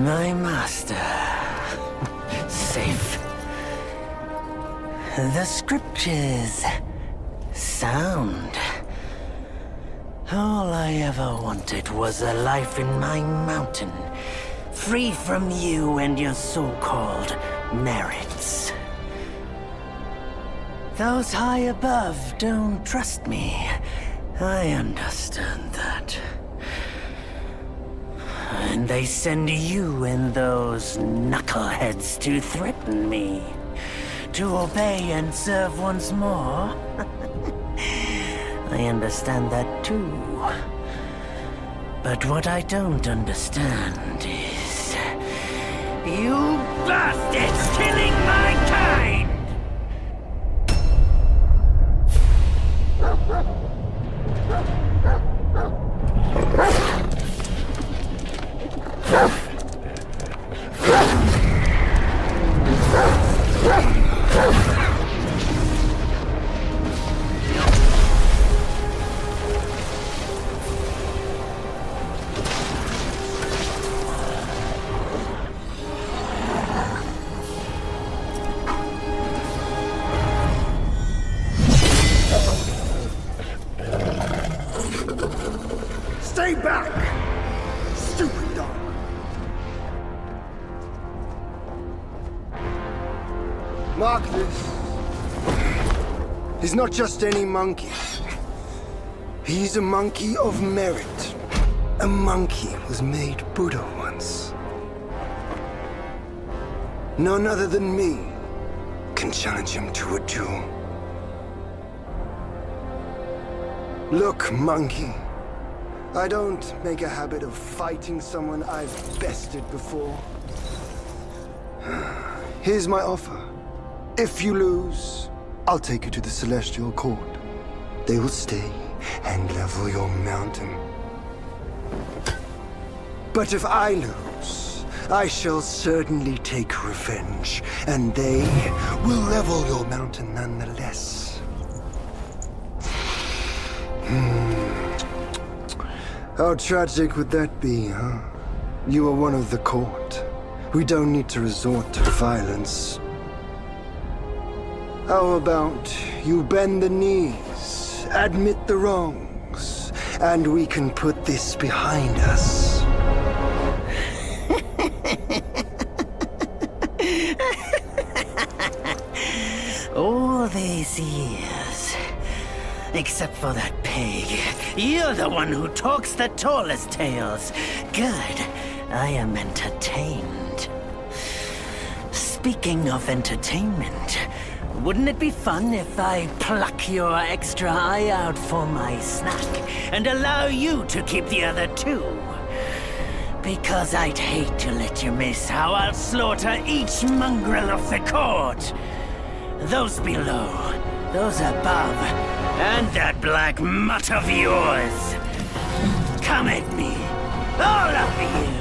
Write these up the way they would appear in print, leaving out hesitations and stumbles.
My master. Safe. The scriptures. Sound. All I ever wanted was a life in my mountain, free from you and your so-called merits. Those high above don't trust me. I understand that. And they send you and those knuckleheads to threaten me. To obey and serve once more. I understand that too. But what I don't understand is... you bastards killing my kind! Stay back! Stupid dog! Mark this. He's not just any monkey. He's a monkey of merit. A monkey was made Buddha once. None other than me can challenge him to a duel. Look, monkey. I don't make a habit of fighting someone I've bested before. Here's my offer. If you lose, I'll take you to the Celestial Court. They will stay and level your mountain. But if I lose, I shall certainly take revenge, and they will level your mountain nonetheless. How tragic would that be, huh? You are one of the court. We don't need to resort to violence. How about you bend the knees, admit the wrongs, and we can put this behind us. All these years, except for that pig, you're the one who talks the tallest tales. Good, I am entertained. Speaking of entertainment, wouldn't it be fun if I pluck your extra eye out for my snack and allow you to keep the other two? Because I'd hate to let you miss how I'll slaughter each mongrel of the court. Those below, those above, and that black mutt of yours. Come at me, all of you.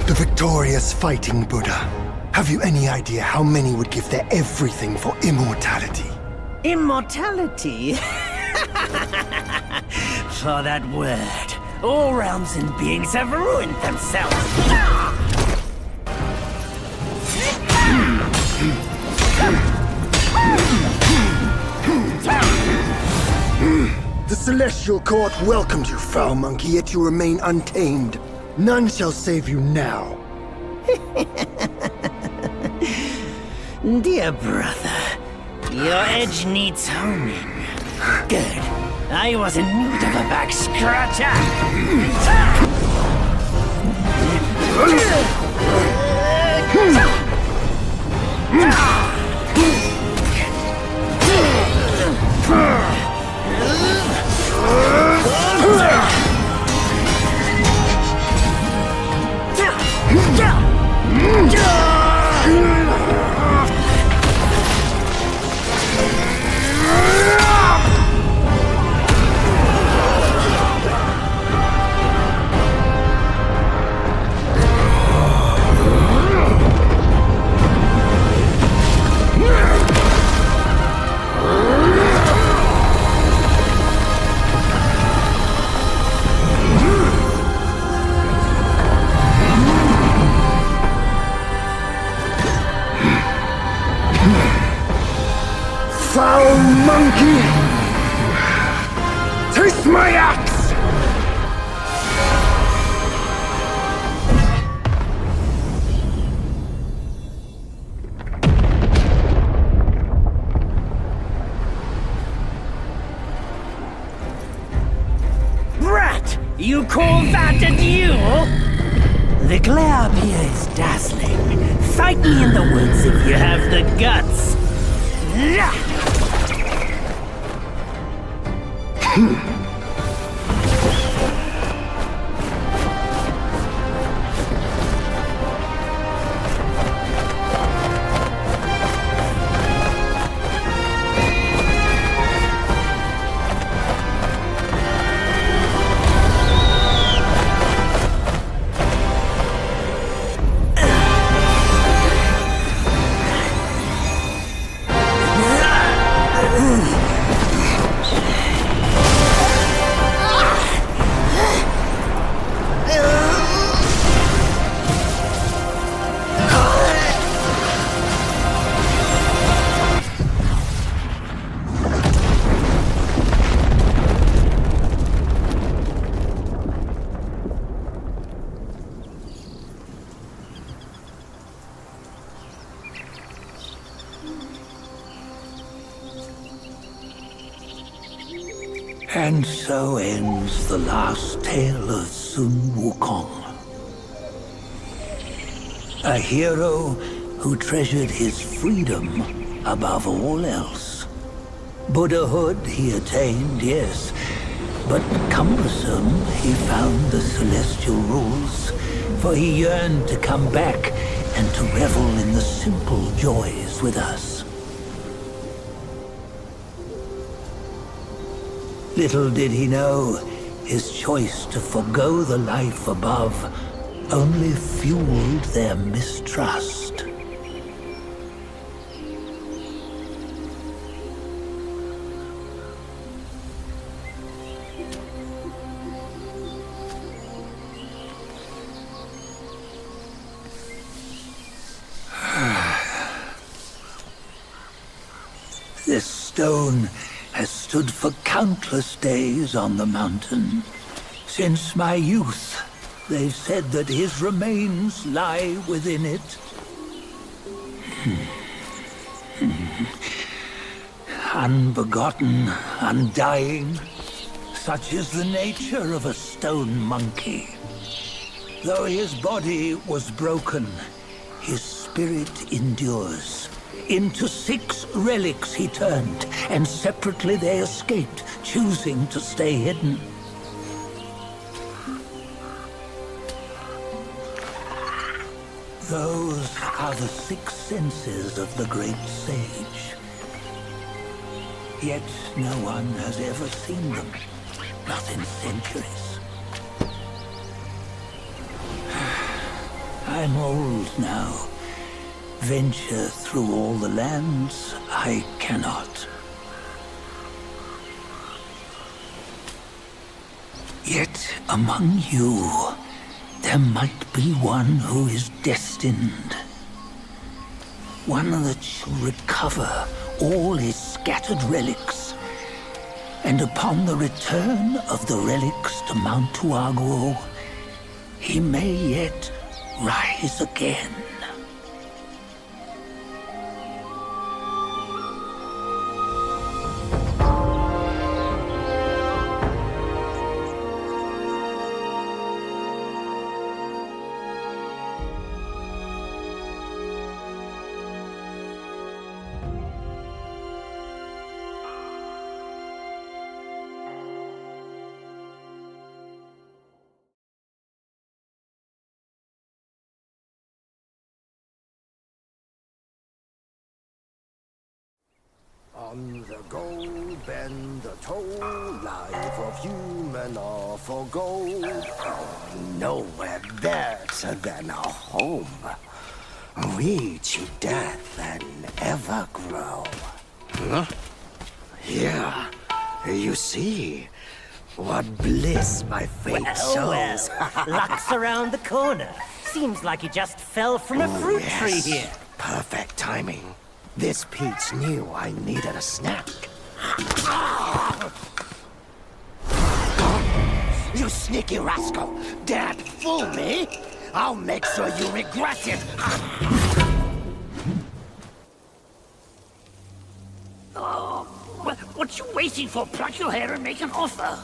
The victorious fighting Buddha. Have you any idea how many would give their everything for immortality? Immortality? For that word, all realms and beings have ruined themselves. The Celestial Court welcomed you, foul monkey, yet you remain untamed. None shall save you now. Dear brother, your edge needs honing. Good. I was in need of a back scratcher. monkey! Taste my axe! Brat! You call that a duel? The glare up here is dazzling. Fight me in the woods if you have the guts. And so ends the last tale of Sun Wukong. A hero who treasured his freedom above all else. Buddhahood he attained, yes, but cumbersome he found the celestial rules, for he yearned to come back and to revel in the simple joys with us. Little did he know, his choice to forgo the life above only fueled their mistrust. This stone has stood for countless days on the mountain. Since my youth, they've said that his remains lie within it. Unbegotten, undying, such is the nature of a stone monkey. Though his body was broken, his spirit endures. Into 6 relics he turned, and separately they escaped, choosing to stay hidden. Those are the 6 senses of the great sage. Yet no one has ever seen them, not in centuries. I'm old now. Venture through all the lands I cannot. Yet among you, there might be one who is destined. One that shall recover all his scattered relics. And upon the return of the relics to Mount Tuaguo, he may yet rise again. On the go, bend the toe, life of human are for gold. Oh, nowhere better than our home. We cheat death and ever grow. Huh? Here, you see, what bliss my fate shows. Luck's around the corner. Seems like you just fell from a fruit tree here. Perfect timing. This peach knew I needed a snack. You sneaky rascal! Dared fool me? I'll make sure you regret it! Oh, what you waiting for? Pluck your hair and make an offer.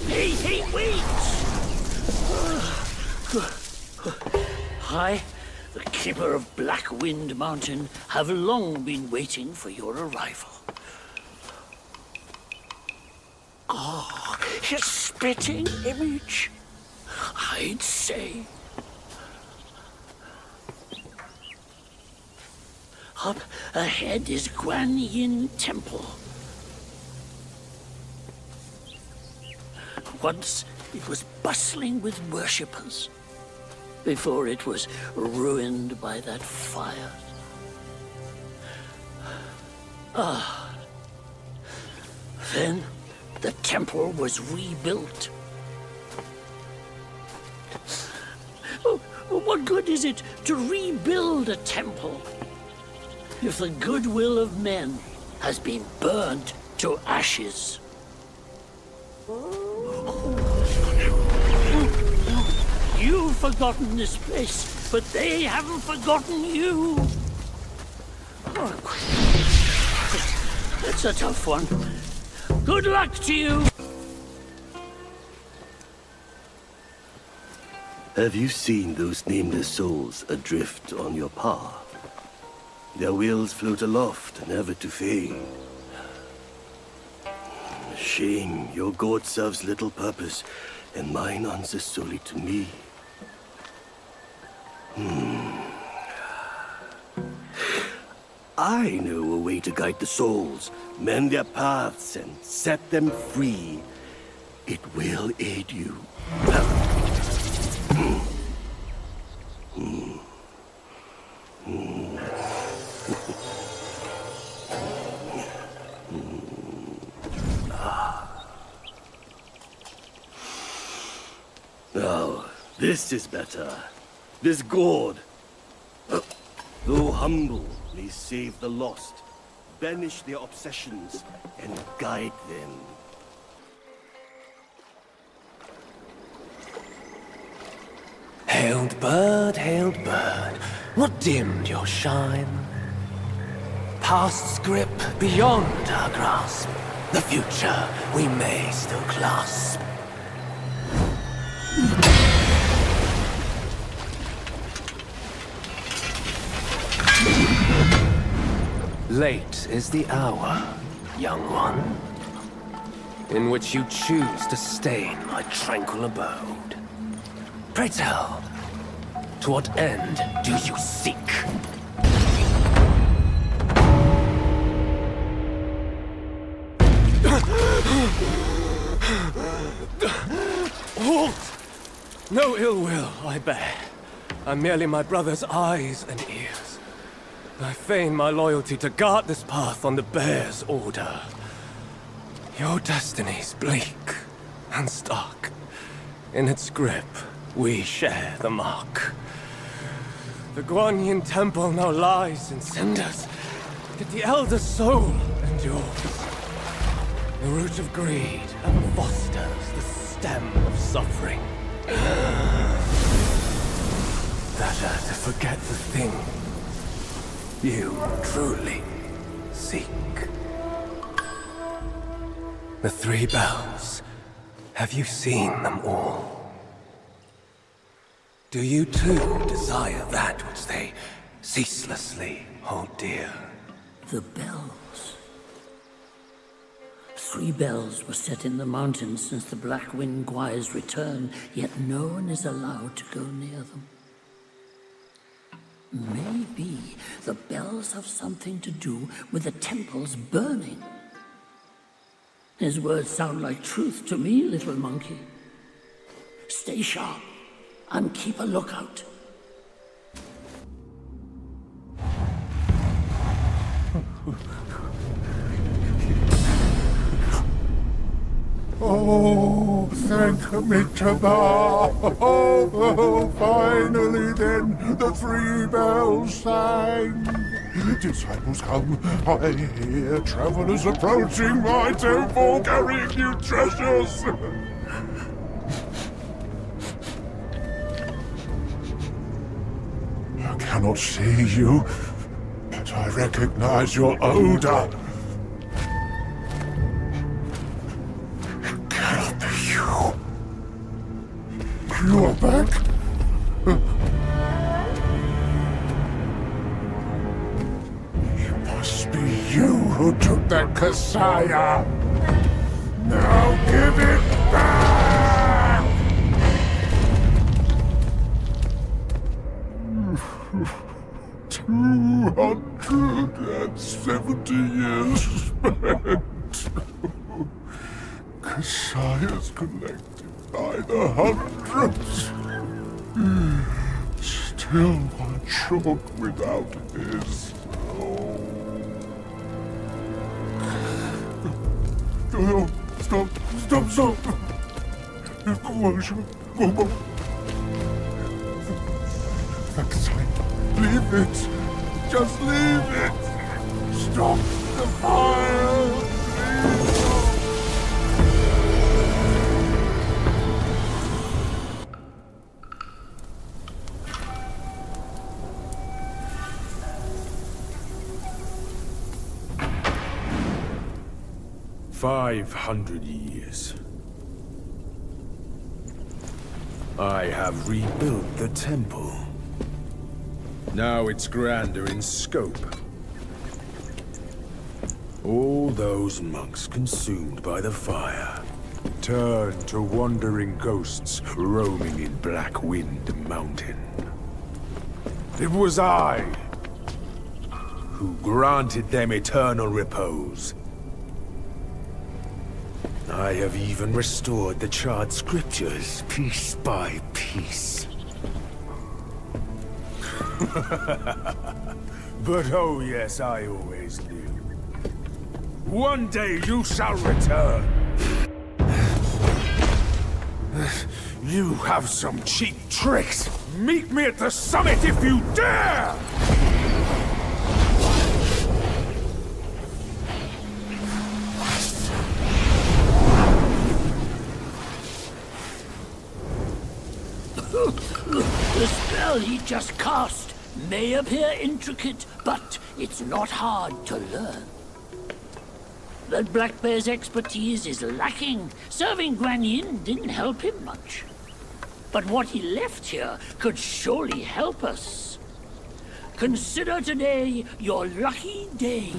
Hey, wait! I, the keeper of Black Wind Mountain, have long been waiting for your arrival. Ah, his spitting image, I'd say. Up ahead is Guan Yin Temple. Once it was bustling with worshippers, before it was ruined by that fire. Then the temple was rebuilt. Oh, what good is it to rebuild a temple if the goodwill of men has been burned to ashes? You've forgotten this place, but they haven't forgotten you. It's a tough one. Good luck to you. Have you seen those nameless souls adrift on your path? Their wheels float aloft, never to fade. Shame, your god serves little purpose, and mine answers solely to me. I know a way to guide the souls, mend their paths, and set them free. It will aid you. Now, this is better. This gourd, though humble, may save the lost, banish their obsessions, and guide them. Hailed bird, what dimmed your shine? Past's grip beyond our grasp, the future we may still clasp. Late is the hour, young one, in which you choose to stain my tranquil abode. Pray tell, to what end do you seek? Halt! No ill will I bear. I'm merely my brother's eyes and ears. I feign my loyalty to guard this path on the bear's order. Your destiny's bleak and stark. In its grip, we share the mark. The Guan Yin Temple now lies in cinders, yet the elder soul endures. The root of greed ever fosters the stem of suffering. Better to forget the thing you truly seek. The 3 bells. Have you seen them all? Do you too desire that which they ceaselessly hold dear? The bells. 3 bells were set in the mountains since the Black Wind Choir's return, yet no one is allowed to go near them. Maybe the bells have something to do with the temple's burning. His words sound like truth to me, little monkey. Stay sharp and keep a lookout. Oh, thank Mitraba. Oh, finally then, the three bells sang. Disciples come, I hear travelers approaching my temple carrying new treasures. I cannot see you, but I recognize your odor. It cannot be you. You're back? It must be you who took that Kasaya. Now give it back! 270 years spent. Kasayas collected by the hundreds. Still one short without his. Oh, stop! Leave it! Just leave it! Stop the fire! Please. 500 years. I have rebuilt the temple. Now it's grander in scope. All those monks consumed by the fire turned to wandering ghosts roaming in Black Wind Mountain. It was I who granted them eternal repose. I have even restored the charred scriptures piece by piece. But oh yes, I always knew. One day you shall return. You have some cheap tricks. Meet me at the summit if you dare! The spell he just cast may appear intricate, but it's not hard to learn. That Black Bear's expertise is lacking. Serving Guan Yin didn't help him much. But what he left here could surely help us. Consider today your lucky day.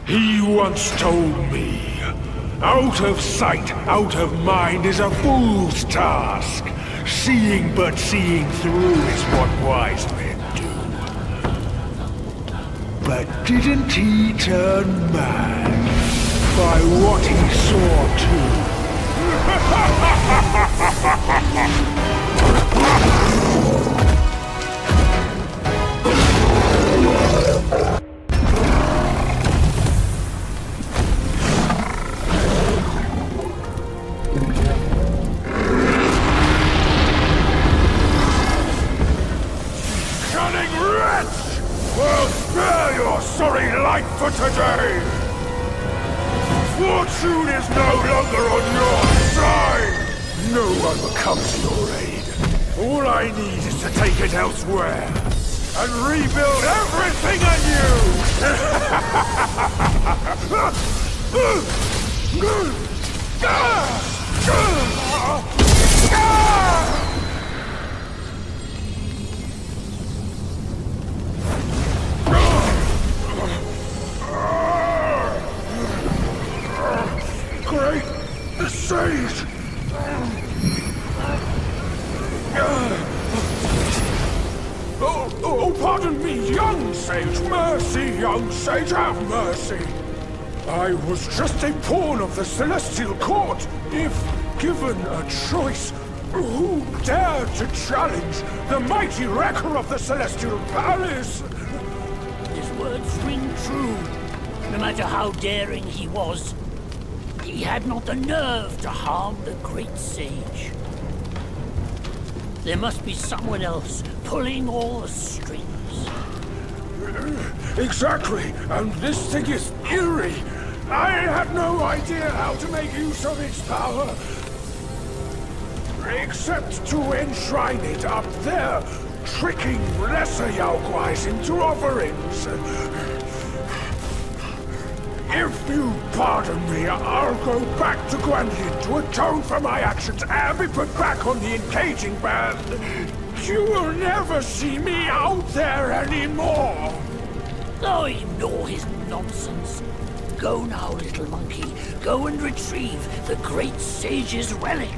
He once told me, out of sight, out of mind is a fool's task. Seeing but seeing through is what wise men do. But didn't he turn mad by what he saw too? Well, spare your sorry life for today! Fortune is no longer on your side! No one will come to your aid. All I need is to take it elsewhere and rebuild everything anew! Great sage! Oh, pardon me, young sage! Mercy, young sage, have mercy! I was just a pawn of the Celestial Court. If given a choice, Who dared to challenge the mighty wrecker of the Celestial Palace? His words ring true. No matter how daring he was, he had not the nerve to harm the great sage. There must be someone else pulling all the strings. Exactly, and this thing is eerie. I have no idea how to make use of its power. Except to enshrine it up there, tricking lesser Yaoguais into offerings. If you pardon me, I'll go back to Guanyin to atone for my actions and be put back on the engaging band. You will never see me out there anymore. Oh, ignore his nonsense. Go now, little monkey. Go and retrieve the great sage's relic.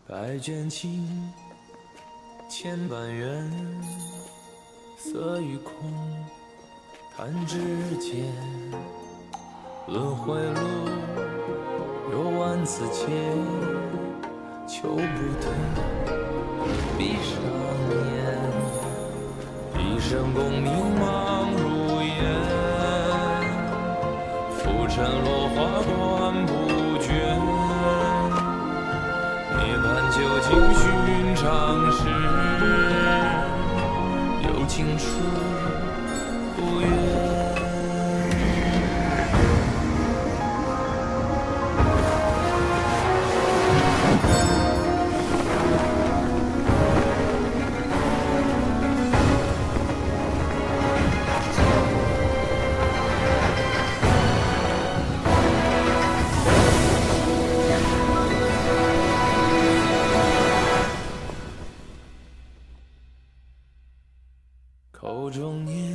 百卷情，千般缘，色与空，弹指间。轮回路，有万次劫，求不得，闭上眼，一生功名忙如烟，浮沉落花断不绝。涅槃究竟寻常事，有情处不远。口中念，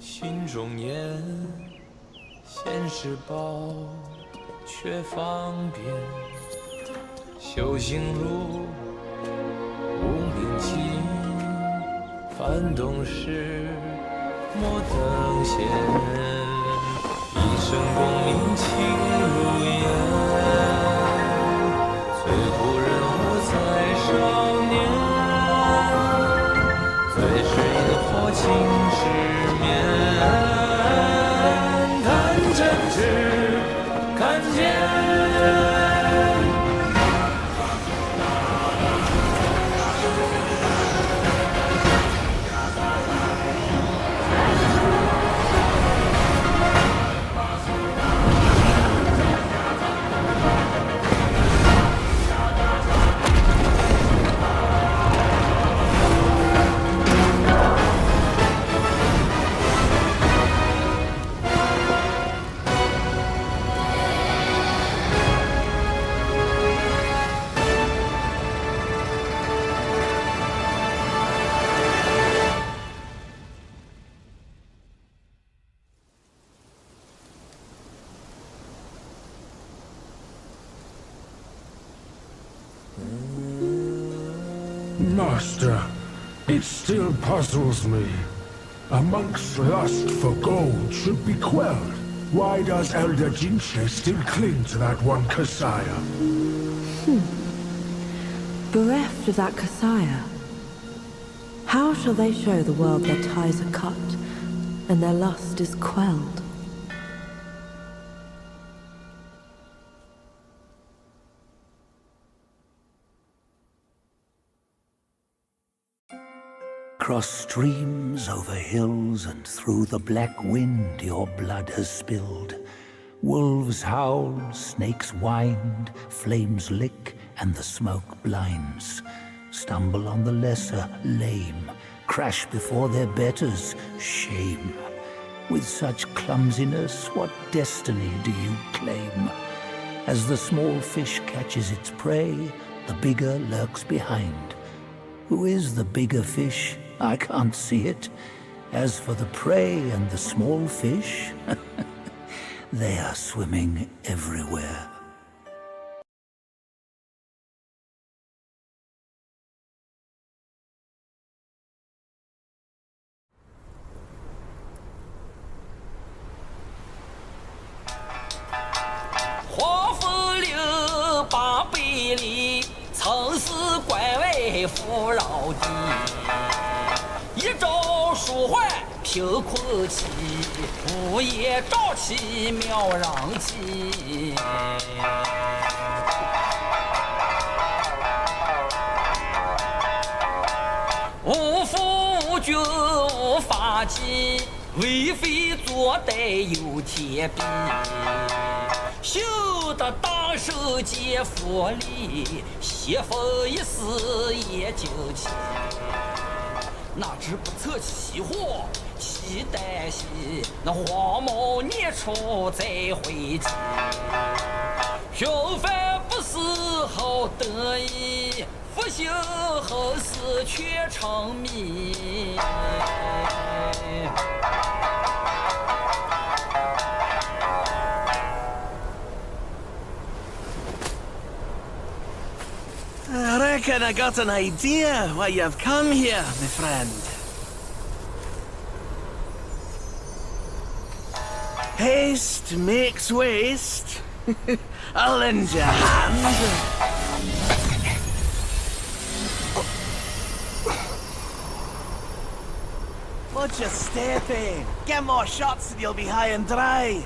心中言，现世报，却方便。修行路，无名情，幡动时，莫等闲。一生功名情如烟，最苦人物在少年。最是萤火情失眠，看真挚，看见。Master, it still puzzles me. A monk's lust for gold should be quelled. Why does Elder Jinche still cling to that one Kasaya? Bereft of that Kasaya, how shall they show the world their ties are cut and their lust is quelled? Across streams, over hills, and through the black wind your blood has spilled. Wolves howl, snakes wind, flames lick, and the smoke blinds. Stumble on the lesser, lame, crash before their betters, shame. With such clumsiness, what destiny do you claim? As the small fish catches its prey, the bigger lurks behind. Who is the bigger fish? I can't see it. As for the prey and the small fish, they are swimming everywhere.贫困起，午夜朝起庙嚷起。无父无君无法纪，为非作歹有天比。修得大圣皆佛力，邪风一丝也惊奇。哪知不测其祸，其旦夕，那黄毛孽畜再回击。平凡不是好得意，不幸后事却成谜。I reckon I got an idea why you've come here, my friend. Haste makes waste. I'll lend you a hand. Watch your step, eh? Get more shots and you'll be high and dry.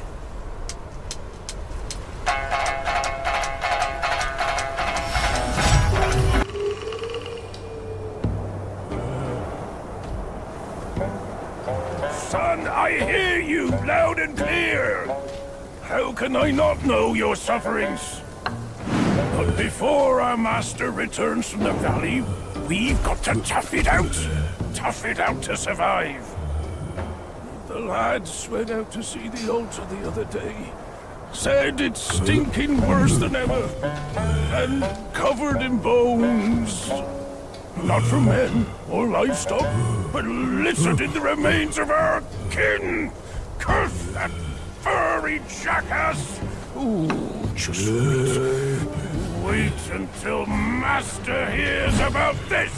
Son, I hear you loud and clear. How can I not know your sufferings? But before our master returns from the valley, we've got to tough it out. Tough it out to survive. The lads went out to see the altar the other day. Said it's stinking worse than ever. And covered in bones. Not from men or livestock, but littered in the remains of our kin. Curse that furry jackass! Ooh, just wait. Wait until Master hears about this!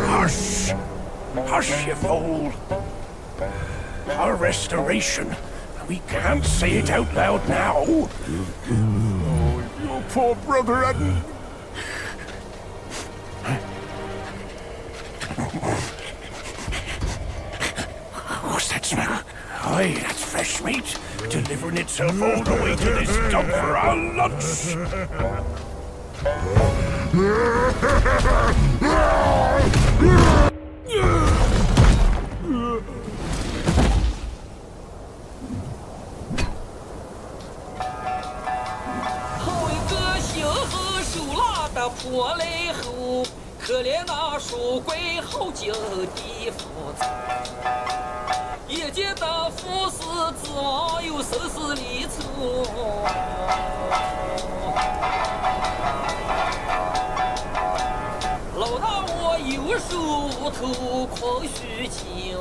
Hush! Hush, you fool! Our restoration. We can't say it out loud now. Oh, your poor brother hadn't... What's that smell? Aye, that's fresh meat. Delivering itself all the way to this dump for our lunch.破雷后，可怜那书归后境地复杂，一见得夫死之亡，又生死离愁。老大我右手无头狂虚情。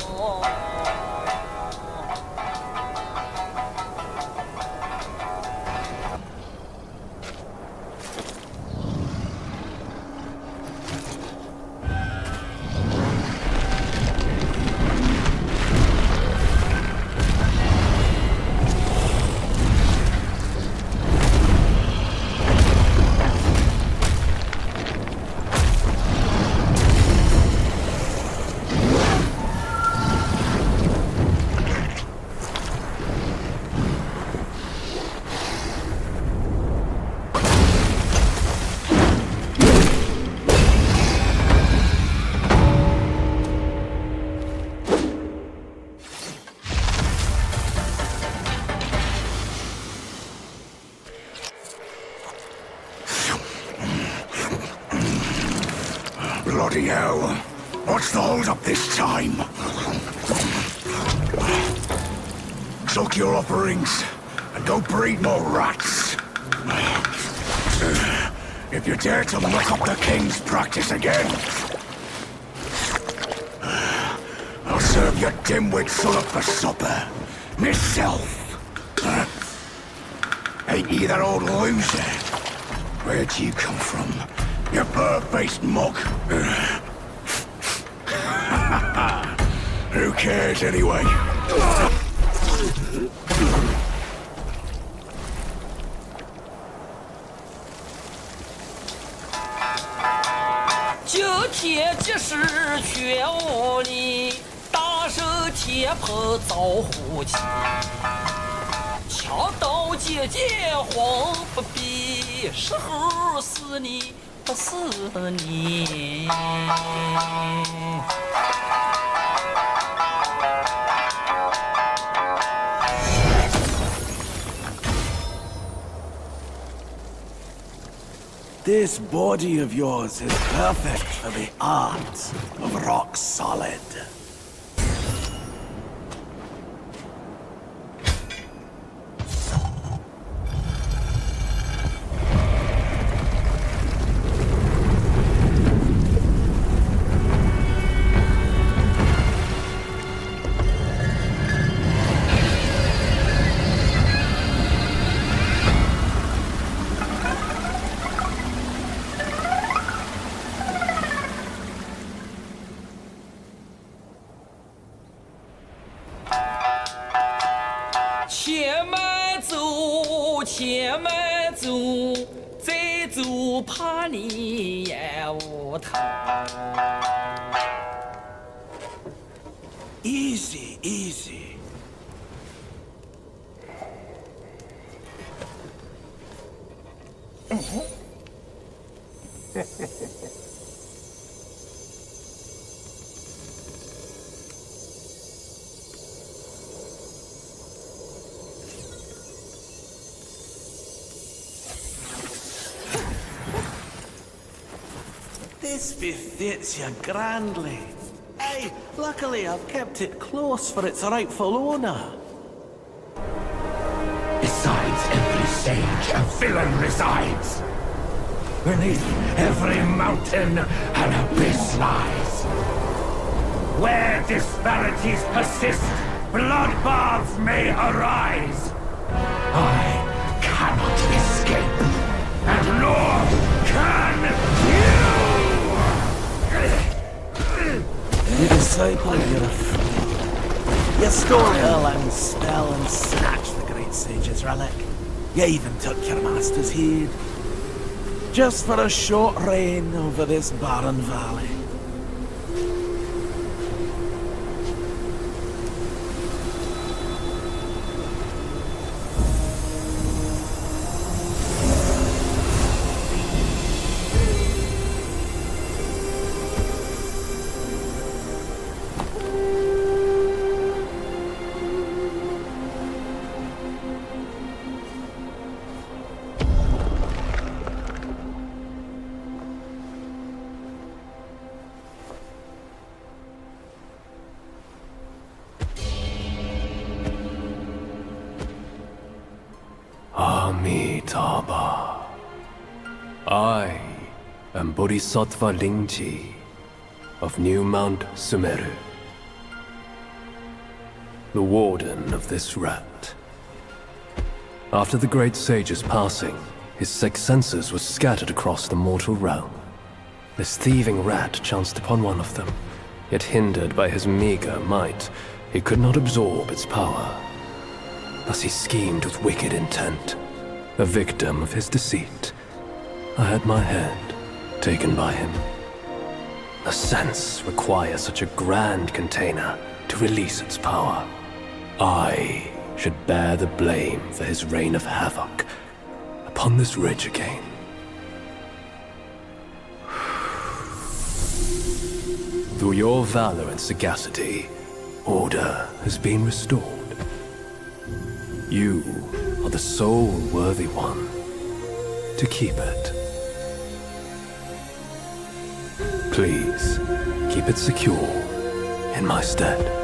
Bloody hell! What's the hold up this time? Suck your offerings and go breed more rats. If you dare to muck up the king's practice again, I'll serve your dimwit son up for supper. Myself. Ain't you that old loser? Where'd you come from, you bird-faced mug? Who cares anyway?今天即使全无力，大手天蓬造虎旗，枪刀剑剑黄不必，时候死你不死你。This body of yours is perfect for the art of rock solid.前慢走，再走怕你也无头。Easy, easy. This befits you grandly. Hey, luckily I've kept it close for its rightful owner. Besides every sage, a villain resides. Beneath every mountain, an abyss lies. Where disparities persist, bloodbaths may arise. I cannot escape, and nor can you! You disciple, you're a fool. You stole Erlang's spell and snatched the great sage's relic. You even took your master's heed. Just for a short reign over this barren valley. Amitabha. I am Bodhisattva Lingji of New Mount Sumeru, the warden of this rat. After the great sage's passing, his sixth senses were scattered across the mortal realm. This thieving rat chanced upon one of them, yet hindered by his meager might, he could not absorb its power. Thus he schemed with wicked intent. A victim of his deceit, I had my head taken by him. The sense requires such a grand container to release its power. I should bear the blame for his reign of havoc upon this ridge again. Through your valor and sagacity, order has been restored. You are the sole worthy one to keep it. Please, keep it secure in my stead.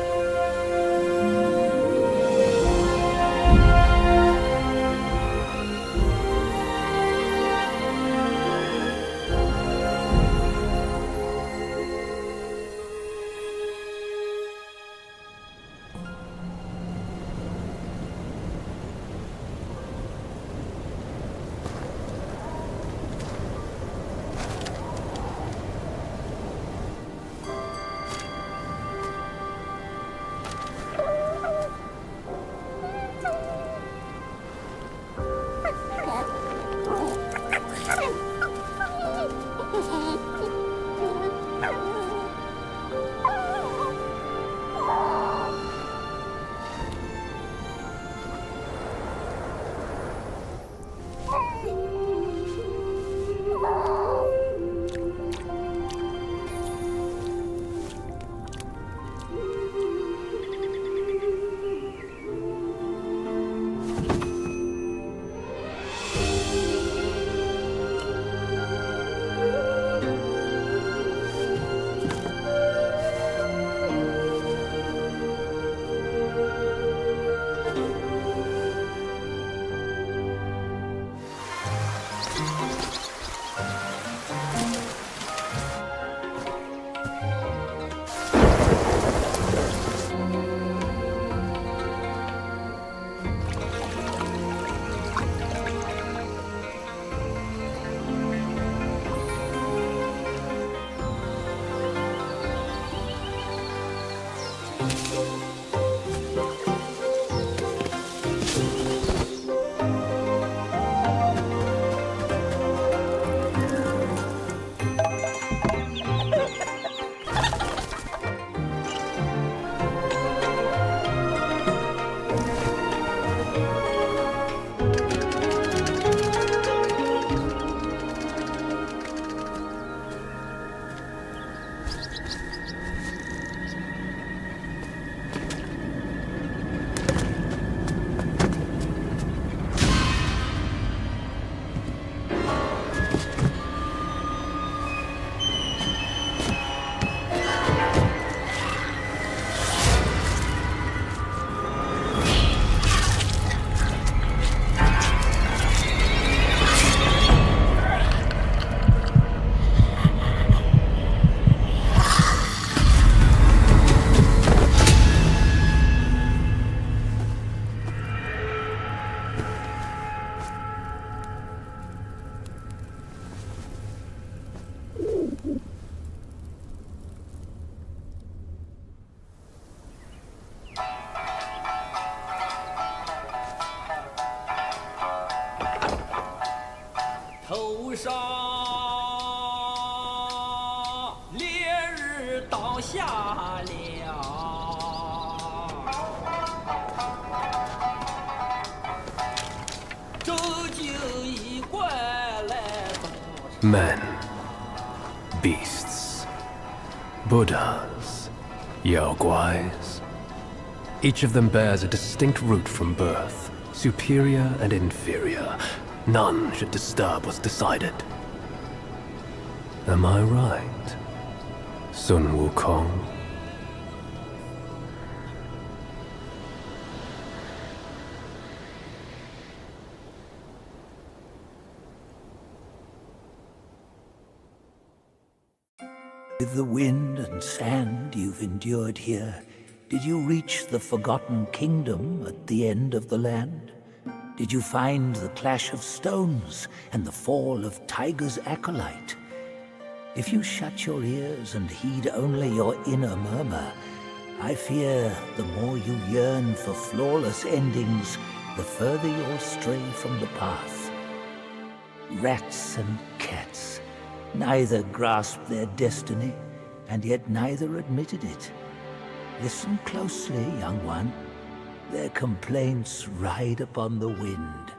Men, beasts, Buddhas, Yaoguais. Each of them bears a distinct root from birth, superior and inferior. None should disturb what's decided. Am I right, Sun Wukong? With the wind and sand you've endured here, did you reach the forgotten kingdom at the end of the land? Did you find the clash of stones and the fall of Tiger's acolyte? If you shut your ears and heed only your inner murmur, I fear the more you yearn for flawless endings, the further you'll stray from the path. Rats and cats, neither grasped their destiny, and yet neither admitted it. Listen closely, young one. Their complaints ride upon the wind.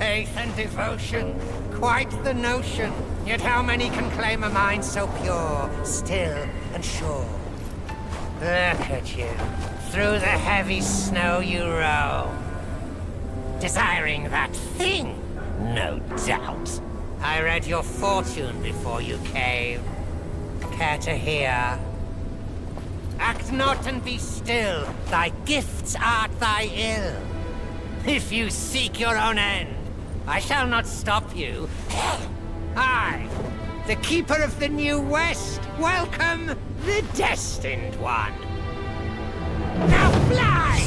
Faith and devotion, quite the notion. Yet how many can claim a mind so pure, still, and sure? Look at you. Through the heavy snow you roam. Desiring that thing, no doubt. I read your fortune before you came. Care to hear? Act not and be still. Thy gifts art thy ill. If you seek your own end, I shall not stop you. I, the Keeper of the New West, welcome the Destined One. Now fly!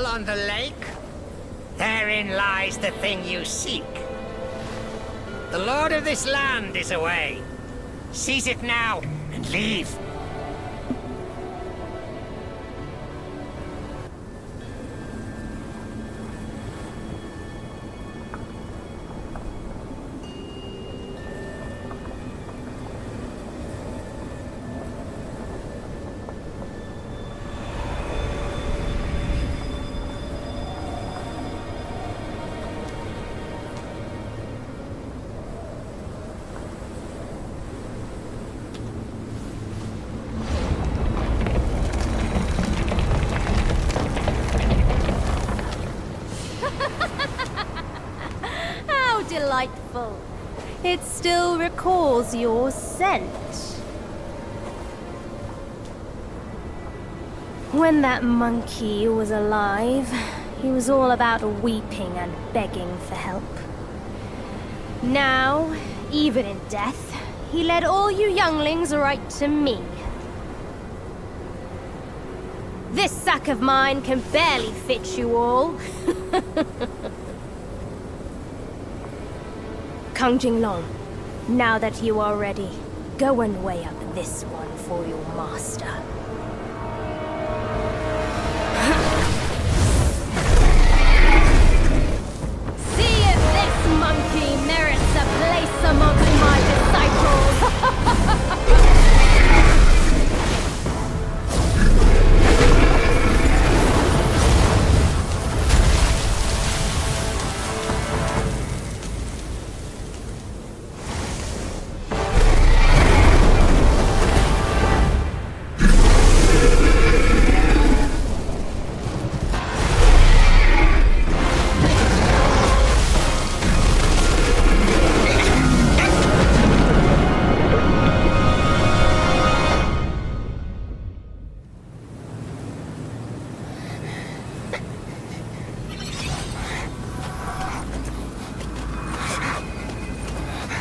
On the lake? Therein lies the thing you seek. The lord of this land is away. Seize it now and leave. Delightful. It still recalls your scent. When that monkey was alive, he was all about weeping and begging for help. Now, even in death, he led all you younglings right to me. This sack of mine can barely fit you all. Kang Jinglong, now that you are ready, go and weigh up this one for your master.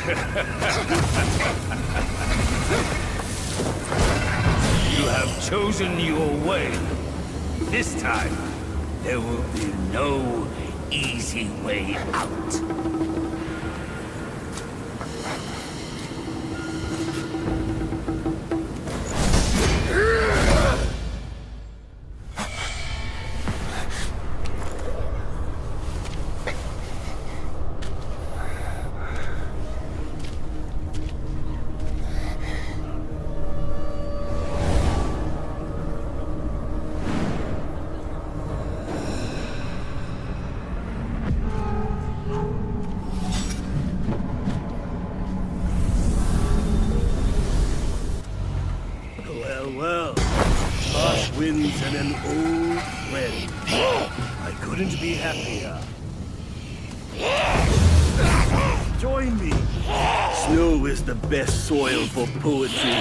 You have chosen your way. This time, there will be no easy way out. Well, harsh winds and an old friend. I couldn't be happier. Join me. Snow is the best soil for poetry.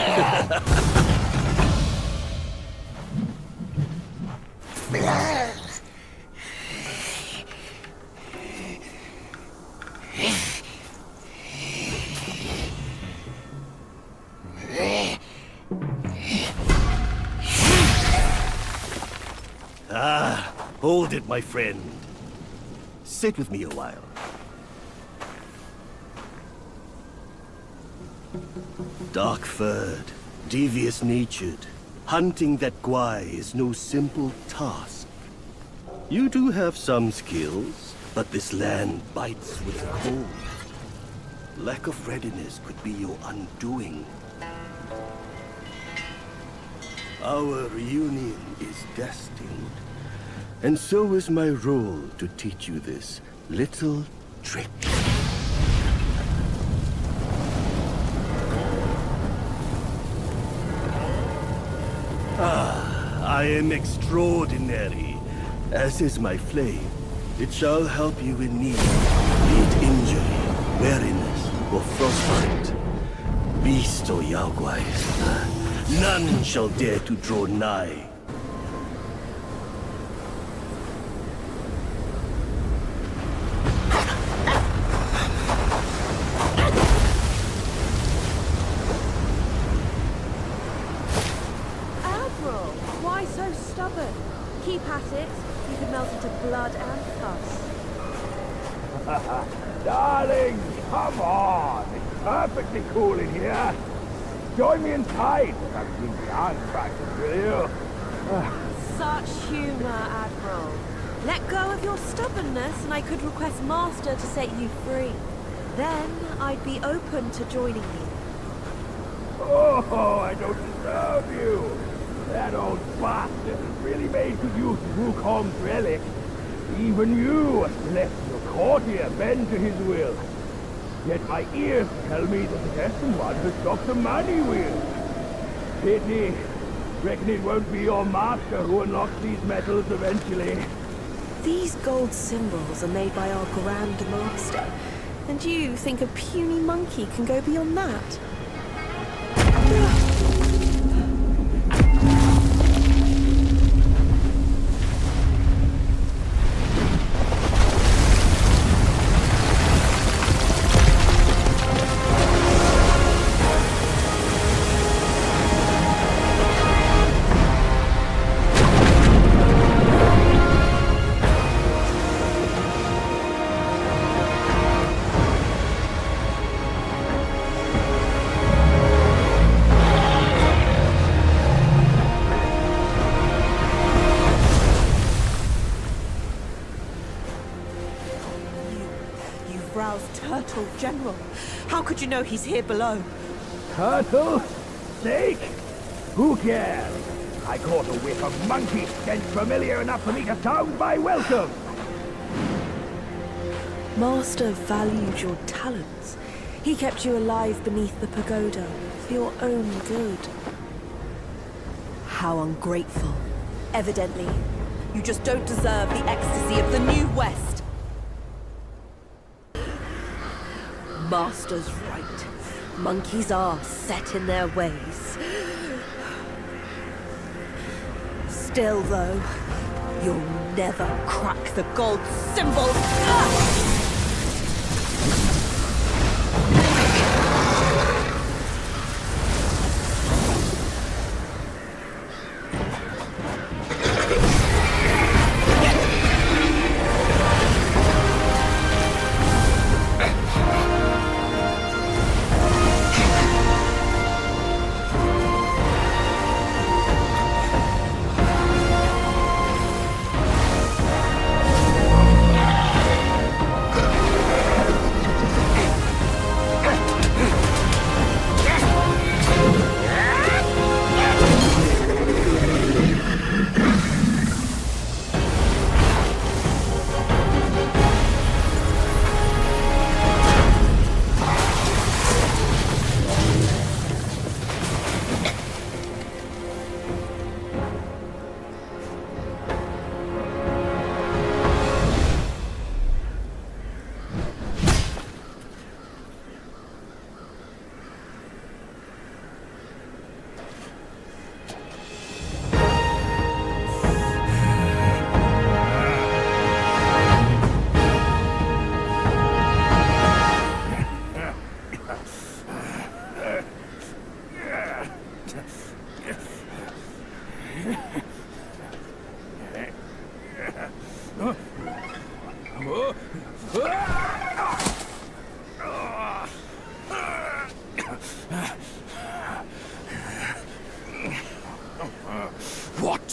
Hold it, my friend. Sit with me a while. Dark-furred, devious-natured, hunting that Gwai is no simple task. You do have some skills, but this land bites with cold. Lack of readiness could be your undoing. Our reunion is destined. And so is my role to teach you this little trick. I am extraordinary, as is my flame. It shall help you in need, be it injury, weariness, or frostbite. Beast or Yaogwai, none shall dare to draw nigh. Keep at it. You can melt into blood and pus. Darling, come on. It's perfectly cool in here. Join me inside. Have some dance practice with you. Such humor, Admiral. Let go of your stubbornness and I could request Master to set you free. Then I'd be open to joining you. Oh, I don't deserve you. That old bastard has really made good use of Wukong's relic. Even you, left your courtier, bend to his will. Yet my ears tell me that the destined one has stopped the money wheel. Pity. Reckon it won't be your master who unlocks these metals eventually. These gold symbols are made by our Grand Master. And you think a puny monkey can go beyond that? Turtle General. How could you know he's here below? Turtle? Snake? Who cares? I caught a whiff of monkey stench familiar enough for me to sound my welcome. Master valued your talents. He kept you alive beneath the pagoda for your own good. How ungrateful. Evidently, you just don't deserve the ecstasy of the New West. Master's right. Monkeys are set in their ways. Still, though, you'll never crack the gold symbol.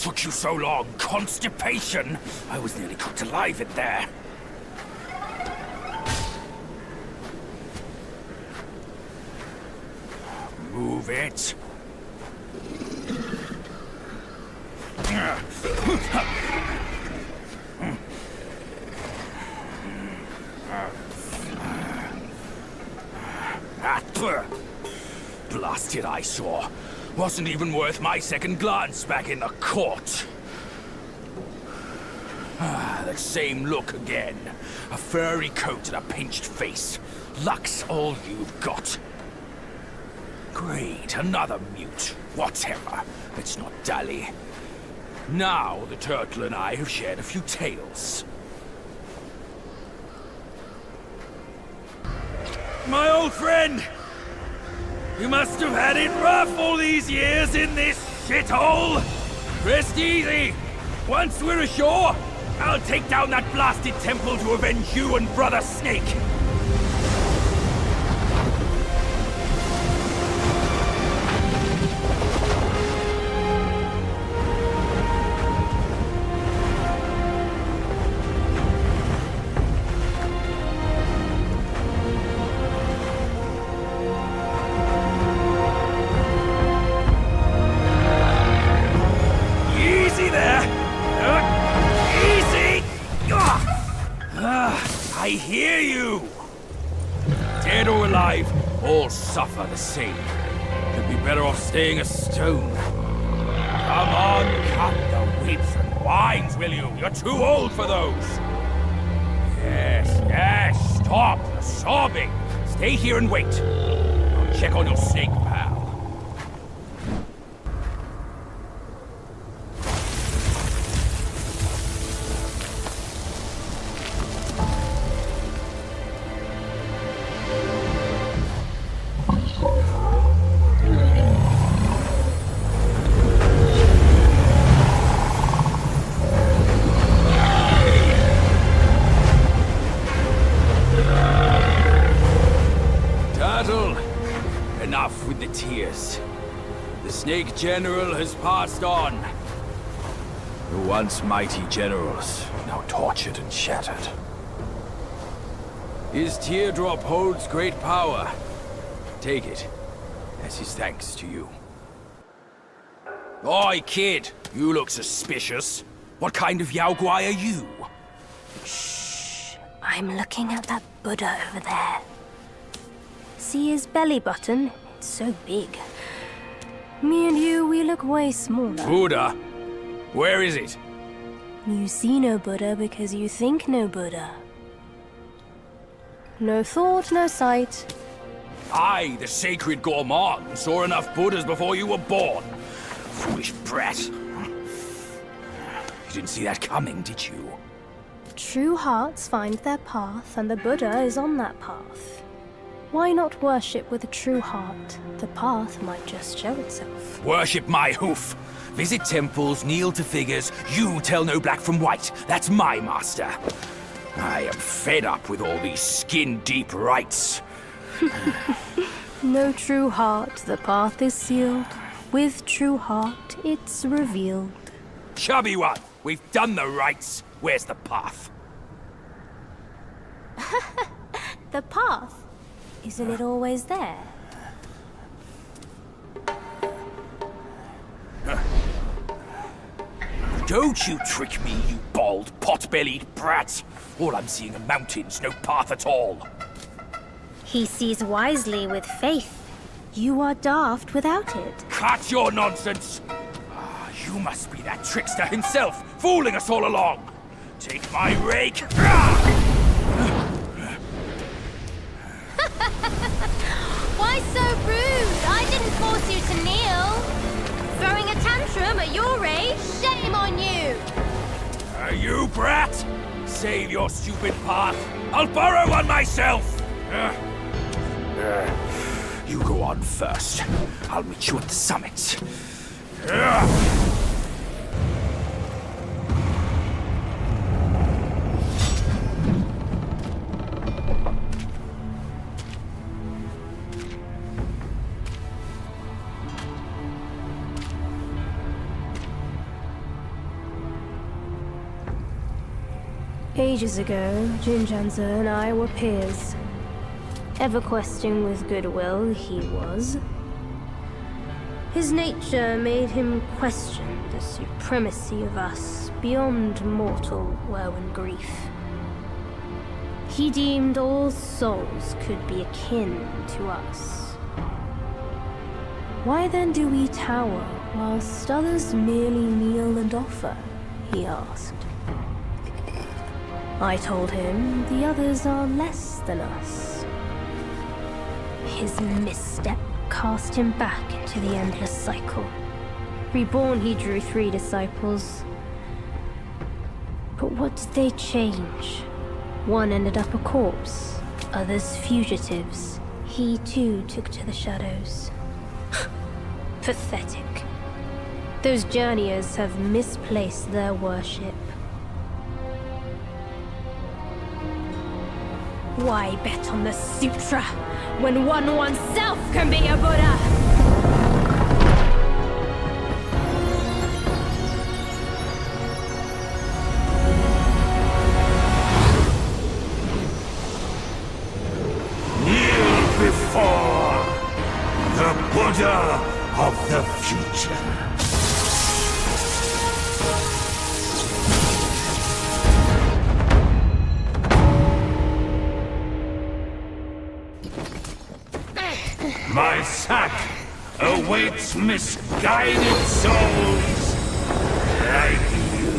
took you so long? Constipation? I was nearly cooked alive in there. Move it. Blasted eyesore. Wasn't even worth my second glance back in the court. That same look again. A furry coat and a pinched face. Luck's all you've got. Great, another mute. Whatever. Let's not dally. Now the turtle and I have shared a few tales. My old friend! You must have had it rough all these years in this shithole! Rest easy! Once we're ashore, I'll take down that blasted temple to avenge you and Brother Snake! I hear you! Dead or alive, all suffer the same. You'd be better off staying a stone. Come on, cut the whips and wines, will you? You're too old for those. Yes, stop the sobbing. Stay here and wait. I'll check on your snake, pal. Enough with the tears. The Snake General has passed on. The once mighty generals, now tortured and shattered. His teardrop holds great power. Take it, as his thanks to you. Oi, kid! You look suspicious. What kind of Yao Guai are you? Shh. I'm looking at that Buddha over there. See his belly button? It's so big. Me and you, we look way smaller. Buddha? Where is it? You see no Buddha because you think no Buddha. No thought, no sight. I, the sacred gourmand, saw enough Buddhas before you were born. Foolish brat. You didn't see that coming, did you? True hearts find their path, and the Buddha is on that path. Why not worship with a true heart? The path might just show itself. Worship my hoof. Visit temples, kneel to figures. You tell no black from white. That's my master. I am fed up with all these skin-deep rites. No true heart, the path is sealed. With true heart, it's revealed. Chubby one, we've done the rites. Where's the path? The path? Isn't it always there? Don't you trick me, you bald, pot-bellied brat. All I'm seeing are mountains, no path at all. He sees wisely with faith. You are daft without it. Cut your nonsense! You must be that trickster himself, fooling us all along. Take my rake. Why so rude? I didn't force you to kneel. Throwing a tantrum at your age? Shame on you! You brat! Save your stupid path. I'll borrow one myself! You go on first. I'll meet you at the summit. Ages ago, Jinjanza and I were peers. Ever questing with goodwill, he was. His nature made him question the supremacy of us beyond mortal woe and grief. He deemed all souls could be akin to us. Why then do we tower whilst others merely kneel and offer? He asked. I told him the others are less than us. His misstep cast him back into the endless cycle. Reborn, he drew 3 disciples. But what did they change? One ended up a corpse, others fugitives. He too took to the shadows. Pathetic. Those journeyers have misplaced their worship. Why bet on the sutra when one oneself can be a Buddha? Before the Buddha of the future. My sack awaits misguided souls like you.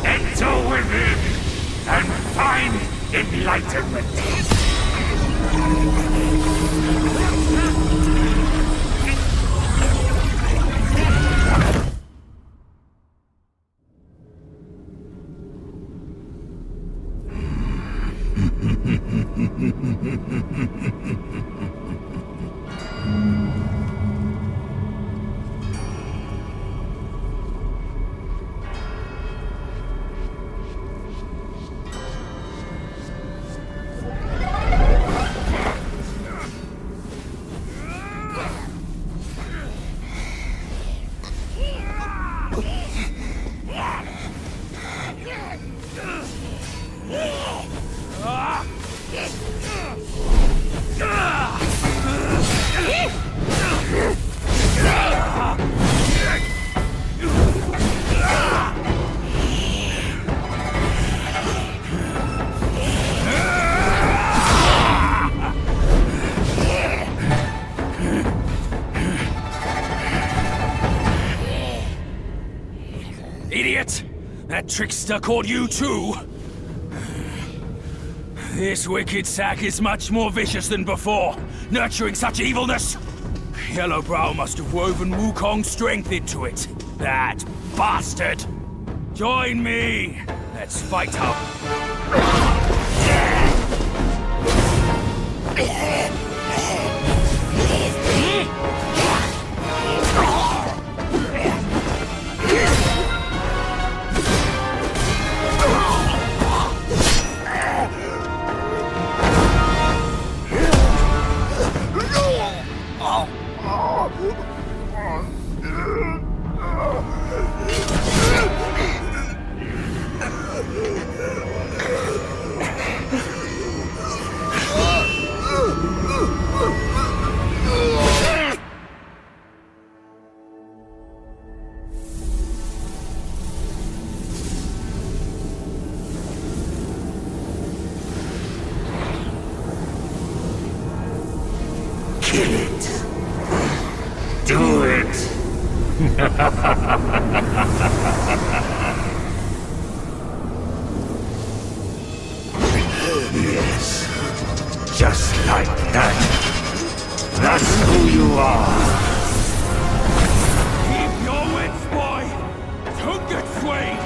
Enter within and find enlightenment. Idiot! That trickster caught you too! This wicked sack is much more vicious than before, nurturing such evilness! Yellowbrow must have woven Wukong's strength into it. That bastard! Join me! Let's fight up! Kill it. Do it. Yes. Just like that. That's who you are. Keep your wits, boy! Don't get swayed!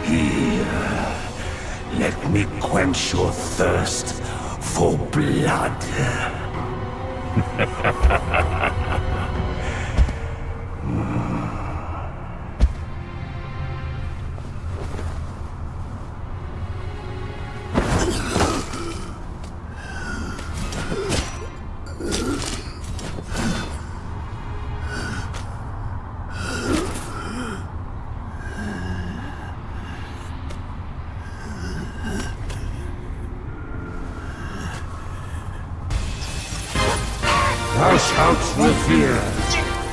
Here, let me quench your thirst for blood. with fear,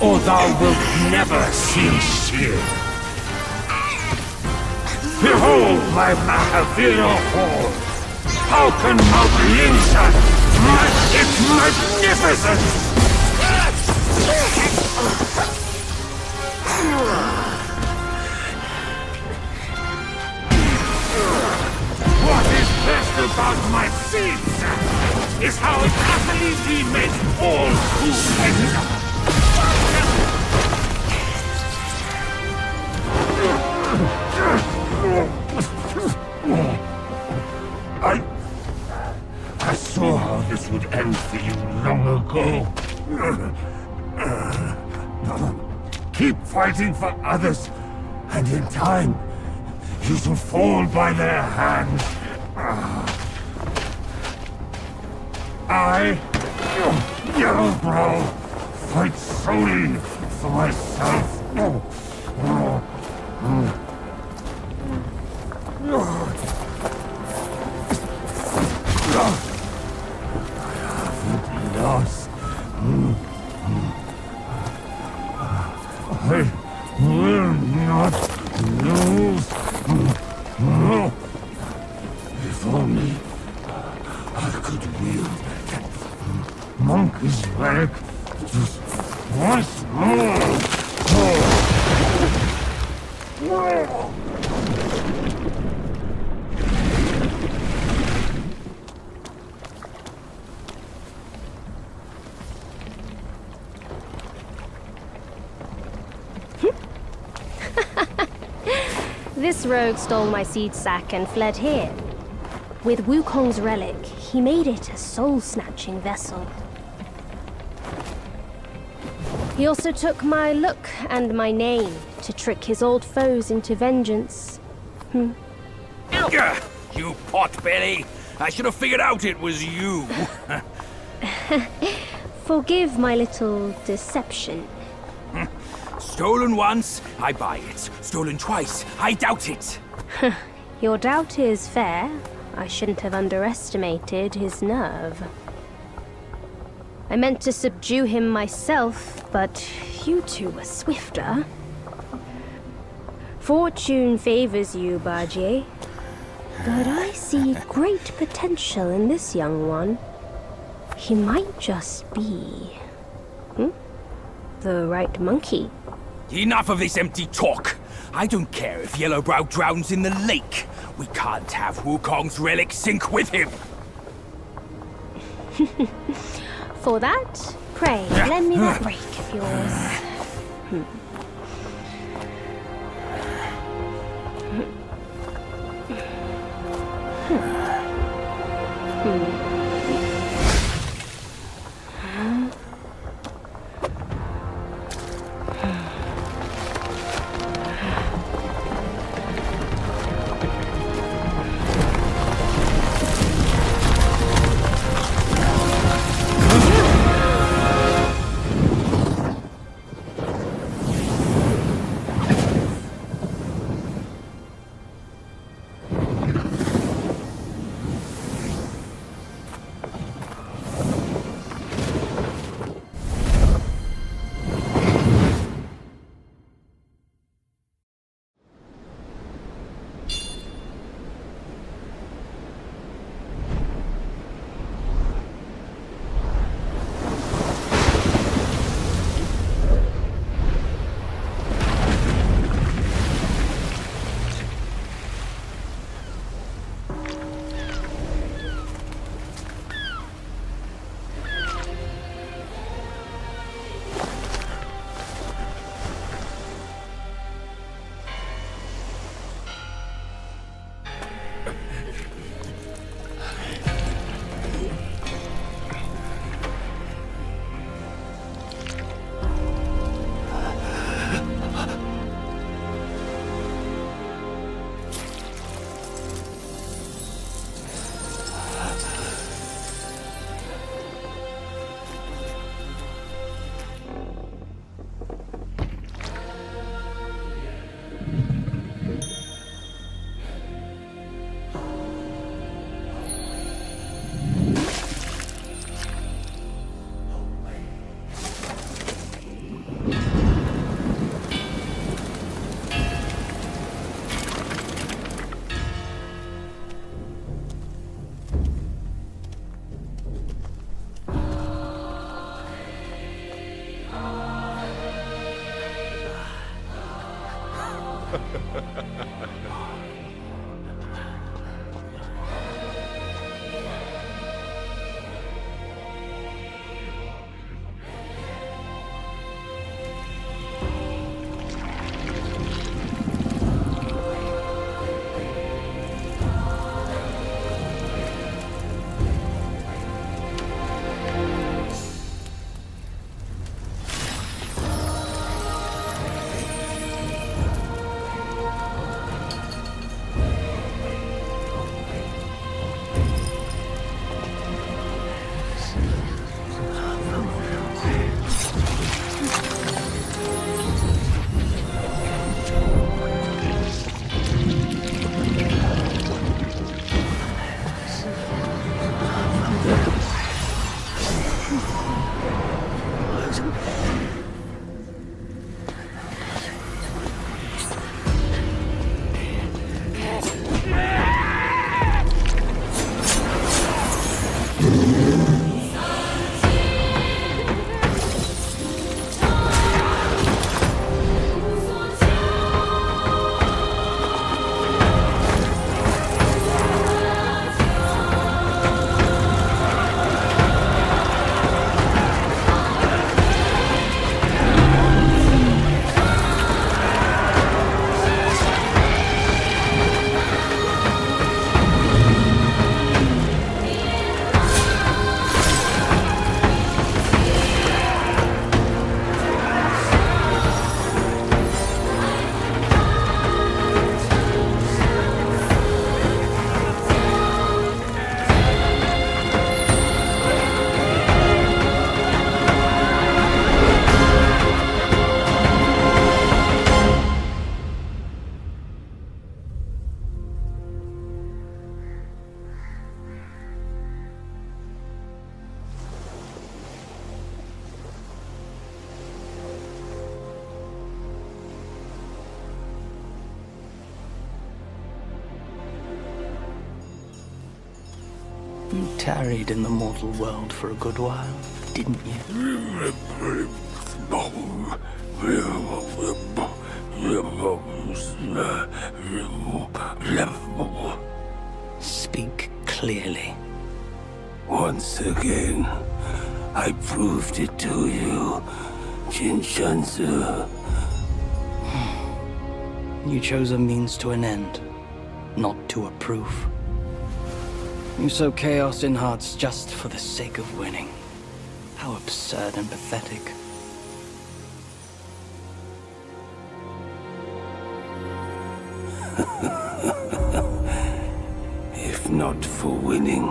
or thou wilt never cease here. Behold my Mahavira hall! How can Mount Linsa match its magnificence? What is best about my seeds is how it happily makes all who enter. I saw how this would end for you long ago. Keep fighting for others, and in time, you shall fall by their hand. I, Yellowbrow, fight solely for myself. Lost. I will not lose. If only I could wield that monkey's relic just once more. This rogue stole my seed sack and fled here. With Wukong's relic, he made it a soul-snatching vessel. He also took my look and my name to trick his old foes into vengeance. You potbelly! I should have figured out it was you. Forgive my little deception. Stolen once, I buy it. Stolen twice, I doubt it. Your doubt is fair. I shouldn't have underestimated his nerve. I meant to subdue him myself, but you two were swifter. Fortune favors you, Bajie. But I see great potential in this young one. He might just be... the right monkey. Enough of this empty talk. I don't care if Yellowbrow drowns in the lake. We can't have Wukong's relic sink with him. For that, pray, lend me that rake of yours. You tarried in the mortal world for a good while, didn't you? Speak clearly. Once again, I proved it to you, Jinshansu. You chose a means to an end, not to a proof. You sow chaos in hearts just for the sake of winning. How absurd and pathetic. If not for winning,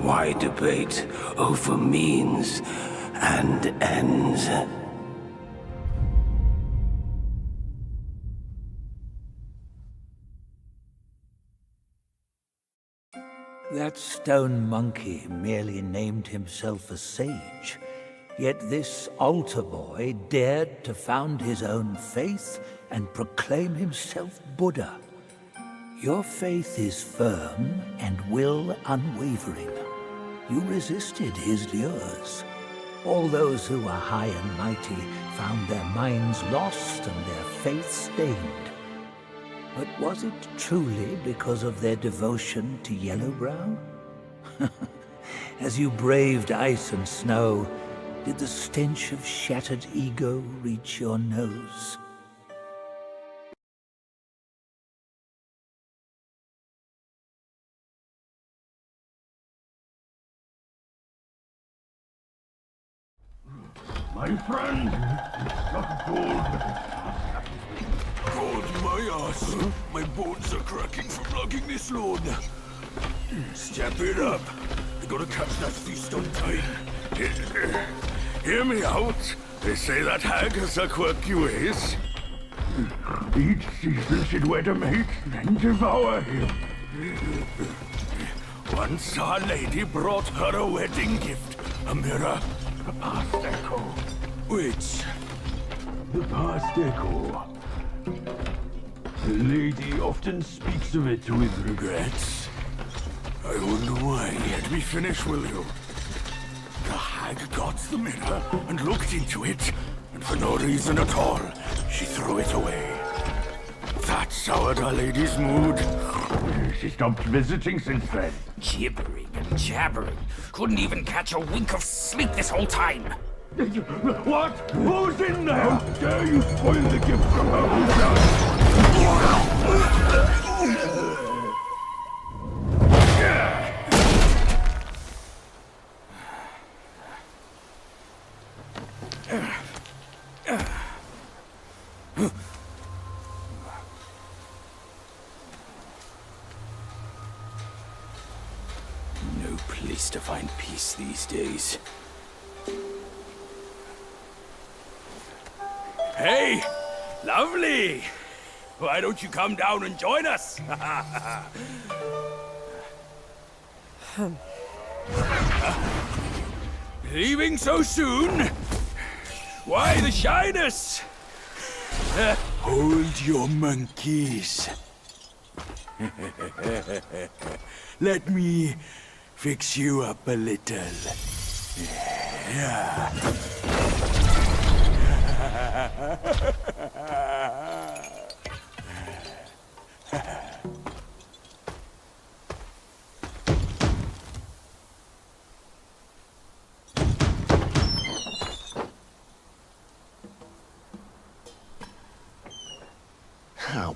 why debate over means and ends? That stone monkey merely named himself a sage, yet this altar boy dared to found his own faith and proclaim himself Buddha. Your faith is firm and will unwavering. You resisted his lures. All those who were high and mighty found their minds lost and their faith stained. But was it truly because of their devotion to Yellowbrow? As you braved ice and snow, did the stench of shattered ego reach your nose? My friend, not gold. God, my ass. My bones are cracking from lugging this load. Step it up. We gotta catch that feast on time. Hear me out. They say that hag has her quirky ways. Each season she'd wed a mate, then devour him. Once our lady brought her a wedding gift, a mirror, a past echo. Which? The past echo. The lady often speaks of it with regrets. I wonder why. Let me finish, will you? The hag got the mirror and looked into it, and for no reason at all, she threw it away. soured our lady's mood. She stopped visiting since then. Gibbering and jabbering. Couldn't even catch a wink of sleep this whole time. What? Who's in there? How dare you spoil the gift from her own son? No place to find peace these days. Hey! Lovely! Why don't you come down and join us? Leaving so soon? Why the shyness? Hold your monkeys. Let me fix you up a little.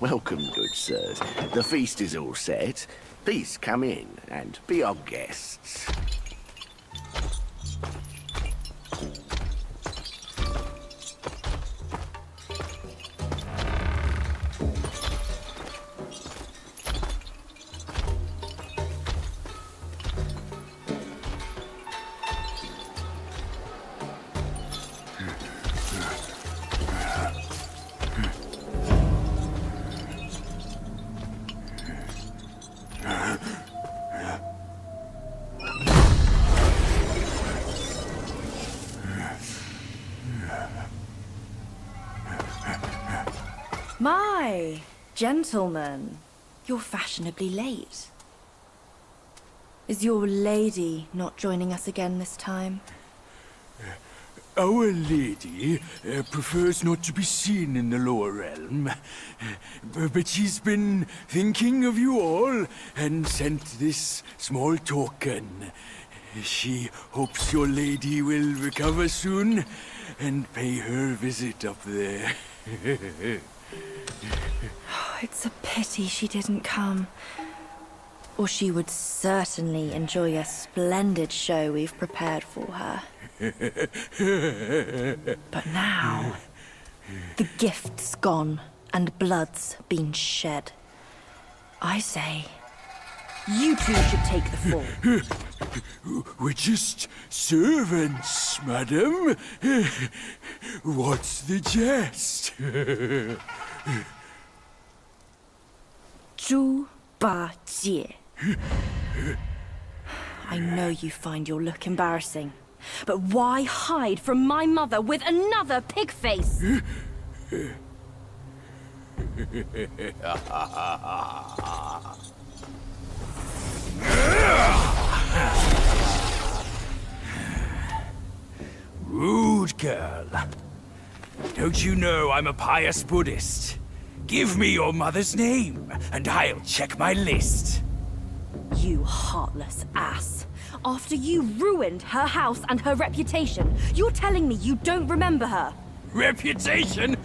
Welcome, good sirs. The feast is all set. Please come in and be our guests. My gentlemen, you're fashionably late. Is your lady not joining us again this time? Our lady prefers not to be seen in the lower realm, but she's been thinking of you all and sent this small token. She hopes your lady will recover soon and pay her visit up there. It's a pity she didn't come. Or she would certainly enjoy a splendid show we've prepared for her. But now, the gift's gone and blood's been shed. I say, you two should take the fall. We're just servants, madam. What's the jest? Zhu Ba Jie. I know you find your look embarrassing, but why hide from my mother with another pig face? Rude girl. Don't you know I'm a pious Buddhist? Give me your mother's name, and I'll check my list. You heartless ass. After you ruined her house and her reputation, you're telling me you don't remember her? Reputation?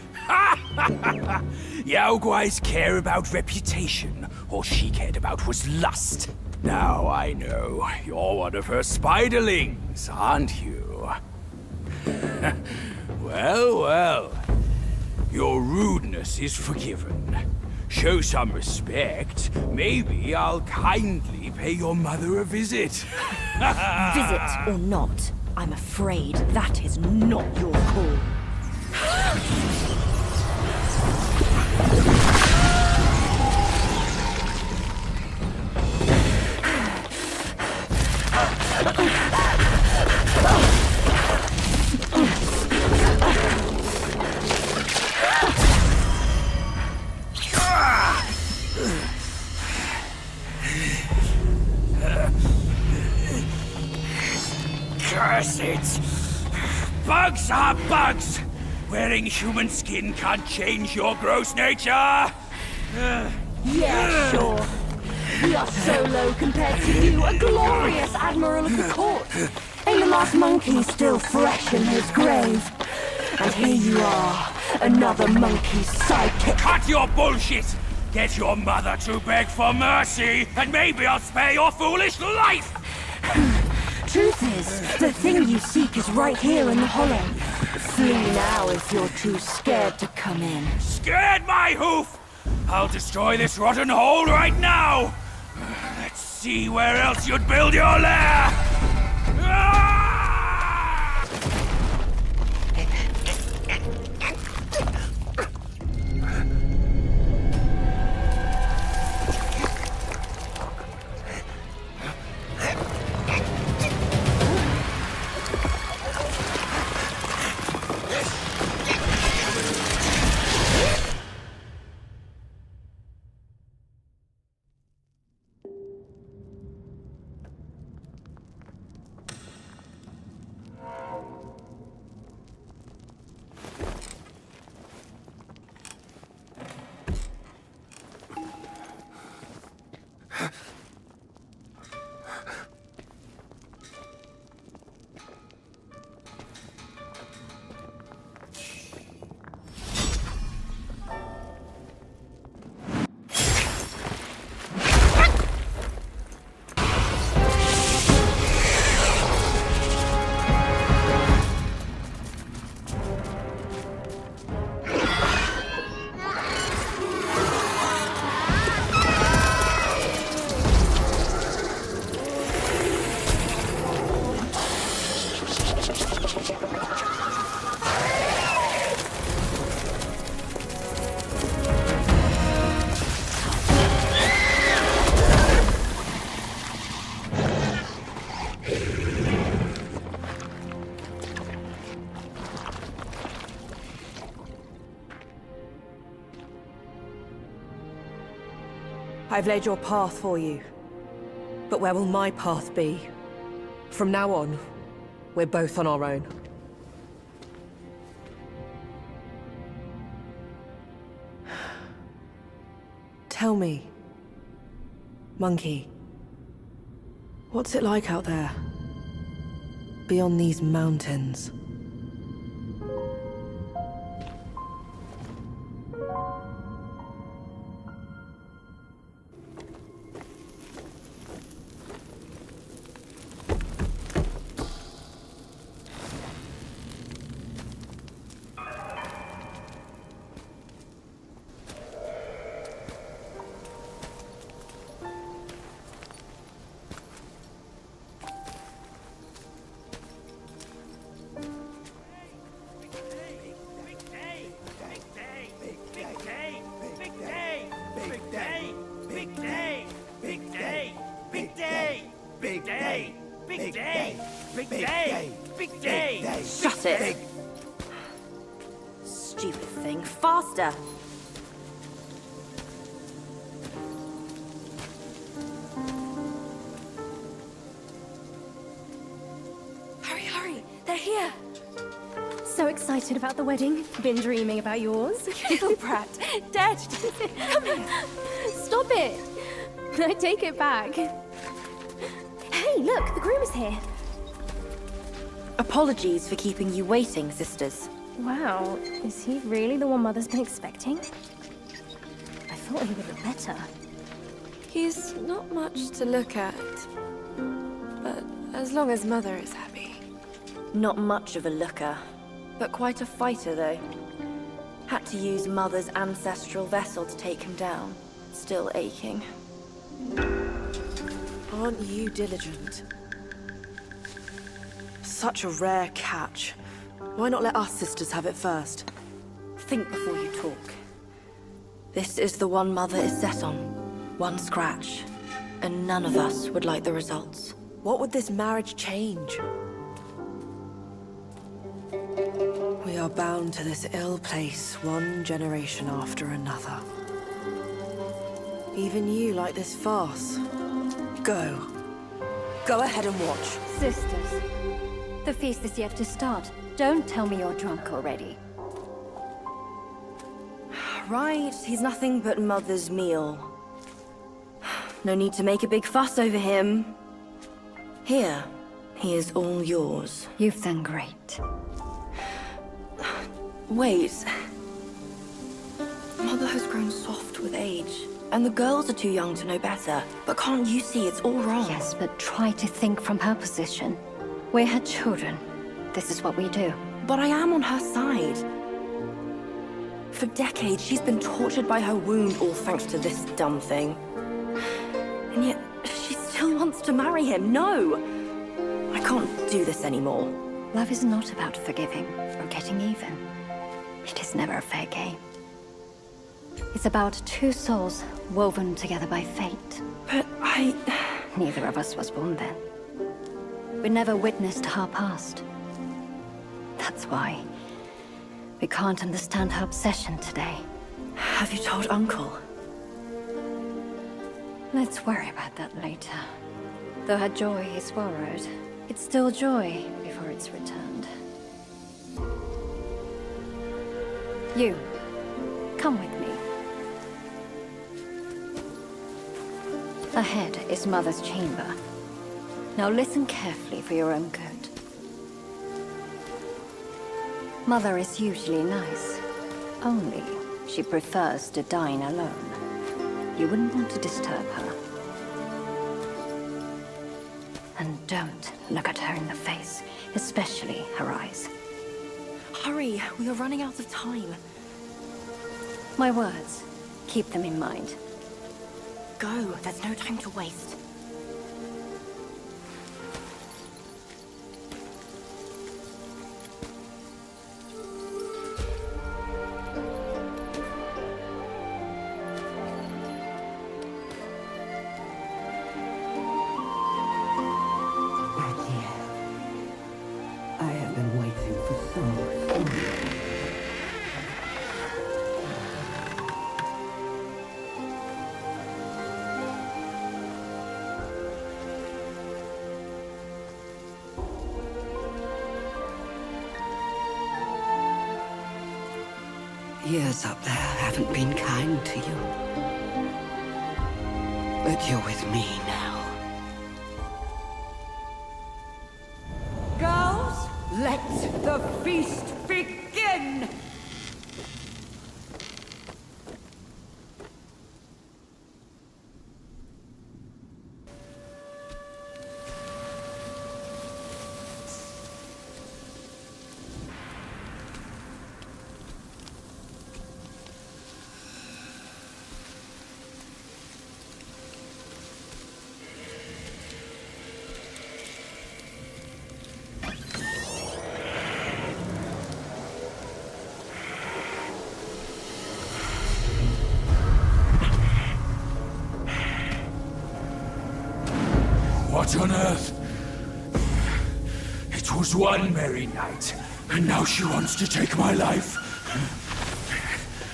Yao Guai's care about reputation. All she cared about was lust. Now I know. You're one of her spiderlings, aren't you? Well, well. Your rudeness is forgiven. Show some respect. Maybe I'll kindly pay your mother a visit. Visit or not, I'm afraid that is not your call. Curse it! Bugs are bugs! Wearing human skin can't change your gross nature! Yeah, sure. We are so low compared to you, a glorious admiral of the court. Ain't the last monkey still fresh in his grave? And here you are, another monkey's sidekick. Cut your bullshit! Get your mother to beg for mercy, and maybe I'll spare your foolish life! Truth is, the thing you seek is right here in the hollow. Flee now if you're too scared to come in. Scared my hoof! I'll destroy this rotten hole right now! Let's see where else you'd build your lair! Ah! I've laid your path for you. But where will my path be? From now on, we're both on our own. Tell me, Monkey, what's it like out there? Beyond these mountains? Shut it! Stupid thing. Faster! Hurry, hurry! They're here! So excited about the wedding. Been dreaming about yours. Little brat. Dead. Come here. Stop it. I take it back. Hey, look, the groom is here. Apologies for keeping you waiting, sisters. Wow, is he really the one Mother's been expecting? I thought he would look better. He's not much to look at, but as long as Mother is happy. Not much of a looker, but quite a fighter, though. Had to use Mother's ancestral vessel to take him down. Still aching. Aren't you diligent? Such a rare catch. Why not let us sisters have it first? Think before you talk. This is the one Mother is set on. One scratch. And none of us would like the results. What would this marriage change? We are bound to this ill place one generation after another. Even you like this farce. Go. Go ahead and watch. Sisters, the feast is yet to start. Don't tell me you're drunk already. right? He's nothing but Mother's meal. No need to make a big fuss over him. Here, he is all yours. You've done great. Wait. Mother has grown soft with age, and the girls are too young to know better. But can't you see it's all wrong? Yes, but try to think from her position. We're her children. This is what we do. But I am on her side. For decades, she's been tortured by her wound, all thanks to this dumb thing. And yet, she still wants to marry him. No! I can't do this anymore. Love is not about forgiving or getting even. It is never a fair game. It's about two souls woven together by fate. But Neither of us was born then. We never witnessed her past. That's why we can't understand her obsession today. Have you told Uncle? Let's worry about that later. Though her joy is borrowed, it's still joy before it's returned. You, come with me. Ahead is Mother's chamber. Now listen carefully for your own good. Mother is usually nice. Only she prefers to dine alone. You wouldn't want to disturb her. And don't look at her in the face, especially her eyes. Hurry, we are running out of time. My words, keep them in mind. Go, there's no time to waste. I have been waiting for so long. Years up there haven't been kind to you. But you're with me now. Girls, let the feast begin! What on earth? It was one merry night, and now she wants to take my life.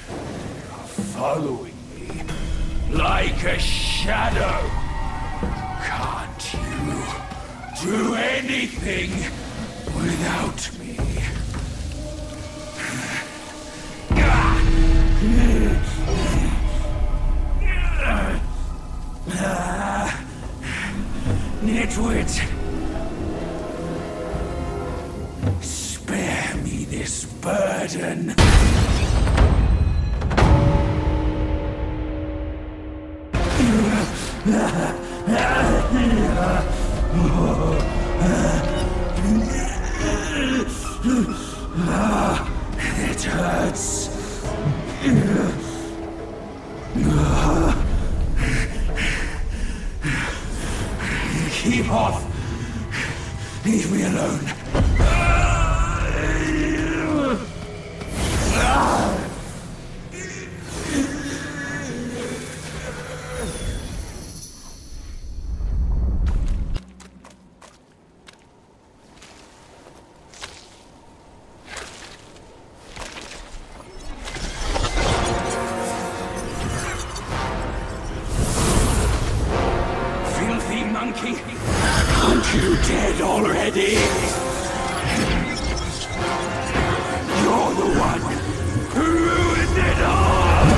You're following me like a shadow. Can't you do anything without me? Nitwit! Spare me this burden! It hurts. Keep off! Leave me alone! Filthy monkey! Aren't you dead already? You're the one who ruined it all!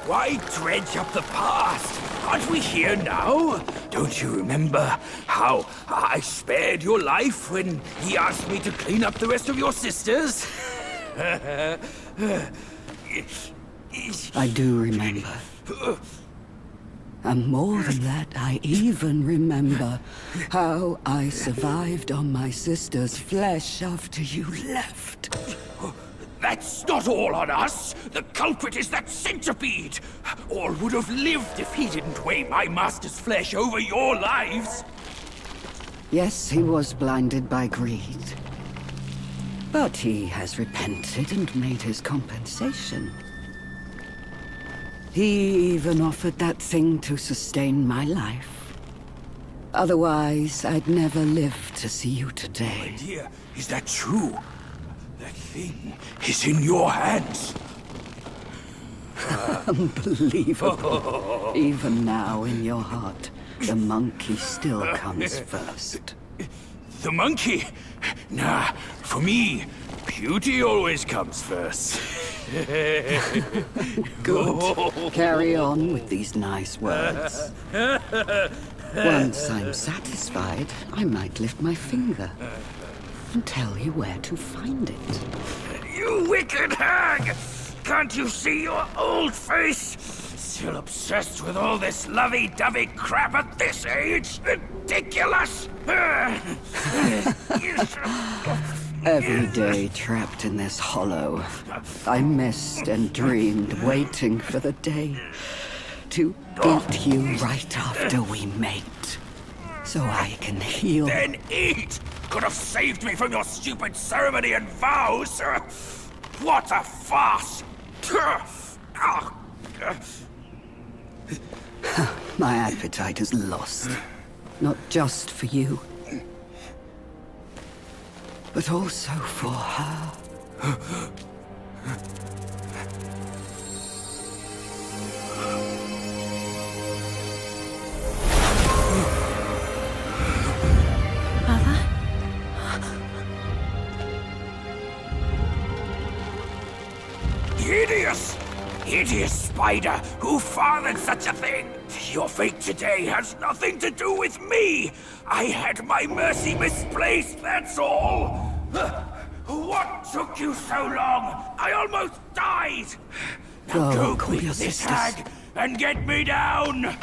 Why dredge up the past? Aren't we here now? Don't you remember how I spared your life when he asked me to clean up the rest of your sisters? I do remember. And more than that, I even remember how I survived on my sister's flesh after you left. That's not all on us! The culprit is that centipede! All would have lived if he didn't weigh my master's flesh over your lives! Yes, he was blinded by greed. But he has repented and made his compensation. He even offered that thing to sustain my life. Otherwise, I'd never live to see you today. My dear, is that true? That thing is in your hands. Unbelievable. Even now, in your heart, the monkey still comes first. The monkey? Nah, for me, beauty always comes first. Good. Carry on with these nice words. Once I'm satisfied, I might lift my finger and tell you where to find it. You wicked hag! Can't you see your old face? Still obsessed with all this lovey-dovey crap at this age? Ridiculous! Every day trapped in this hollow, I missed and dreamed, waiting for the day to eat you right after we mate, so I can heal. Then eat! Could have saved me from your stupid ceremony and vows! What a farce! My appetite is lost, not just for you, but also for her. Hideous! hideous spider who fathered such a thing. Your fate today has nothing to do with me. I had my mercy misplaced, that's all. What took you so long? I almost died. Now go call quick, your this sisters. hag, and get me down.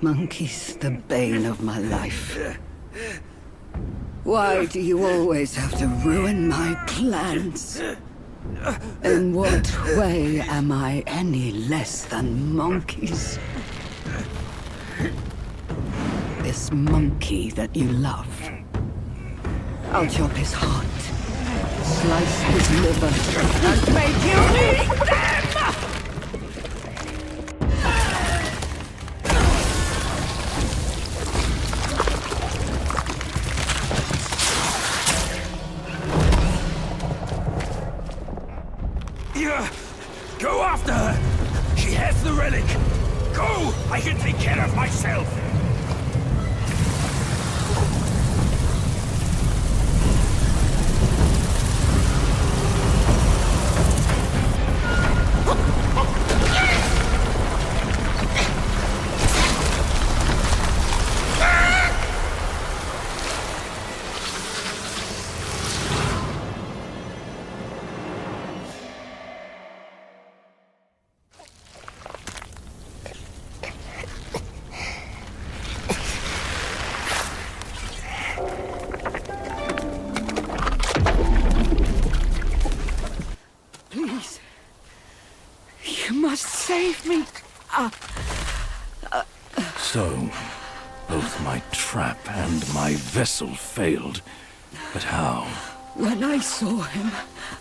Monkeys, the bane of my life. Why do you always have to ruin my plans? In what way am I any less than monkeys? This monkey that you love. I'll chop his heart, slice his liver, and make you eat them! Go after her! She has the relic! Go! I can take care of myself! Please. You must save me. So, both my trap and my vessel failed. But how? When I saw him,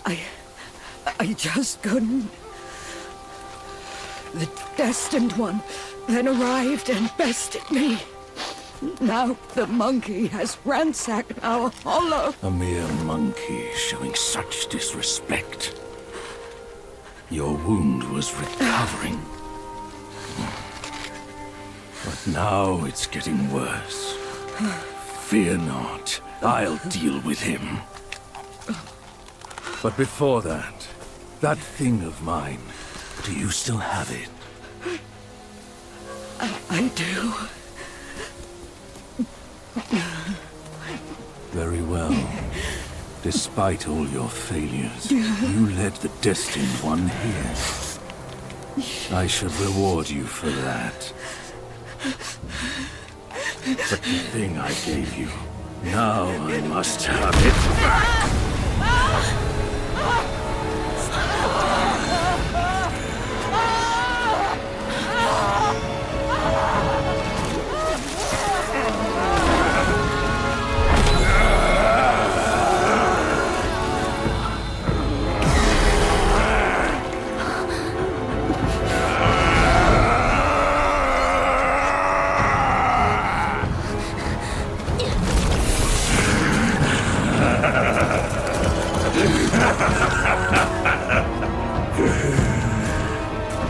I just couldn't. The destined one then arrived and bested me. Now the monkey has ransacked our hollow. A mere monkey showing such disrespect. Your wound was recovering. But now it's getting worse. Fear not. I'll deal with him. But before that, that thing of mine, do you still have it? I do. Very well. Despite all your failures, you led the Destined One here. I should reward you for that. But the thing I gave you, now I must have it back!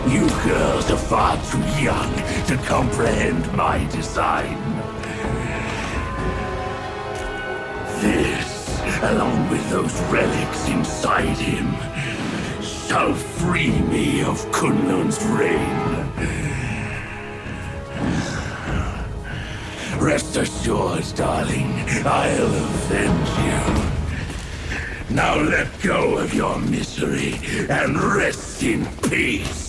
You girls are far too young to comprehend my design. This, along with those relics inside him, shall free me of Kunlun's reign. Rest assured, darling, I'll avenge you. Now let go of your misery and rest in peace.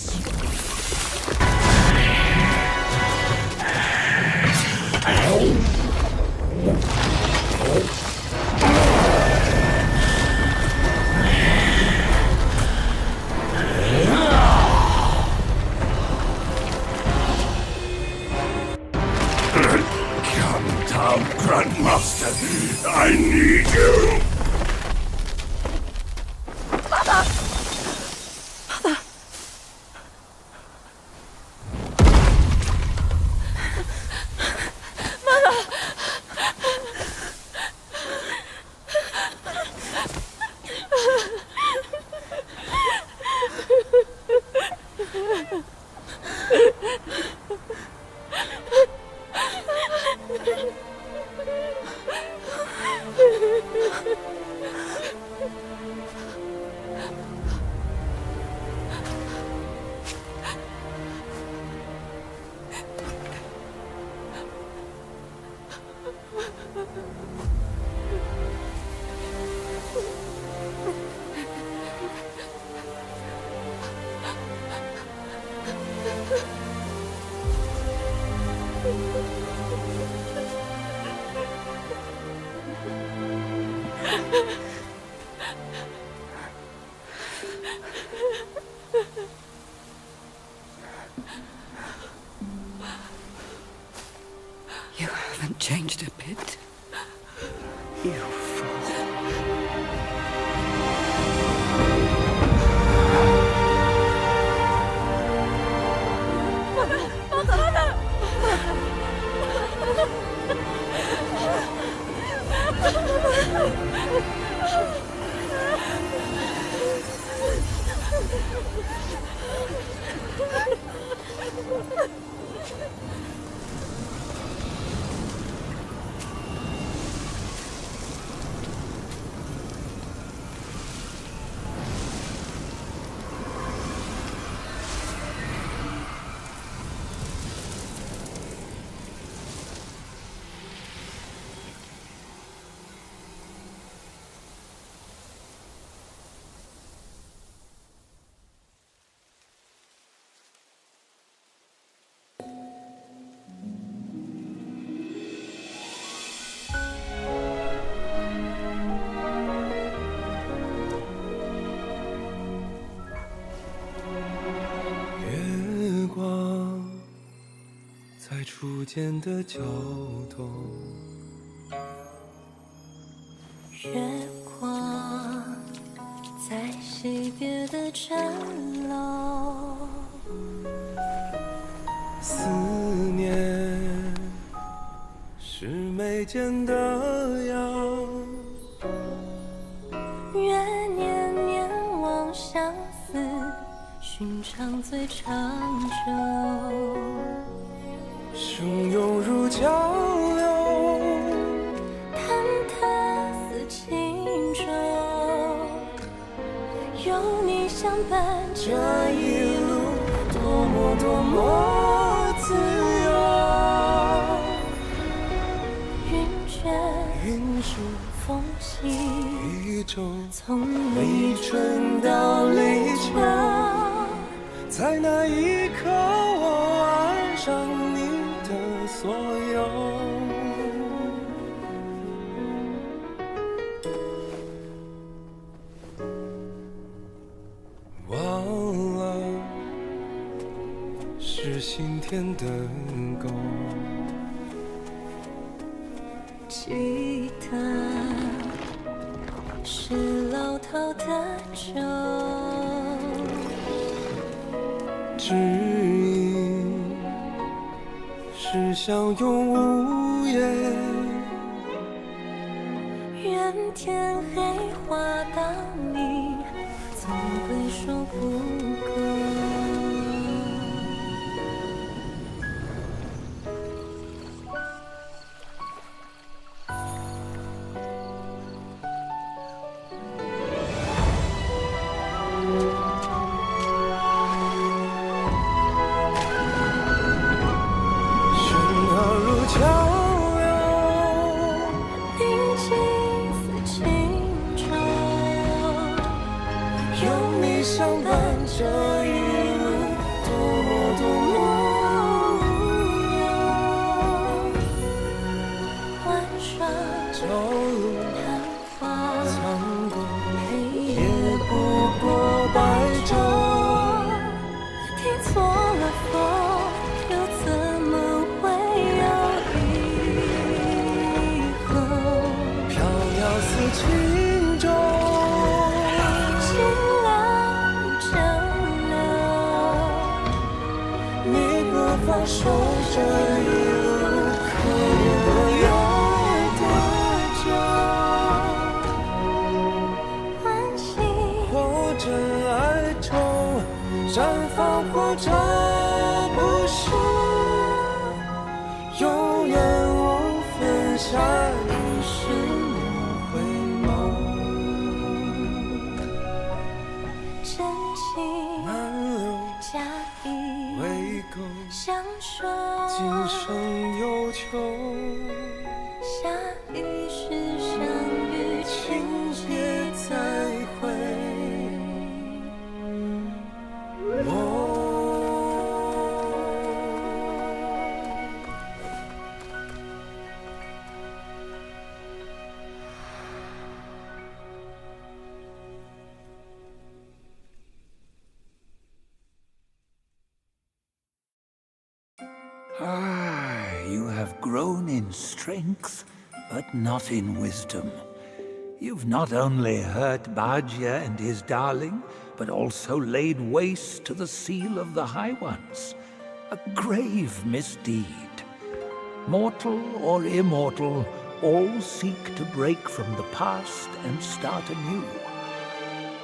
Come down, Grandmaster. I need you. You haven't changed a bit. You fool.月光在初见的角落，月光在惜别的站楼，思念是眉间的痒，愿念念望相思，寻常最长久。汹涌如江流，忐忑似轻舟，有你相伴，这一路多么多么自由。云卷云舒风息，一周，从立春到立秋，在那一刻我爱上你的所有。忘了是心田的沟，记得是老套的酒，指引是相拥无言。愿天黑花当你，总会说不够。这一路多么多么无忧，玩耍朝露昙花，苍过黑也不过白昼。听错了风，又怎么会有以后？飘摇似轻舟，放手这一路可有多久？欢喜或者哀愁，绽放或者不朽，永远无分下一世莫回眸。真情满流假意未够，相守，今生有求。下 grown in strength, but not in wisdom. You've not only hurt Bajia and his darling, but also laid waste to the seal of the High Ones. A grave misdeed. Mortal or immortal, all seek to break from the past and start anew.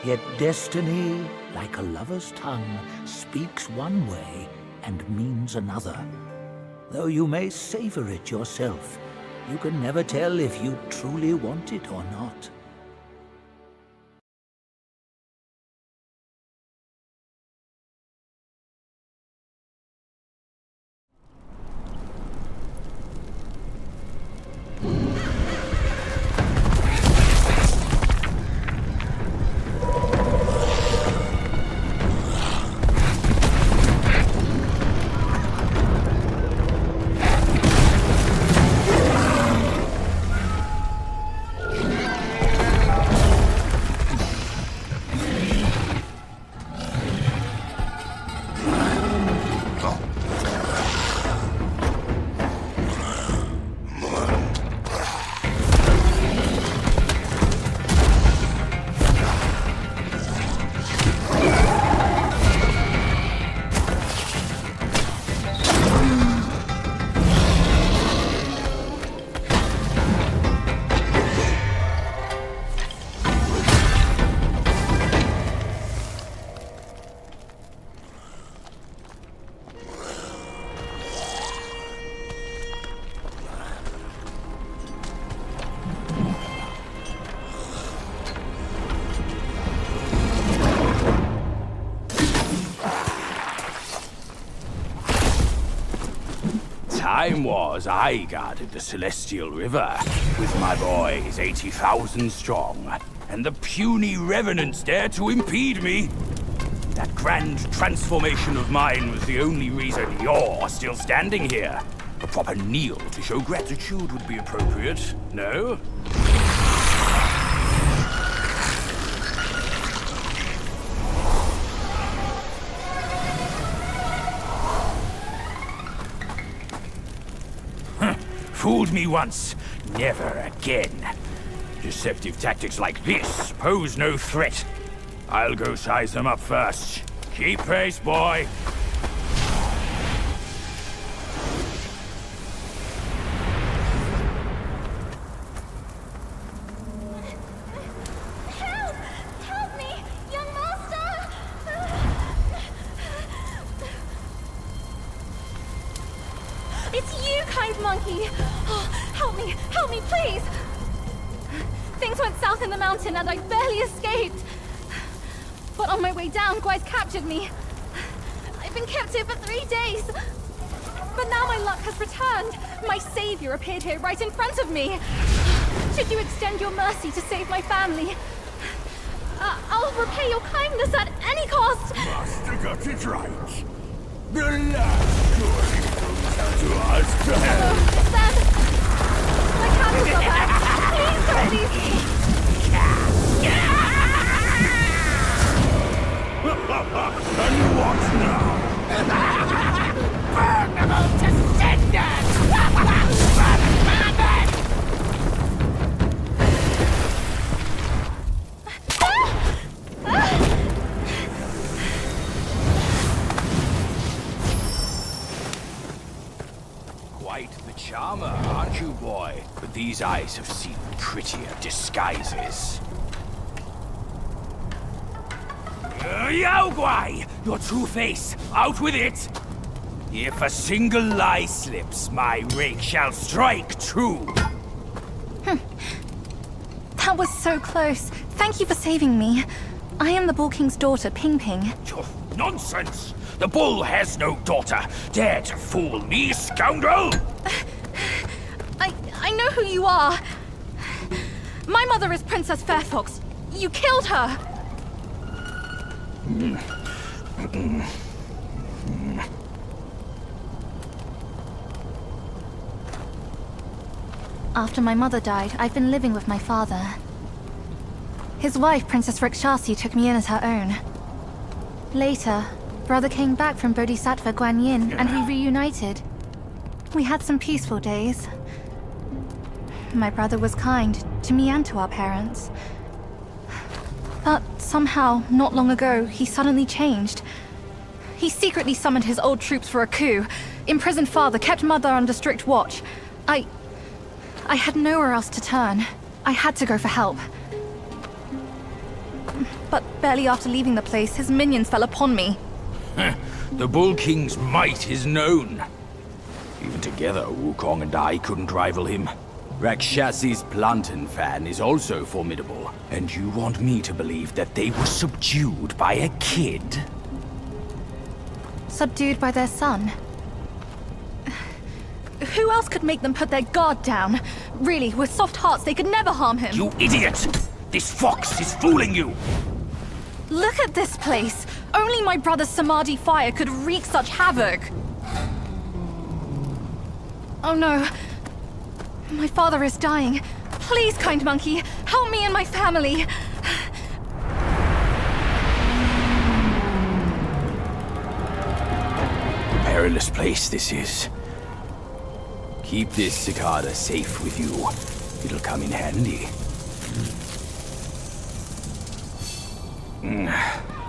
Yet destiny, like a lover's tongue, speaks one way and means another. Though you may savor it yourself, you can never tell if you truly want it or not. Time was I guarded the Celestial River with my boys 80,000 strong, and the puny revenants dared to impede me. That grand transformation of mine was the only reason you're still standing here. A proper kneel to show gratitude would be appropriate, no? Fooled me once, never again. Deceptive tactics like this pose no threat. I'll go size them up first. Keep pace, boy. Help! Help me! Young master! It's you, kind monkey! Oh, help me, please! Things went south in the mountain and I barely escaped. But on my way down, Guai's captured me. I've been kept here for 3 days. But now my luck has returned. My savior appeared here right in front of me. Should you extend your mercy to save my family, I'll repay your kindness at any cost. Master got it right. The last glory goes to us to hell. Sam, my candles are back. Please don't leave me. And what now? Burn them all to cinders! Burn them! Quite the charmer, aren't you, boy? But these eyes have seen prettier disguises. Yao Guai! Your true face! Out with it! If a single lie slips, my rake shall strike true! That was so close. Thank you for saving me. I am the Bull King's daughter, Ping Ping. Nonsense! The bull has no daughter! Dare to fool me, scoundrel! I know who you are. My mother is Princess Fairfox. You killed her! After my mother died, I've been living with my father. His wife, Princess Rikshasi, took me in as her own. Later, brother came back from Bodhisattva Guanyin, and we reunited. We had some peaceful days. My brother was kind to me and to our parents. But somehow, not long ago, he suddenly changed. He secretly summoned his old troops for a coup, imprisoned father, kept mother under strict watch. I had nowhere else to turn. I had to go for help. But barely after leaving the place, his minions fell upon me. The Bull King's might is known. Even together, Wukong and I couldn't rival him. Rakshasi's plantain fan is also formidable. And you want me to believe that they were subdued by a kid? Subdued by their son. Who else could make them put their guard down? Really, with soft hearts, they could never harm him. You idiot! This fox is fooling you! Look at this place! Only my brother's Samadhi fire could wreak such havoc! Oh no. My father is dying. Please, kind monkey, help me and my family! Perilous place this is. Keep this cicada safe with you. It'll come in handy.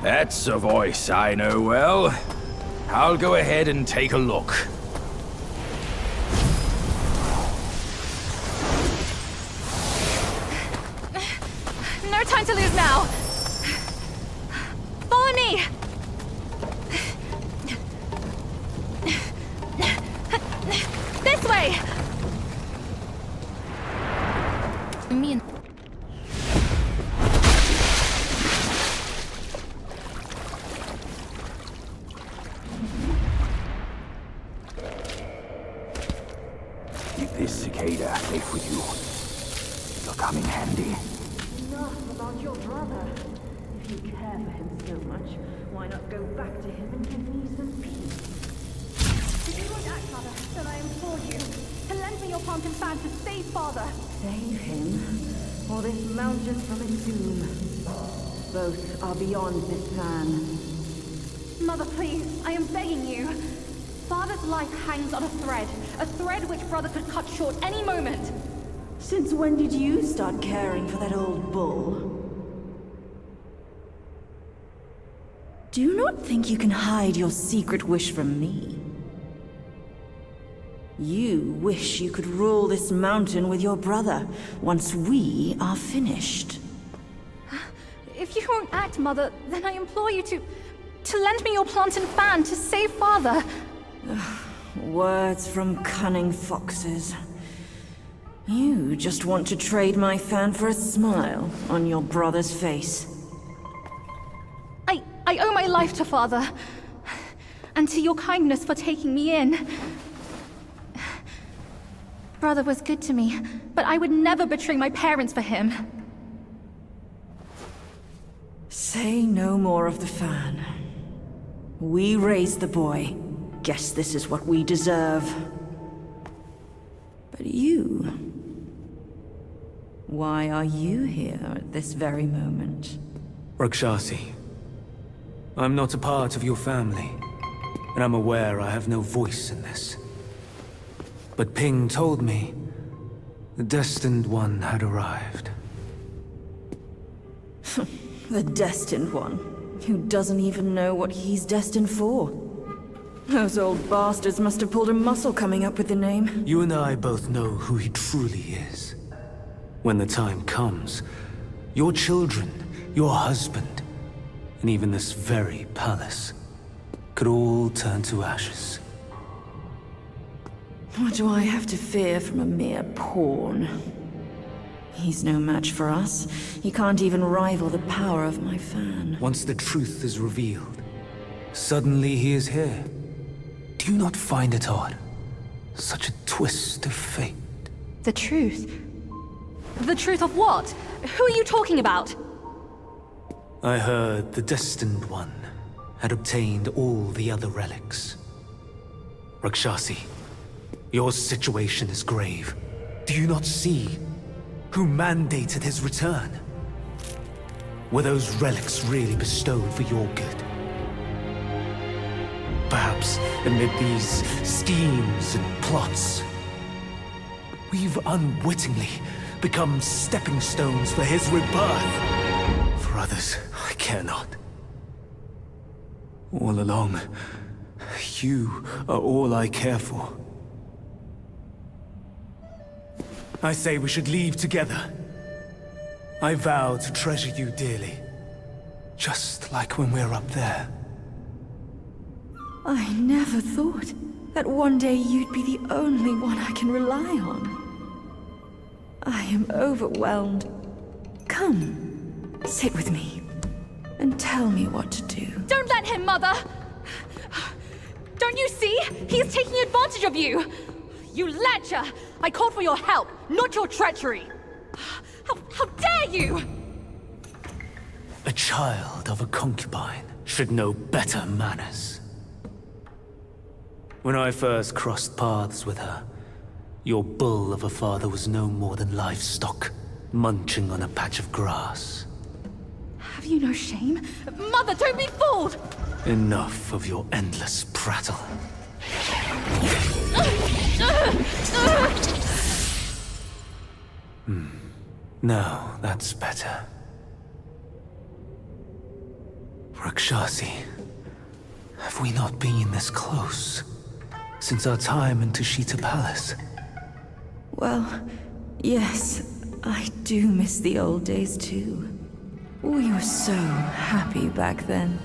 That's a voice I know well. I'll go ahead and take a look. No time to lose now! Follow me! This way! Me and... Keep this cicada safe with you. It'll come in handy. Enough about your brother. If you care for him so much, why not go back to him and give me some peace? If you would act, Mother, then I implore you to lend me your plantain fan to save Father. Save him, or this mountain from its doom. Both are beyond this plan. Mother, please, I am begging you. Father's life hangs on a thread which Brother could cut short any moment. Since when did you start caring for that old bull? Do you not think you can hide your secret wish from me? You wish you could rule this mountain with your brother once we are finished. If you won't act, Mother, then I implore you to lend me your plantain fan to save Father. Words from cunning foxes. You just want to trade my fan for a smile on your brother's face. I owe my life to Father, and to your kindness for taking me in. Brother was good to me, but I would never betray my parents for him. Say no more of the fan. We raised the boy. Guess this is what we deserve. But you... why are you here at this very moment? Rakshasi, I'm not a part of your family, and I'm aware I have no voice in this. But Ping told me the Destined One had arrived. The Destined One, who doesn't even know what he's destined for. Those old bastards must have pulled a muscle coming up with the name. You and I both know who he truly is. When the time comes, your children, your husband, and even this very palace could all turn to ashes. What do I have to fear from a mere pawn? He's no match for us. He can't even rival the power of my fan. Once the truth is revealed, suddenly he is here. Do you not find it odd? Such a twist of fate. The truth? The truth of what? Who are you talking about? I heard the Destined One had obtained all the other relics. Rakshasi, your situation is grave. Do you not see who mandated his return? Were those relics really bestowed for your good? Perhaps corpse amid these schemes and plots. We've unwittingly become stepping stones for his rebirth. For others, I care not. All along, you are all I care for. I say we should leave together. I vow to treasure you dearly. Just like when we're up there. I never thought that one day you'd be the only one I can rely on. I am overwhelmed. Come, sit with me, and tell me what to do. Don't let him, Mother! Don't you see? He is taking advantage of you! You lecher! I called for your help, not your treachery! How dare you! A child of a concubine should know better manners. When I first crossed paths with her, your bull of a father was no more than livestock, munching on a patch of grass. Have you no shame? Mother, don't be fooled! Enough of your endless prattle. Now, that's better. Rakshasi, have we not been this close since our time in Tushita Palace? Well, yes, I do miss the old days too. We were so happy back then.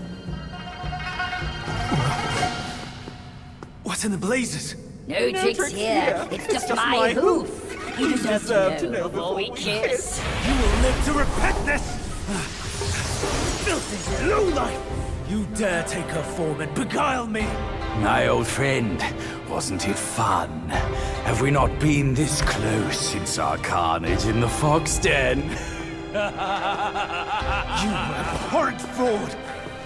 What in the blazes? No tricks here. It's just my hoof. You deserve to know before we kiss. You will live to repent this! Filthy lowlife! You dare take her form and beguile me! My old friend, wasn't it fun? Have we not been this close since our carnage in the fox den? You abhorrent fraud!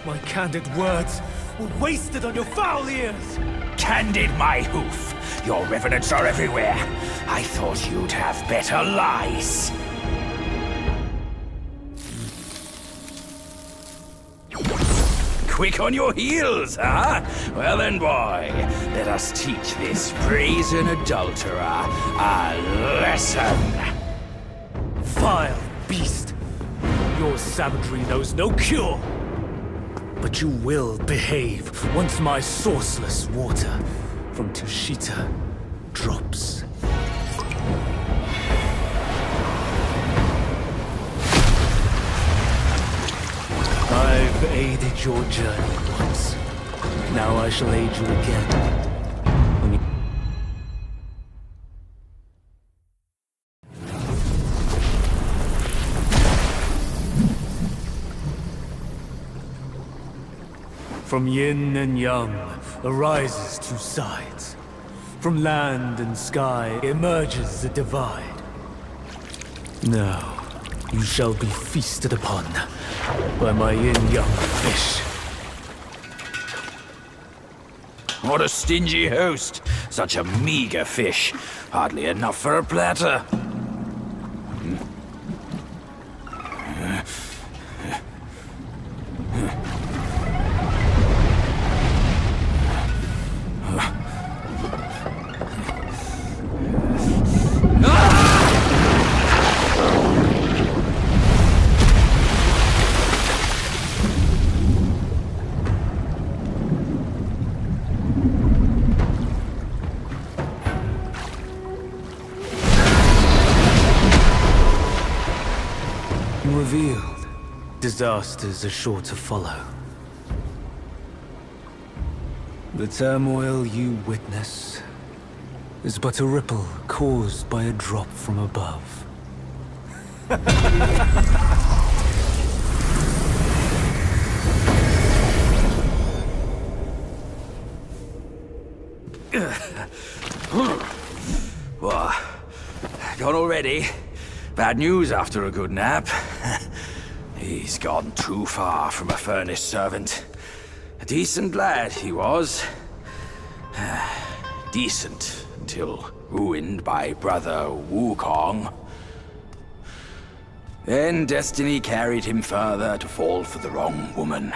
My candid words were wasted on your foul ears! Candid my hoof! Your revenants are everywhere! I thought you'd have better lies! Quick on your heels, huh? Well then, boy, let us teach this brazen adulterer a lesson! Vile beast! Your savagery knows no cure! But you will behave once my sourceless water from Tushita drops. I've aided your journey once. Now I shall aid you again. From yin and yang arises two sides. From land and sky emerges a divide. Now, you shall be feasted upon by my yin-yang fish. What a stingy host! Such a meager fish. Hardly enough for a platter. Revealed, disasters are sure to follow. The turmoil you witness is but a ripple caused by a drop from above. What? Gone already? Bad news after a good nap. He's gone too far from a furnace servant. A decent lad he was. Decent until ruined by brother Wukong. Then destiny carried him further to fall for the wrong woman.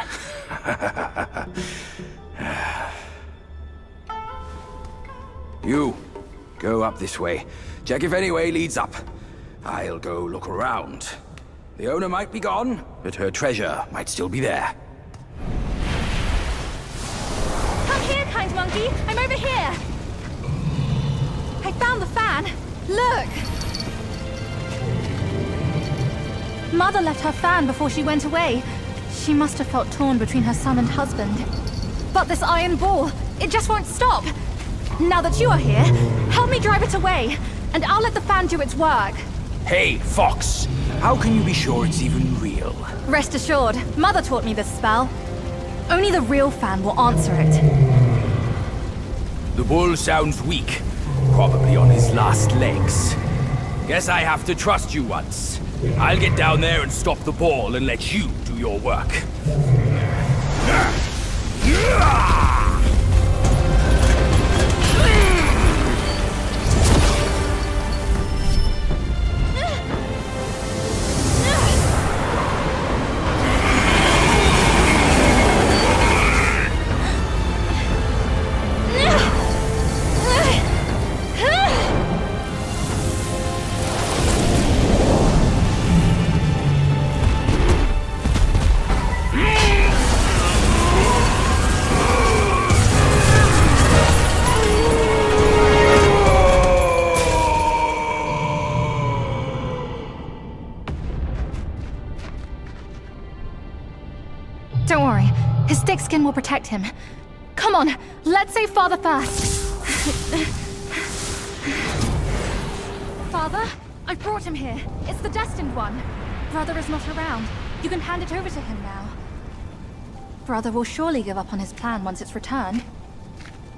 You, go up this way. Check if any way leads up. I'll go look around. The owner might be gone, but her treasure might still be there. Come here, kind monkey! I'm over here! I found the fan! Look! Mother left her fan before she went away. She must have felt torn between her son and husband. But this iron ball, it just won't stop! Now that you are here, help me drive it away, and I'll let the fan do its work. Hey, Fox! How can you be sure it's even real? Rest assured, Mother taught me this spell. Only the real fan will answer it. The bull sounds weak. Probably on his last legs. Guess I have to trust you once. I'll get down there and stop the ball and let you do your work. Don't worry, his thick skin will protect him. Come on, let's save Father first. Father, I've brought him here. It's the destined one. Brother is not around. You can hand it over to him now. Brother will surely give up on his plan once it's returned.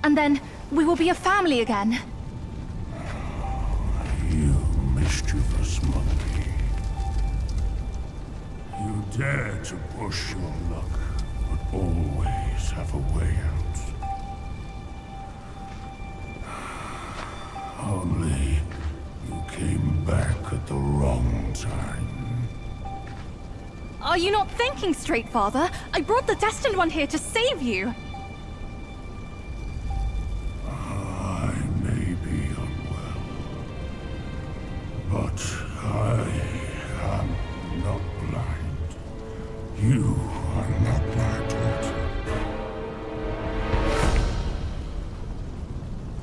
And then we will be a family again. You mischievous monkey. You dare to push your luck, but always have a way out. Only you came back at the wrong time. Are you not thinking straight, Father? I brought the destined one here to save you. I may be unwell, but I am not blind. You are not my daughter.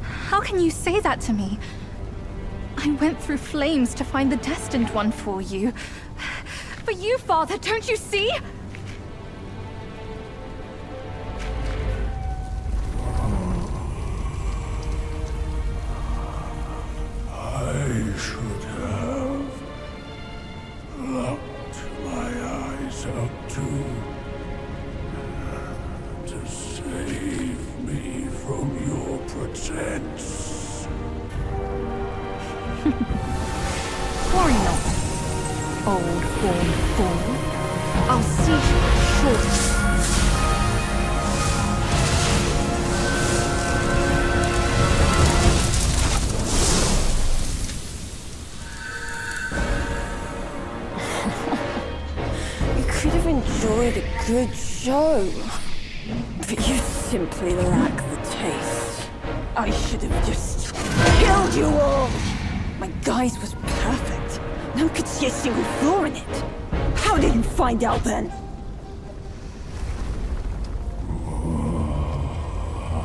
How can you say that to me? I went through flames to find the destined one for you. For you, Father, don't you see? I should have locked my eyes out to save me from your pretense. Worry not, old born fool. I'll see you shortly. You could have enjoyed a good show, but you simply lack the taste. I should have just killed you all! My guise was perfect. No one could see a single flaw in it. How did you find out then?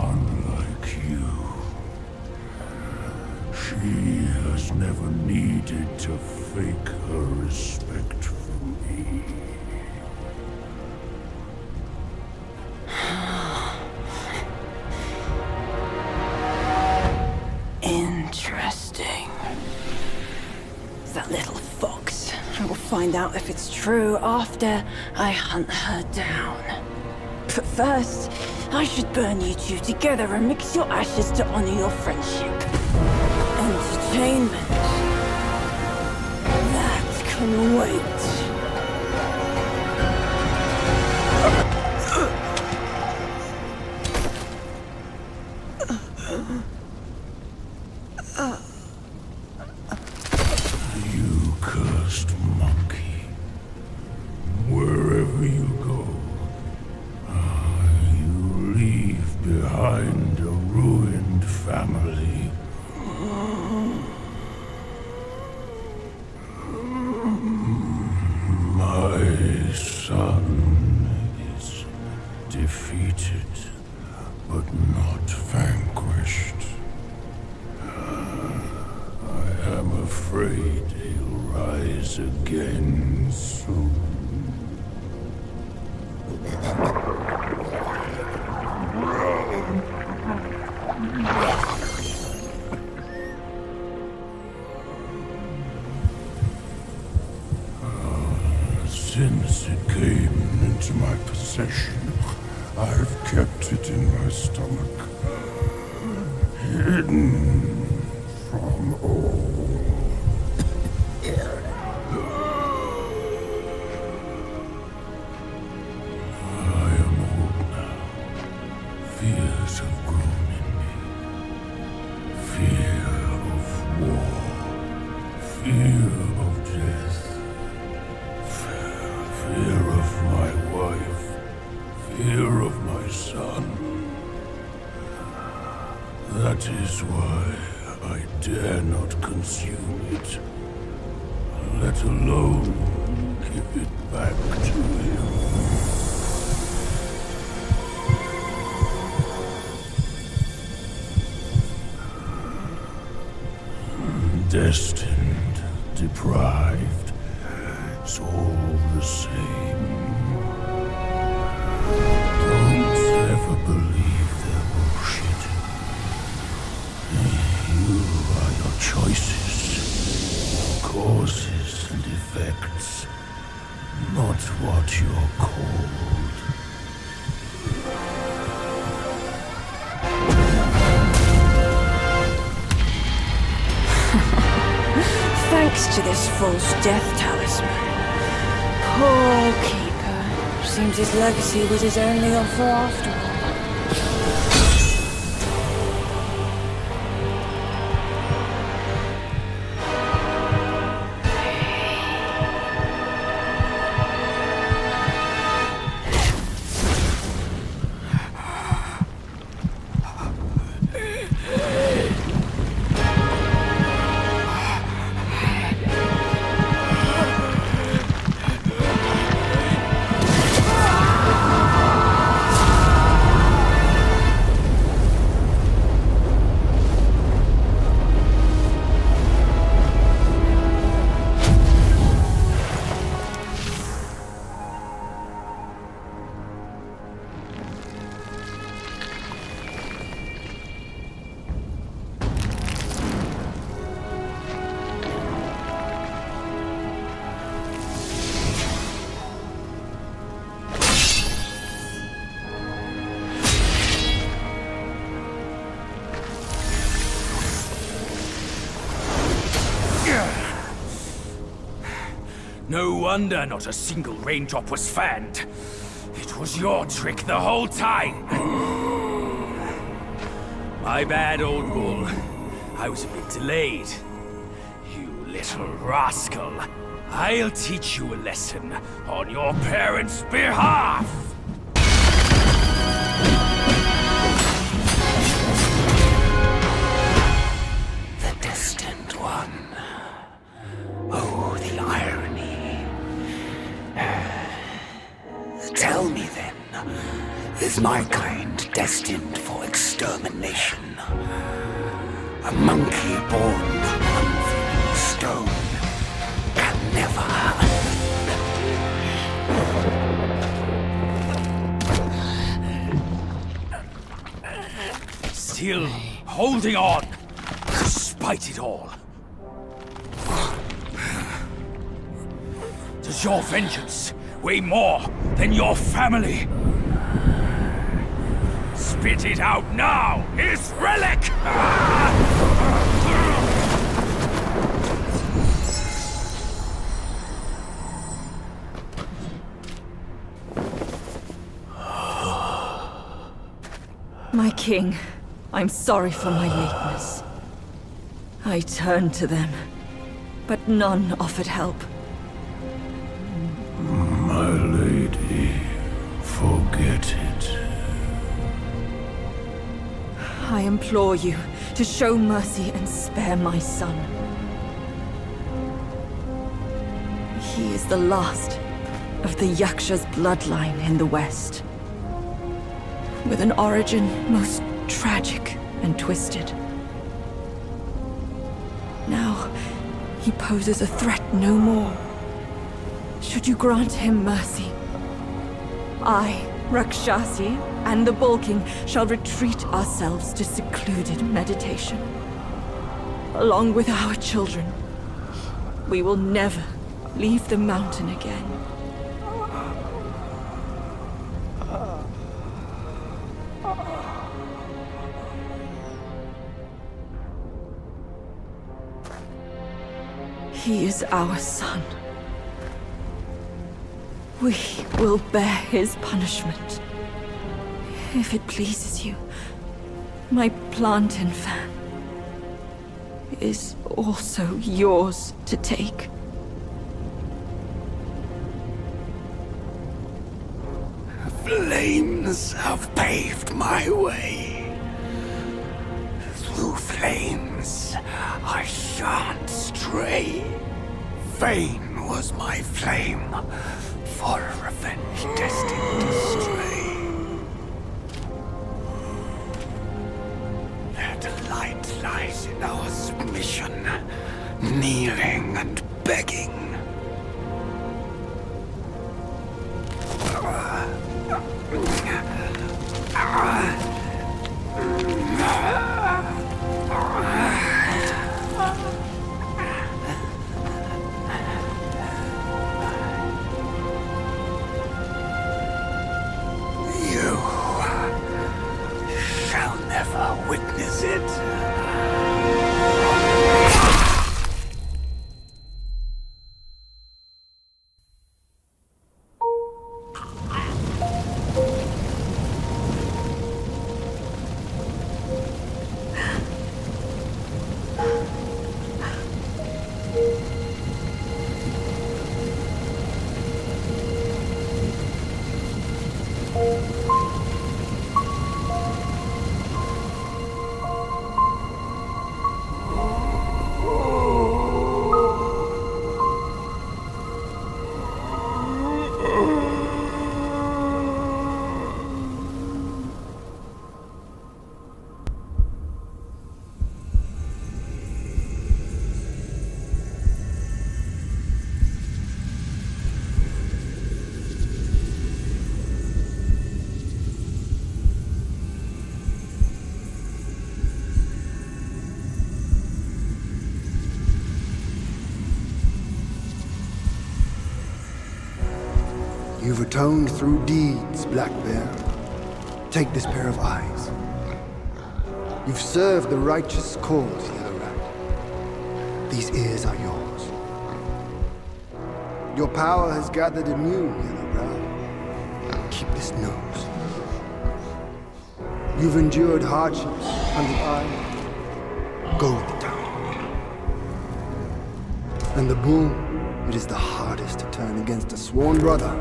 Unlike you, she has never needed to fake her respect for me. Interesting. That little fox. I will find out if it's true after I hunt her down. But first, I should burn you two together and mix your ashes to honor your friendship. Entertainment. That can wait. You cursed monkey. Wherever you go, you leave behind a ruined family son is defeated, but not vanquished. I am afraid he'll rise again soon. Since it came into my possession, I've kept it in my stomach, hidden from all. I am old now. Fears have grown in me. Fear of war. Fear of death. Fear of my wife. Fear of my son. That is why I dare not consume it, let alone give it back to him. Destined, deprived, it's all the same. Don't ever believe their bullshit. You are your choices, causes and effects, not what you're called. Thanks to this false death talisman. Poor keeper. Seems his legacy was his only offer after all. No wonder not a single raindrop was fanned. It was your trick the whole time. My bad, old bull. I was a bit delayed. You little rascal. I'll teach you a lesson on your parents' behalf. The destined one. Oh, the irony. Tell me then, is my kind destined for extermination? A monkey born from unfeeling stone can never. Still holding on, despite it all. Does your vengeance weigh more than your family? Spit it out now, his relic! My king, I'm sorry for my lateness. I turned to them, but none offered help. My lady, forget it. I implore you to show mercy and spare my son. He is the last of the Yaksha's bloodline in the West, with an origin most tragic and twisted. Now, he poses a threat no more. Should you grant him mercy, I, Rakshasi, and the Bull King shall retreat ourselves to secluded meditation. Along with our children, we will never leave the mountain again. He is our son. We will bear his punishment. If it pleases you, my plantain fan is also yours to take. Flames have paved my way. Through flames, I shan't stray. Vain was my flame, for revenge destined to stray. Their delight lies in our submission, kneeling and begging. You shall never witness it. You've atoned through deeds, Black Bear. Take this pair of eyes. You've served the righteous cause, Yellow Rat. These ears are yours. Your power has gathered in you, Yellow Brow. Keep this nose. You've endured hardships under eye. Go with the tongue. And the bull, it is the hardest to turn against a sworn brother.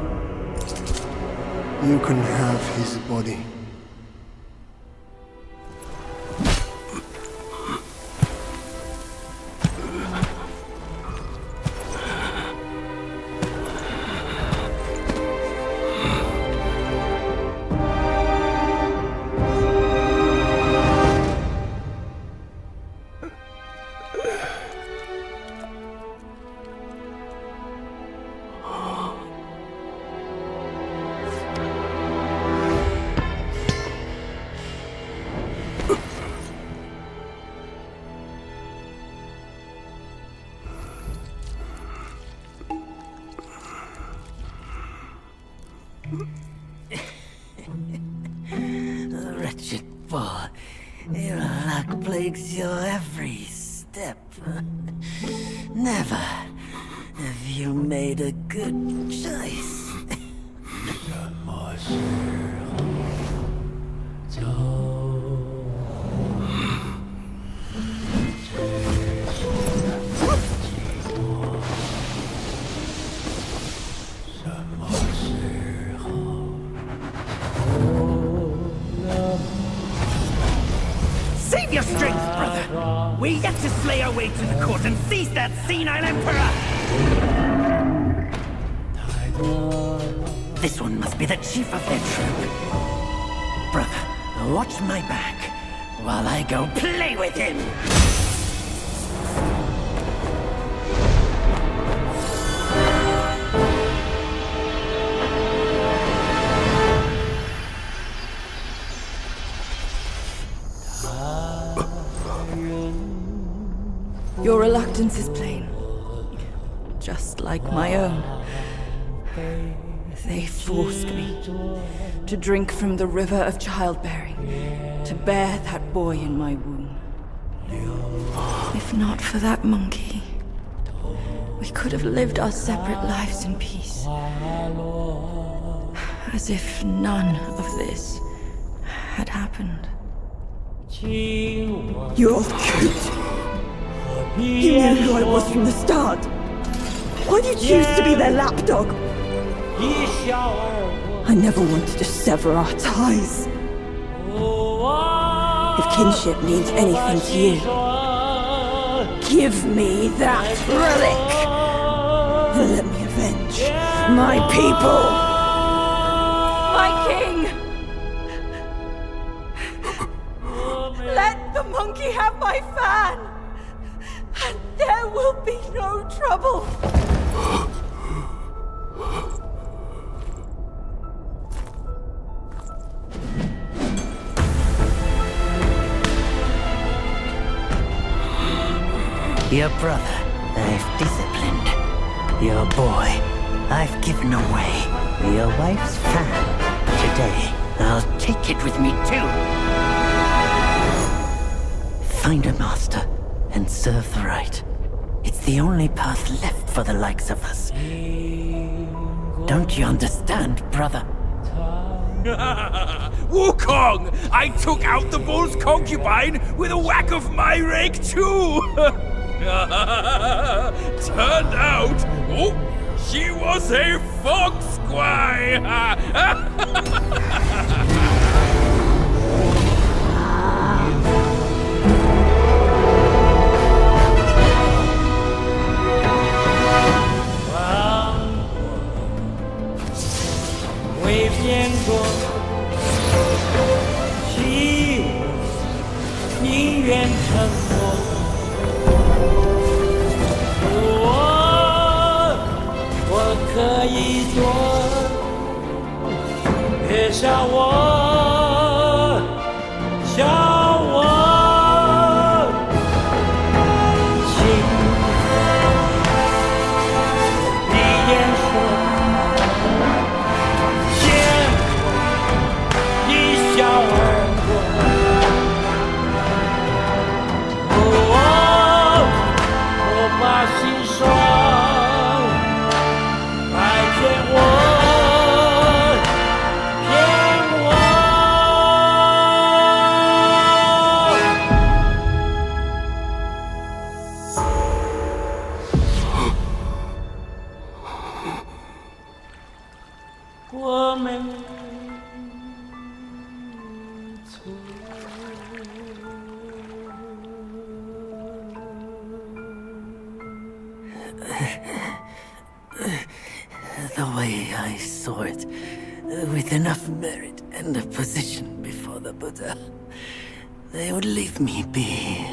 You can have his body. Wretched bull, your luck plagues your every step. Never have you made a good choice. Save your strength, brother! We yet to slay our way to the court and seize that senile emperor! This one must be the chief of their troop. Brother, watch my back while I go play with him. Your reluctance is plain, just like my own. They forced me to drink from the river of childbearing, to bear that boy in my womb. If not for that monkey, we could have lived our separate lives in peace. As if none of this had happened. You're all cute. You knew who I was from the start. Why do you choose to be their lapdog? I never wanted to sever our ties. If kinship means anything to you, give me that relic and let me avenge my people. My king! Let the monkey have my fan, and there will be no trouble. Your brother, I've disciplined. Your boy, I've given away. Your wife's fan. Today, I'll take it with me too. Find a master and serve the right. It's the only path left for the likes of us. Don't you understand, brother? Wukong! I took out the bull's concubine with a whack of my rake too! Turned out, she was a fox squire! The way I saw it, with enough merit and a position before the Buddha, they would leave me be,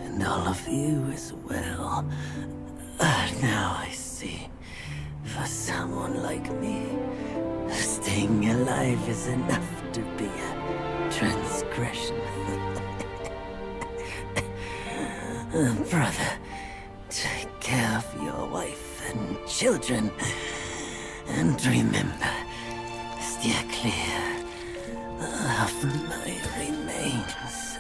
and all of you as well. Now I see, for someone like me, staying alive is enough to be a transgression. Brother, take care of your wife and children. And remember, steer clear of my remains.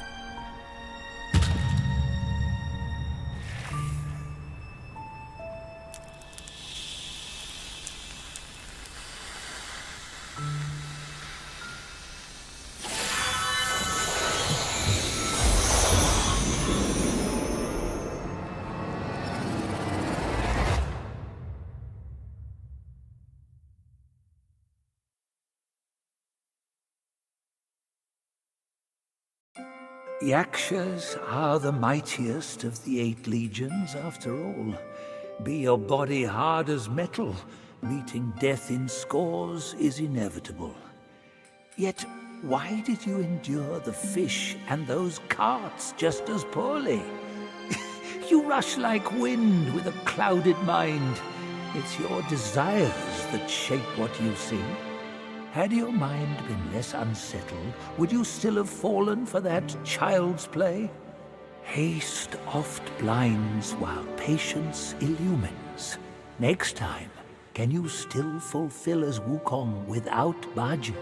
Yakshas are the mightiest of the 8 legions, after all. Be your body hard as metal, Meeting death in scores is inevitable. Yet, why did you endure the fish and those carts just as poorly? You rush like wind with a clouded mind. It's your desires that shape what you see. Had your mind been less unsettled, would you still have fallen for that child's play? Haste oft blinds while patience illumines. Next time, can you still fulfill as Wukong without Bajie?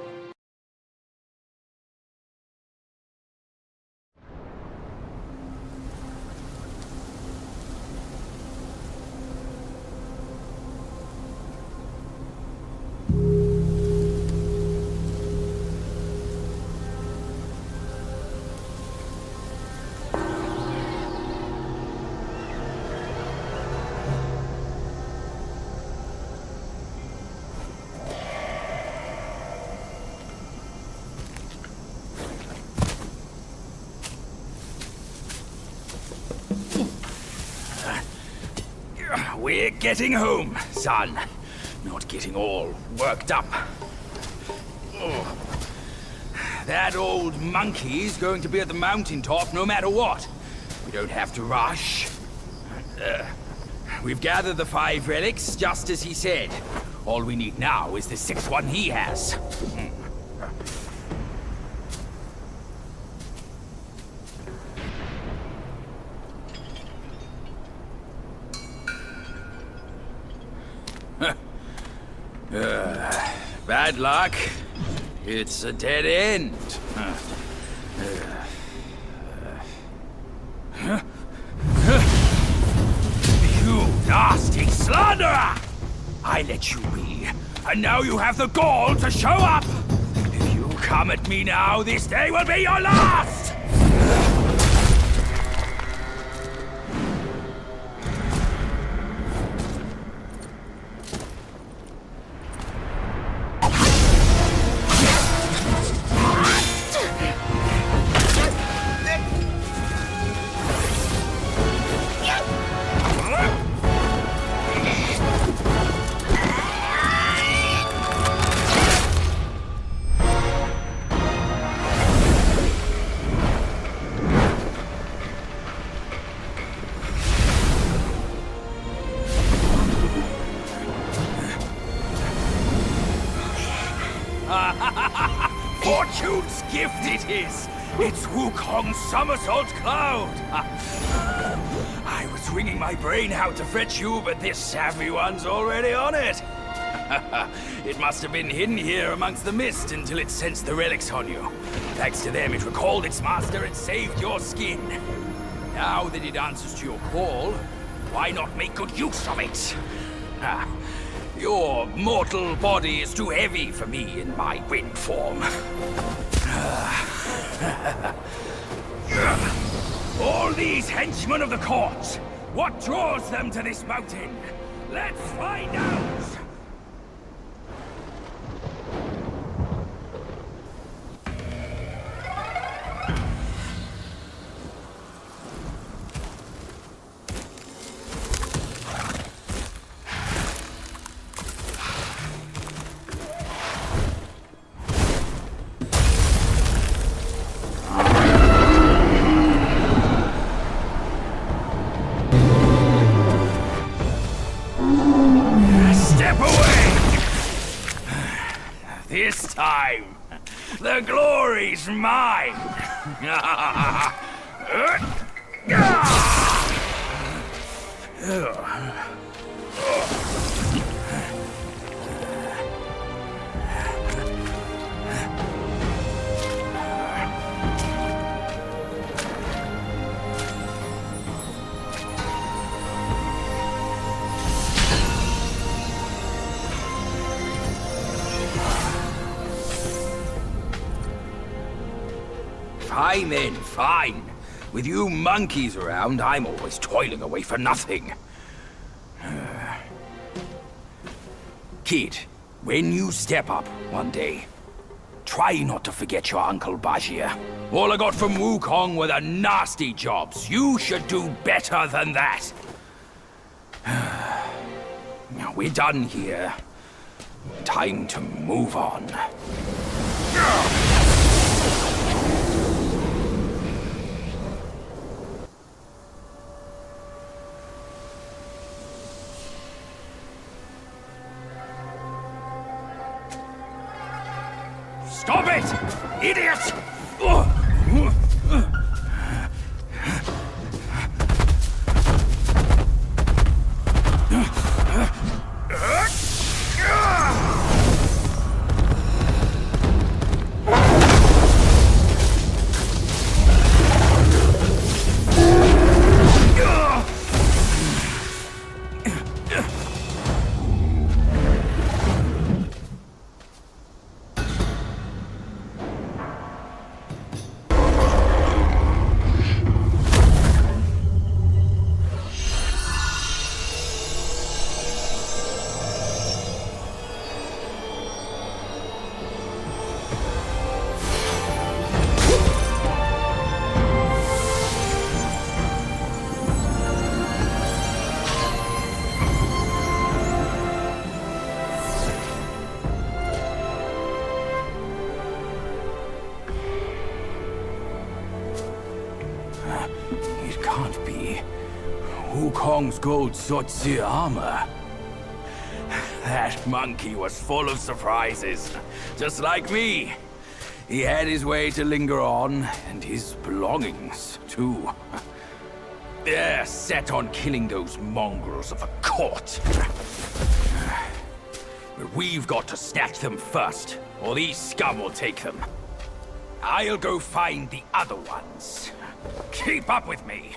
We're getting home, son. Not getting all worked up. Oh. That old monkey's going to be at the mountaintop no matter what. We don't have to rush. We've gathered the 5 relics, just as he said. All we need now is the 6th one he has. Bad luck. It's a dead end. You nasty slanderer! I let you be, and now you have the gall to show up! If you come at me now, this day will be your last! Fortune's gift it is! It's Wukong's somersault cloud! I was wringing my brain how to fetch you, but this savvy one's already on it! It must have been hidden here amongst the mist until it sensed the relics on you. Thanks to them, it recalled its master and saved your skin. Now that it answers to your call, why not make good use of it? Your mortal body is too heavy for me in my wind form. All these henchmen of the court, what draws them to this mountain? Let's find out! This time, the glory's mine! Fine then, fine. With you monkeys around, I'm always toiling away for nothing. Kid, when you step up one day, try not to forget your Uncle Bajie. All I got from Wukong were the nasty jobs. You should do better than that. Now we're done here. Time to move on. Stop it! Idiot! It can't be. Wukong's gold Zotzi armor. That monkey was full of surprises, just like me. He had his way to linger on, and his belongings, too. They're set on killing those mongrels of a court. But we've got to snatch them first, or these scum will take them. I'll go find the other ones. Keep up with me.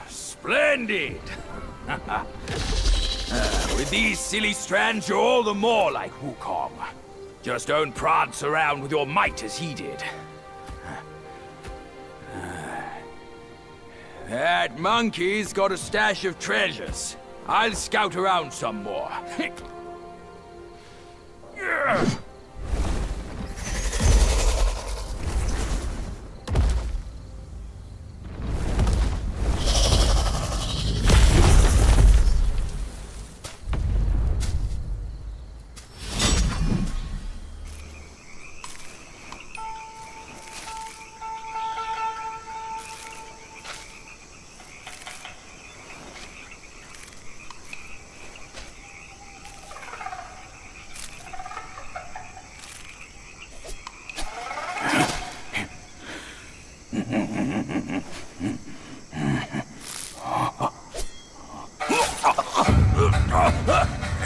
Splendid! With these silly strands, you're all the more like Wukong. Just don't prance around with your might as he did. That monkey's got a stash of treasures. I'll scout around some more.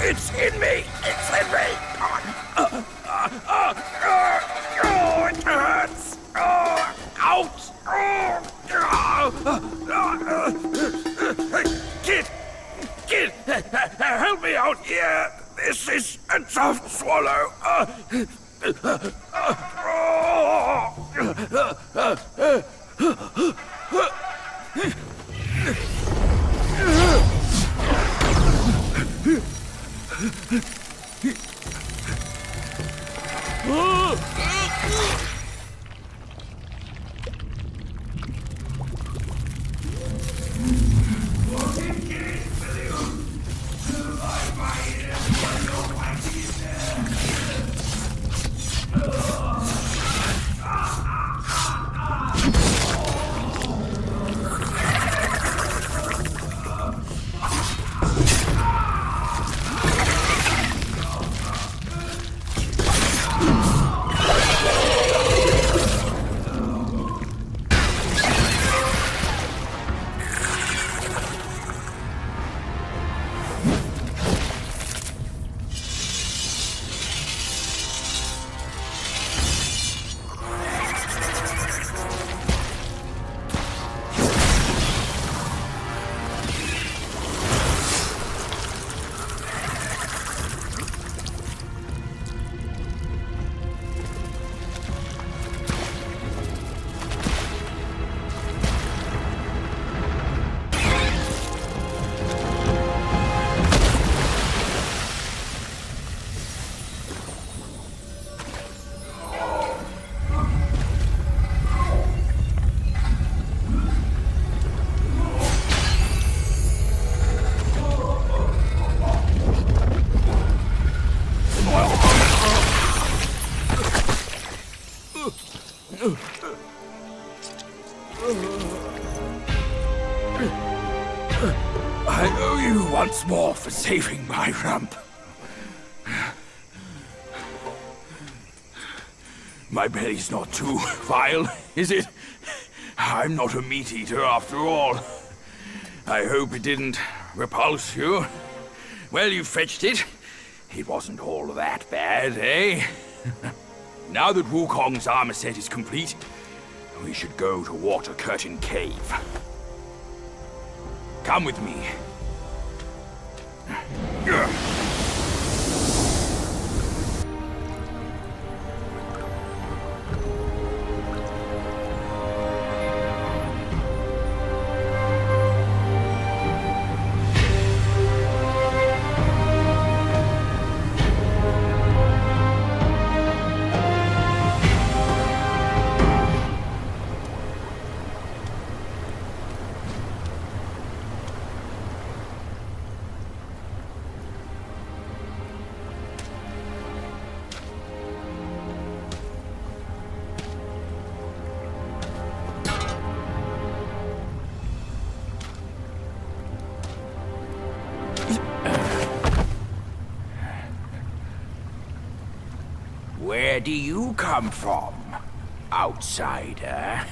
It's in me! It's in me! It hurts! Ouch! Kid! Help me out here! This is a tough swallow! I owe you once more for saving my rump. My belly's not too vile, is it? I'm not a meat eater after all. I hope it didn't repulse you. Well, you fetched it. It wasn't all that bad, eh? Now that Wukong's armor set is complete, we should go to Water Curtain Cave. Come with me. Where do you come from, outsider?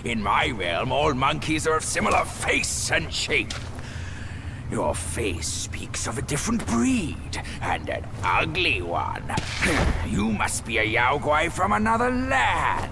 In my realm, all monkeys are of similar face and shape. Your face speaks of a different breed, and an ugly one. You must be a Yao Guai from another land.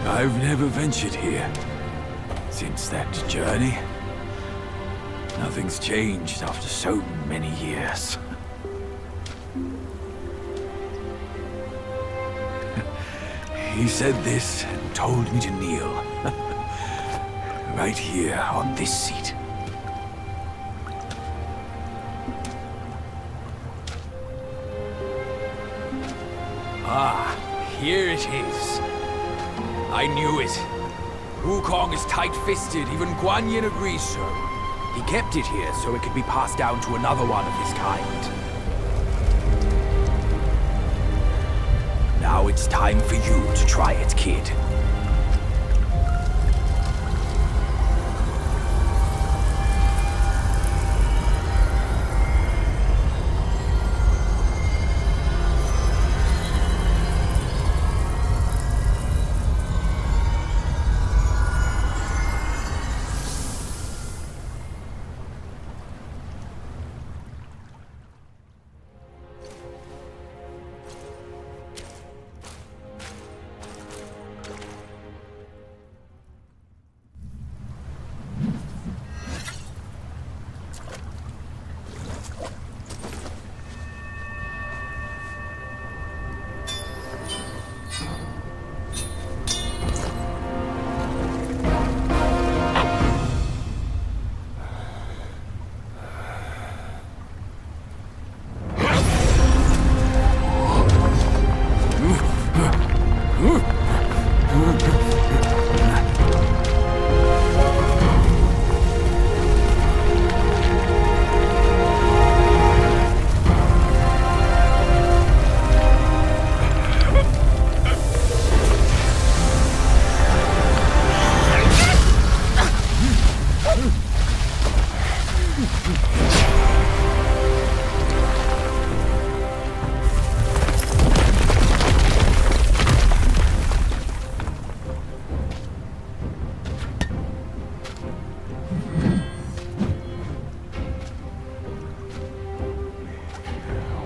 I've never ventured here since that journey. Nothing's changed after so many years. He said this and told me to kneel. Right here on this seat. Ah, here it is. I knew it. Wukong is tight-fisted, even Guan Yin agrees so. He kept it here so it could be passed down to another one of his kind. Now it's time for you to try it, kid.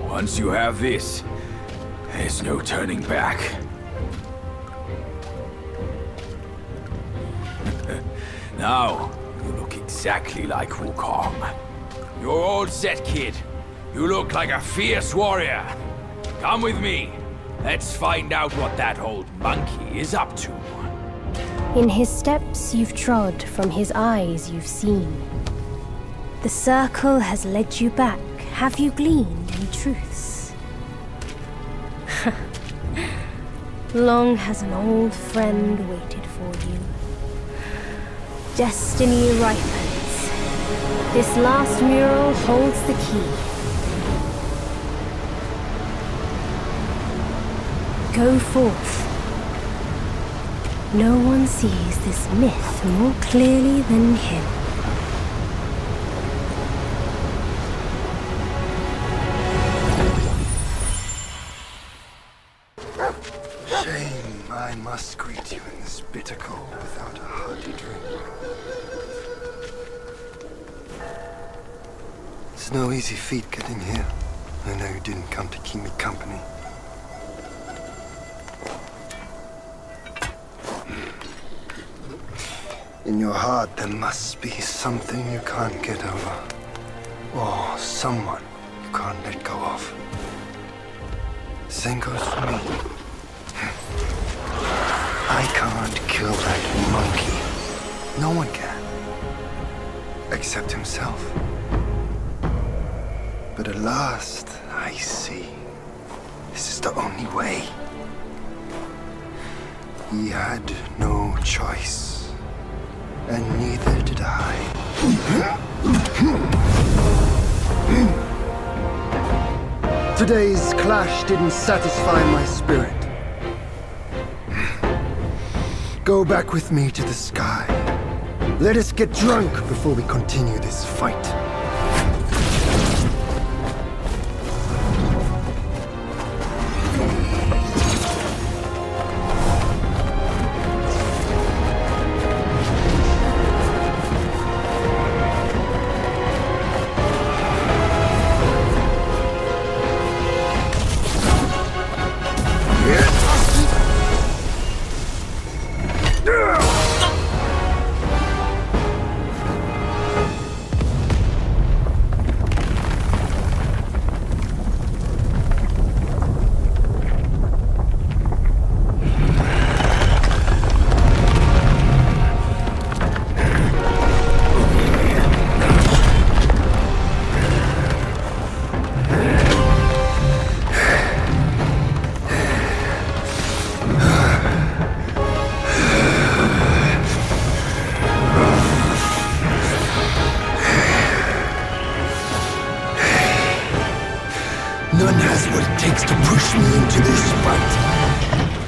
Once you have this, there's no turning back. Now, you look exactly like Wukong. You're all set, kid. You look like a fierce warrior. Come with me. Let's find out what that old monkey is up to. In his steps you've trod, from his eyes you've seen. The circle has led you back. Have you gleaned any truths? Long has an old friend waited for you. Destiny ripens. This last mural holds the key. Go forth. No one sees this myth more clearly than him. Shame I must greet you in this bitter cold without a hearty drink. It's no easy feat getting here. I know you didn't come to keep me company. In your heart, there must be something you can't get over. Or someone you can't let go of. Same goes for me. I can't kill that monkey. No one can. Except himself. But at last, I see. This is the only way. He had no choice. And neither did I. Today's clash didn't satisfy my spirit. Go back with me to the sky. Let us get drunk before we continue this fight. None has what it takes to push me into this fight.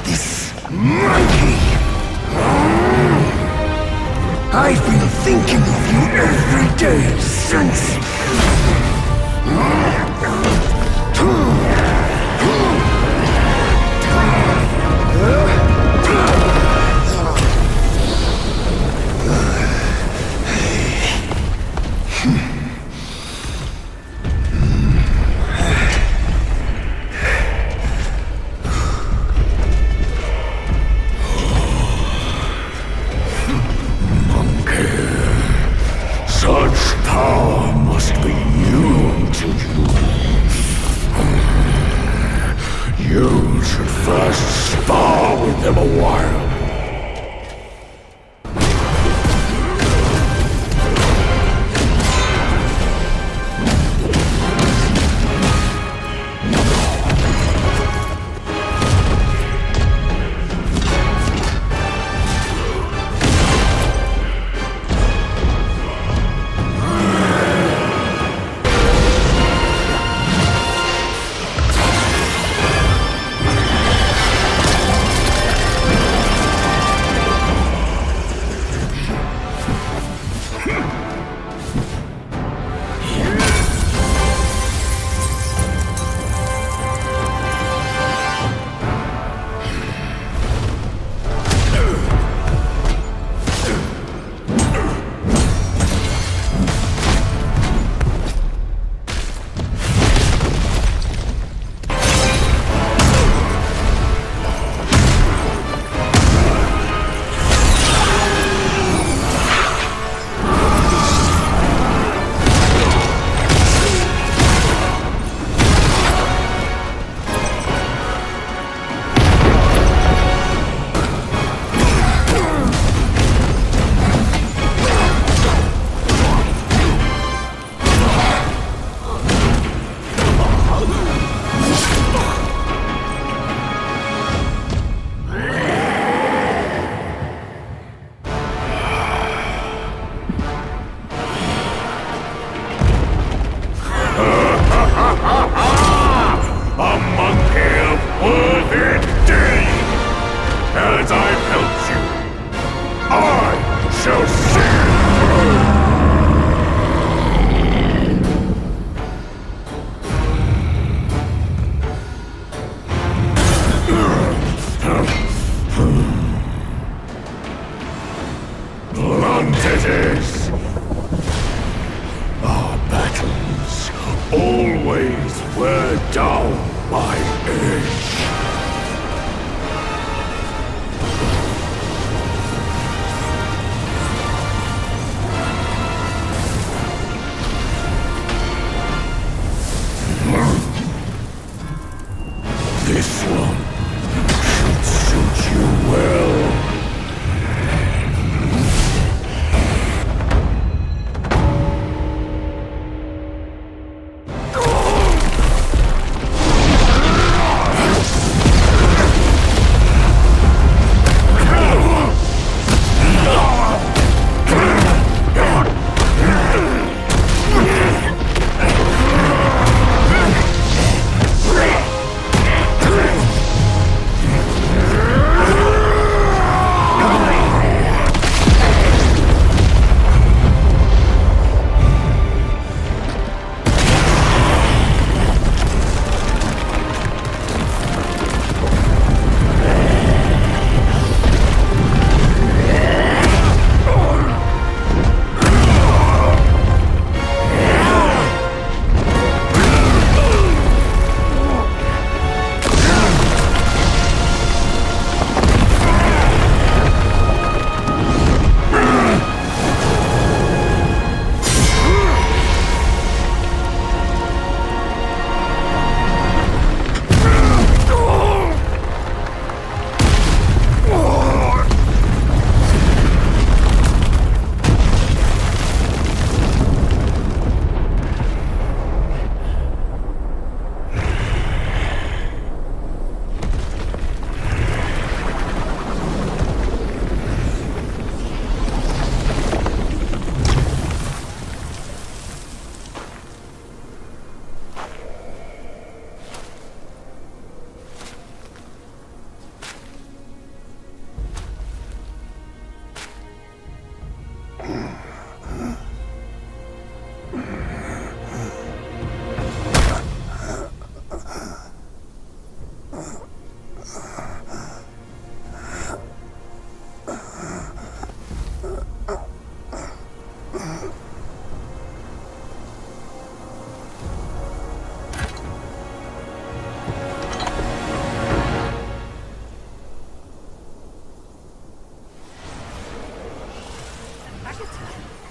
This monkey! I've been thinking of you every day since. Such power must be new to you. You should first spar with them a while.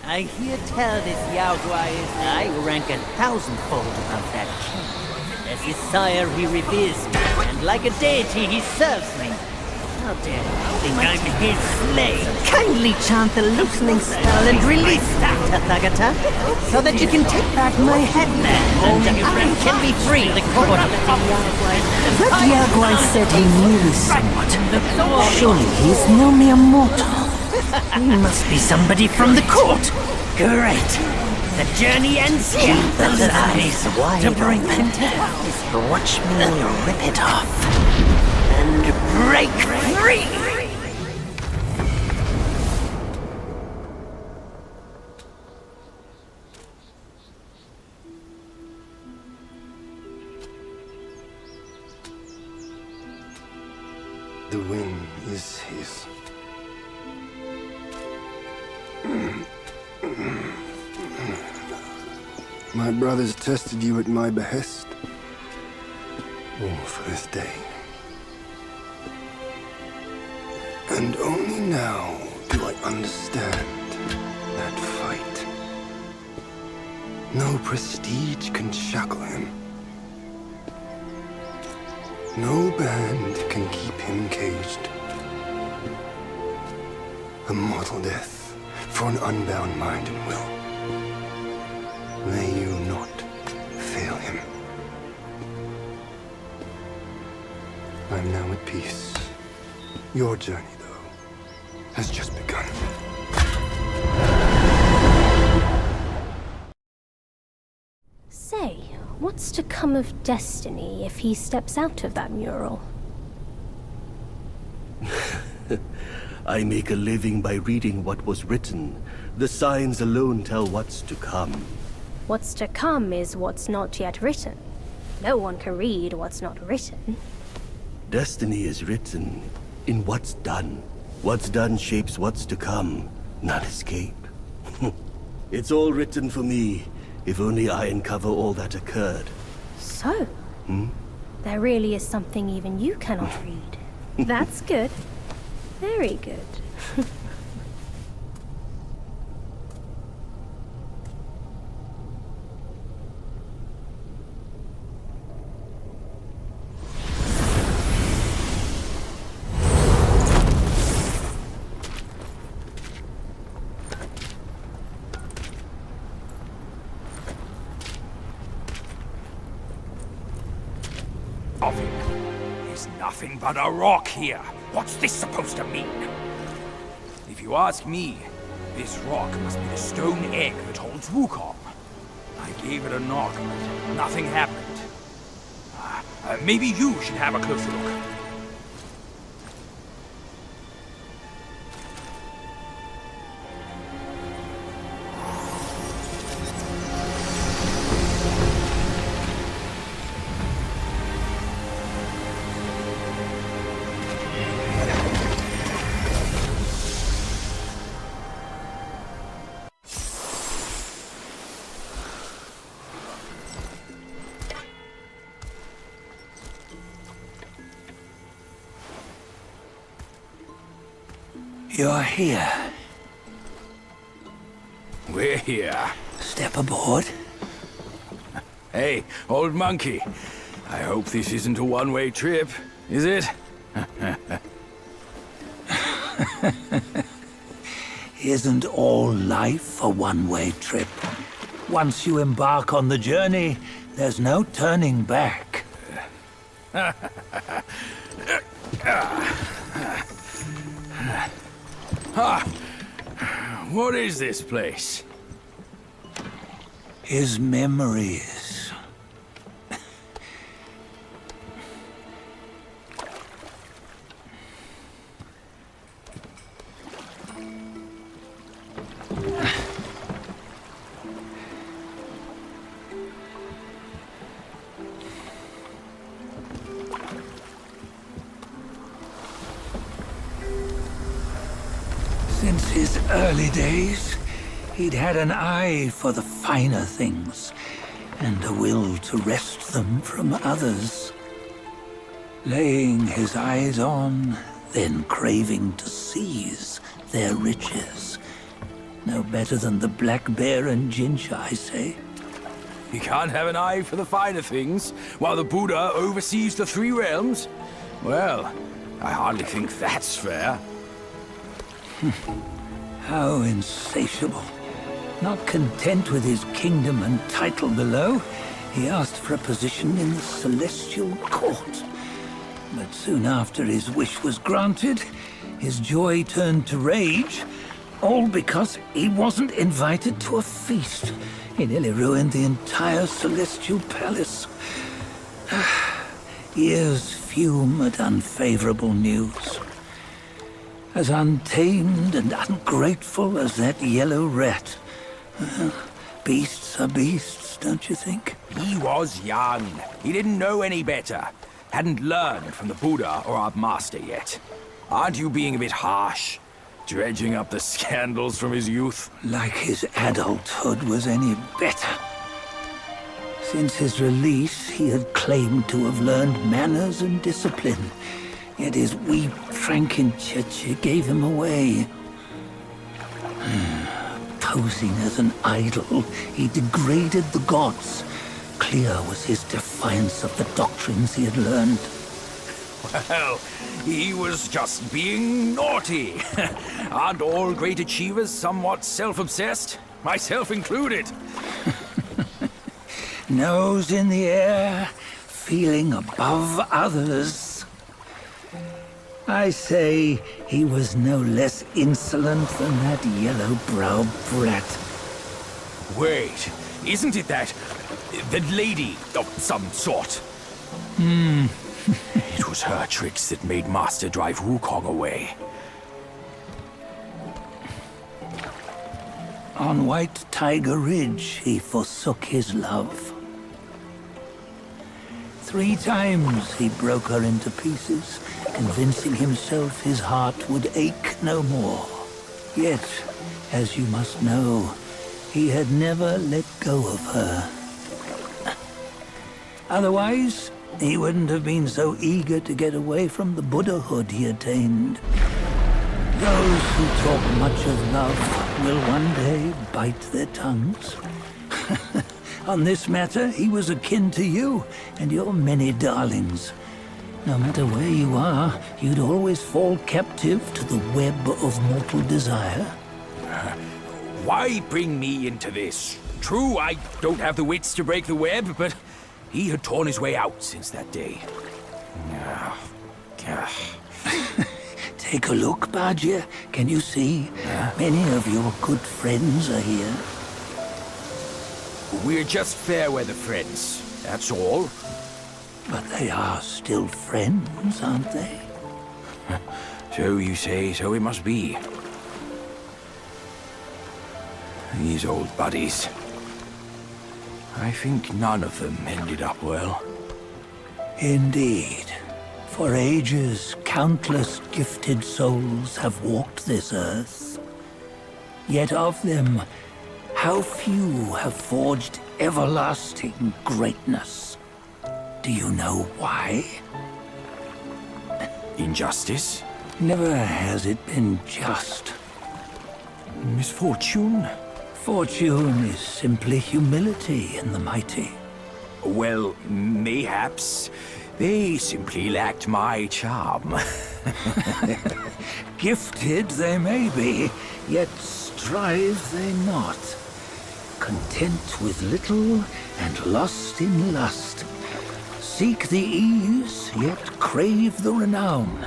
I hear tell this Yaogwai is I rank 1,000-fold above that king. As his sire he reveres me, and like a deity he serves me. How dare you think I'm his slave? Kindly chant the loosening spell and release that, Tathagata, so that you can take back my headband and I can be free the court of the Yaogwai. That Yaogwai said he knew me somewhat. Surely he's no mere mortal. He must be somebody from the court. Great. The journey ends here. Keep those eyes wide to bring them down. Watch me rip it off and break free. The win is his. My brothers tested you at my behest. All for this day. And only now do I understand that fight. No prestige can shackle him. No band can keep him caged. A mortal death for an unbound mind and will. May you not fail him. I'm now at peace. Your journey, though, has just begun. Say, what's to come of Destiny if he steps out of that mural? I make a living by reading what was written. The signs alone tell what's to come. What's to come is what's not yet written. No one can read what's not written. Destiny is written in what's done. What's done shapes what's to come, not escape. It's all written for me, if only I uncover all that occurred. So? There really is something even you cannot read. That's good. Very good. There's nothing but a rock here. What's this supposed to mean? If you ask me, this rock must be the stone egg that holds Wukong. I gave it a knock, but nothing happened. Maybe you should have a closer look. You're here. We're here. Step aboard. Hey, old monkey. I hope this isn't a one-way trip, is it? Isn't all life a one-way trip? Once you embark on the journey, there's no turning back. What is this place? His memories. Since his early days, he'd had an eye for the finer things, and a will to wrest them from others. Laying his eyes on, then craving to seize their riches. No better than the black bear and ginger, I say. You can't have an eye for the finer things, while the Buddha oversees the three realms? Well, I hardly think that's fair. How insatiable. Not content with his kingdom and title below, he asked for a position in the celestial court. But soon after his wish was granted, his joy turned to rage, all because he wasn't invited to a feast. He nearly ruined the entire celestial palace. Ears fume at unfavorable news. As untamed and ungrateful as that yellow rat. Beasts are beasts, don't you think? He was young. He didn't know any better. Hadn't learned from the Buddha or our master yet. Aren't you being a bit harsh? Dredging up the scandals from his youth? Like his adulthood was any better. Since his release, he had claimed to have learned manners and discipline. Yet his weak Frankenchurch gave him away. Posing as an idol, he degraded the gods. Clear was his defiance of the doctrines he had learned. Well, he was just being naughty. Aren't all great achievers somewhat self-obsessed? Myself included. Nose in the air, feeling above others. I say he was no less insolent than that yellow-browed brat. Wait, isn't it that lady of some sort? It was her tricks that made Master drive Wukong away. On White Tiger Ridge, he forsook his love. 3 times he broke her into pieces, convincing himself his heart would ache no more. Yet, as you must know, he had never let go of her. Otherwise, he wouldn't have been so eager to get away from the Buddhahood he attained. Those who talk much of love will one day bite their tongues. On this matter, he was akin to you and your many darlings. No matter where you are, you'd always fall captive to the web of mortal desire. Why bring me into this? True, I don't have the wits to break the web, but he had torn his way out since that day. Take a look, Bajia. Can you see? Many of your good friends are here. We're just fair weather friends, that's all. But they are still friends, aren't they? So you say, so it must be. These old buddies. I think none of them ended up well. Indeed. For ages, countless gifted souls have walked this earth. Yet of them, how few have forged everlasting greatness? Do you know why? Injustice? Never has it been just. Misfortune? Fortune is simply humility in the mighty. Well, mayhaps. They simply lacked my charm. Gifted they may be, yet strive they not. Content with little and lost in lust. Seek the ease, yet crave the renown.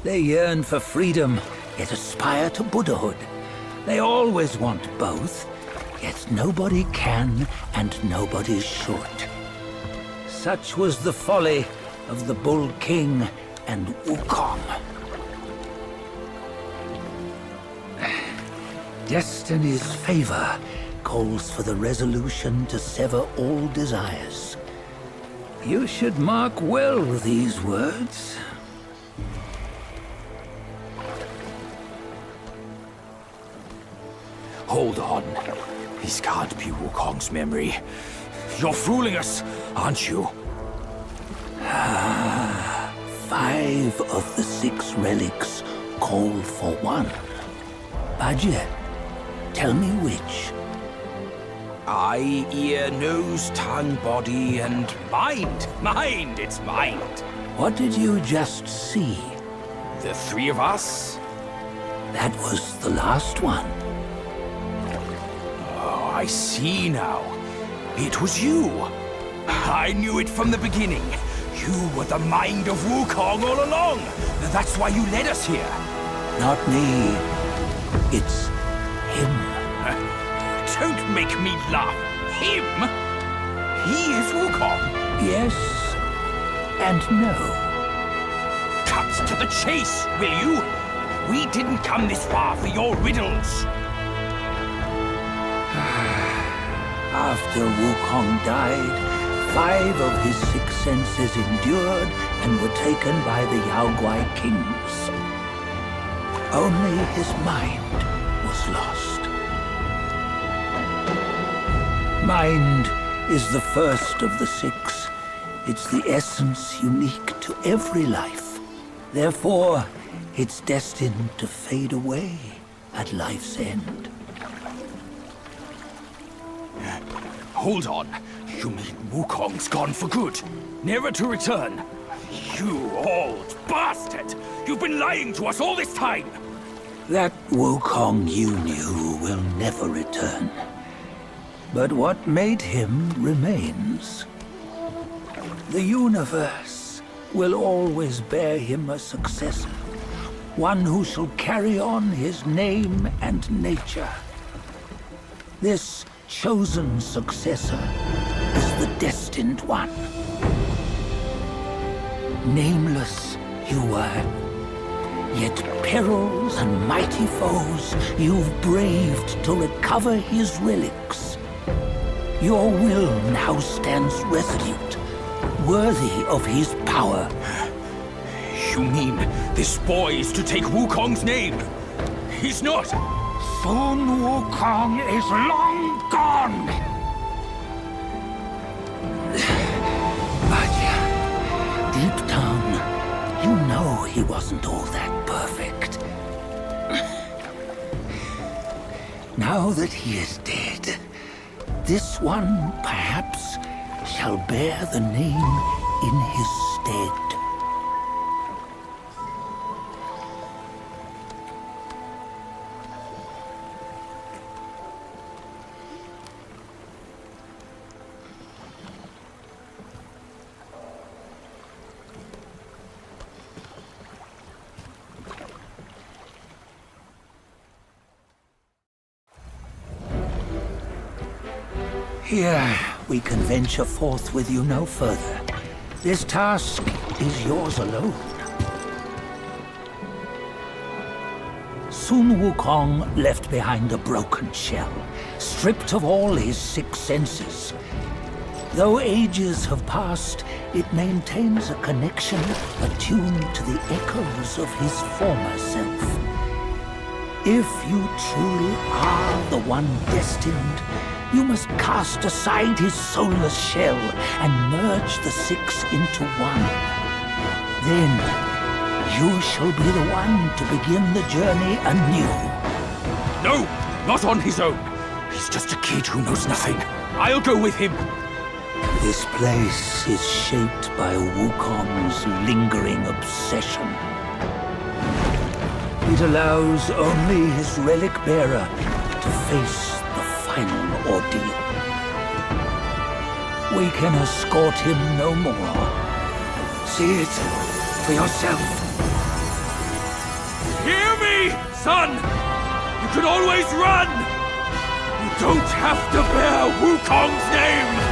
They yearn for freedom, yet aspire to Buddhahood. They always want both, yet nobody can and nobody should. Such was the folly of the Bull King and Wukong. Destiny's favor calls for the resolution to sever all desires. You should mark well these words. Hold on. This can't be Wukong's memory. You're fooling us, aren't you? 5 of the 6 relics call for one. Bajie, Tell me which. Eye, ear, nose, tongue, body, and mind. Mind, it's mind. What did you just see? The three of us? That was the last one. Oh, I see now. It was you. I knew it from the beginning. You were the mind of Wukong all along. That's why you led us here. Not me. It's him. Don't make me laugh. Him? He is Wukong. Yes and no. Cut to the chase, will you? We didn't come this far for your riddles. After Wukong died, 5 of his 6 senses endured and were taken by the Yaoguai kings. Only his mind was lost. Mind is the first of the 6. It's the essence unique to every life. Therefore, it's destined to fade away at life's end. Hold on. You mean Wukong's gone for good? Never to return? You old bastard! You've been lying to us all this time! That Wukong you knew will never return. But what made him remains. The universe will always bear him a successor. One who shall carry on his name and nature. This chosen successor is the destined one. Nameless you were, yet perils and mighty foes you've braved to recover his relics. Your will now stands resolute, worthy of his power. You mean this boy is to take Wukong's name? He's not! Sun Wukong is long gone! But deep down, you know he wasn't all that perfect. Now that he is dead, this one, perhaps, shall bear the name in his stead. Here, we can venture forth with you no further. This task is yours alone. Sun Wukong left behind a broken shell, stripped of all his 6 senses. Though ages have passed, it maintains a connection attuned to the echoes of his former self. If you truly are the one destined, you must cast aside his soulless shell and merge the 6 into one. Then, you shall be the one to begin the journey anew. No! Not on his own! He's just a kid who knows nothing. I'll go with him! This place is shaped by Wukong's lingering obsession. It allows only his relic bearer to face the final ordeal. We can escort him no more. See it for yourself. Hear me, son! You can always run! You don't have to bear Wukong's name!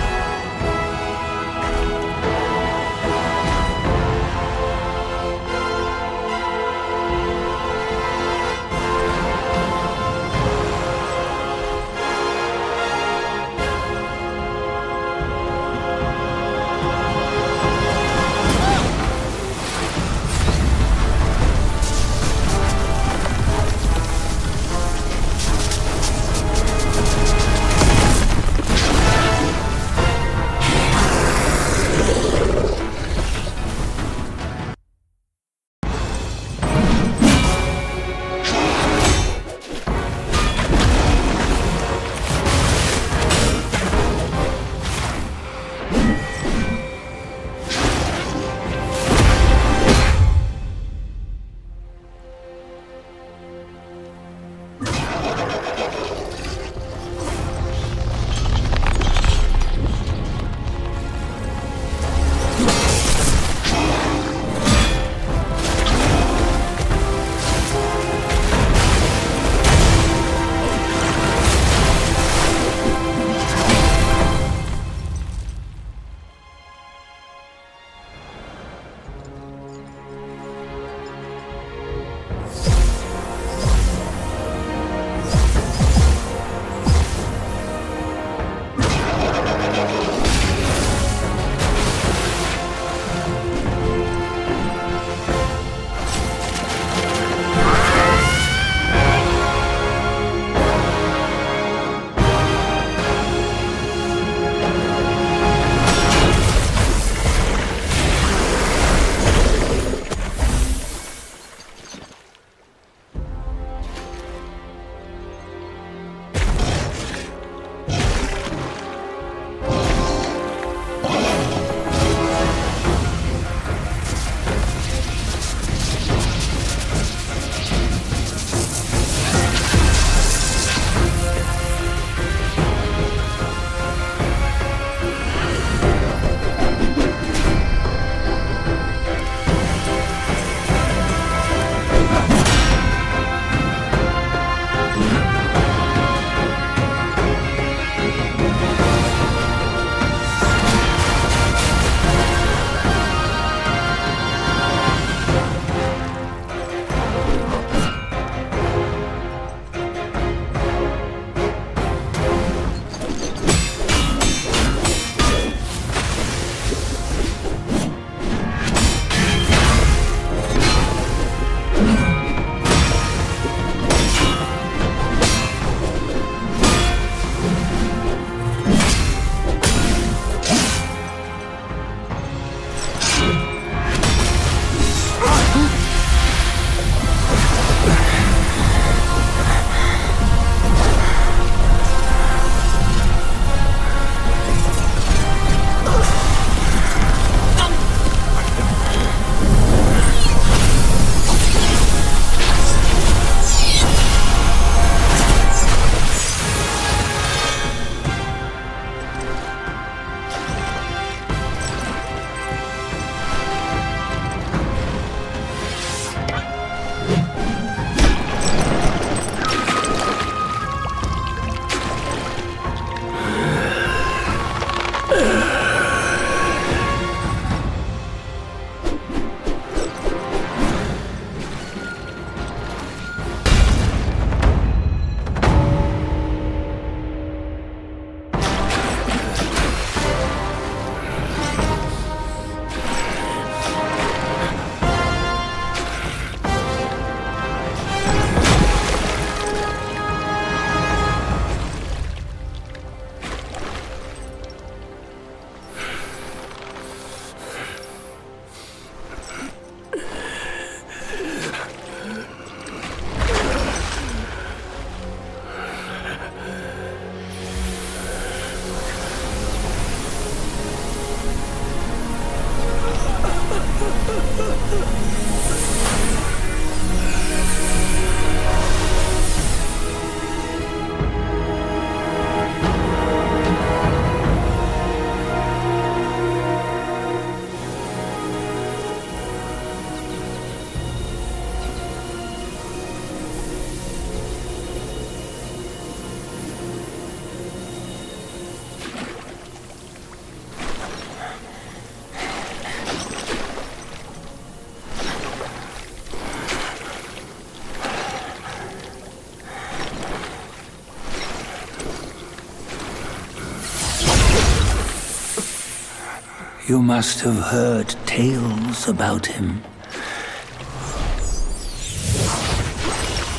You must have heard tales about him.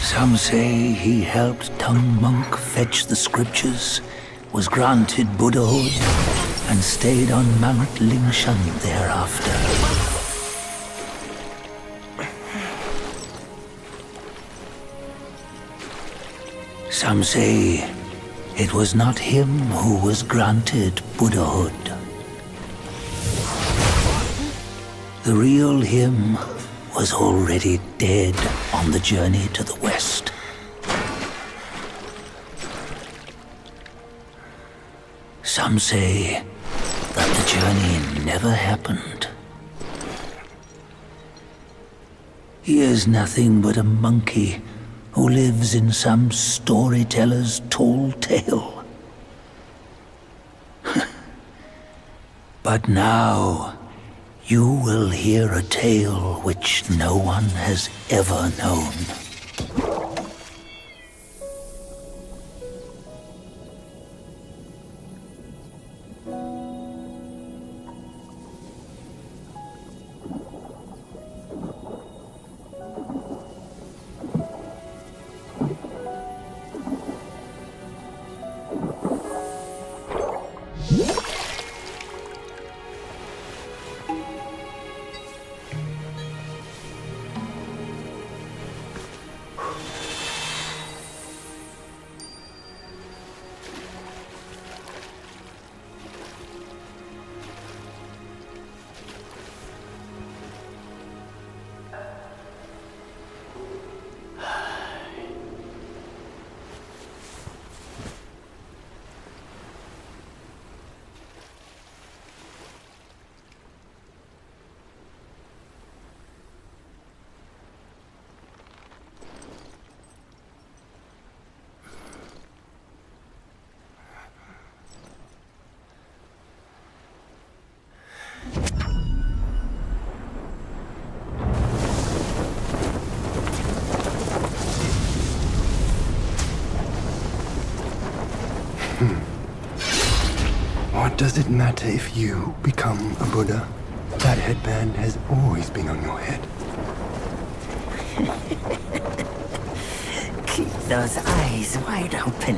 Some say he helped Tung Monk fetch the scriptures, was granted Buddhahood, and stayed on Mount Lingshan thereafter. Some say it was not him who was granted Buddhahood. The real him was already dead on the journey to the west. Some say that the journey never happened. He is nothing but a monkey who lives in some storyteller's tall tale. But now, you will hear a tale which no one has ever known. What does it matter if you become a Buddha? That headband has always been on your head. Keep those eyes wide open.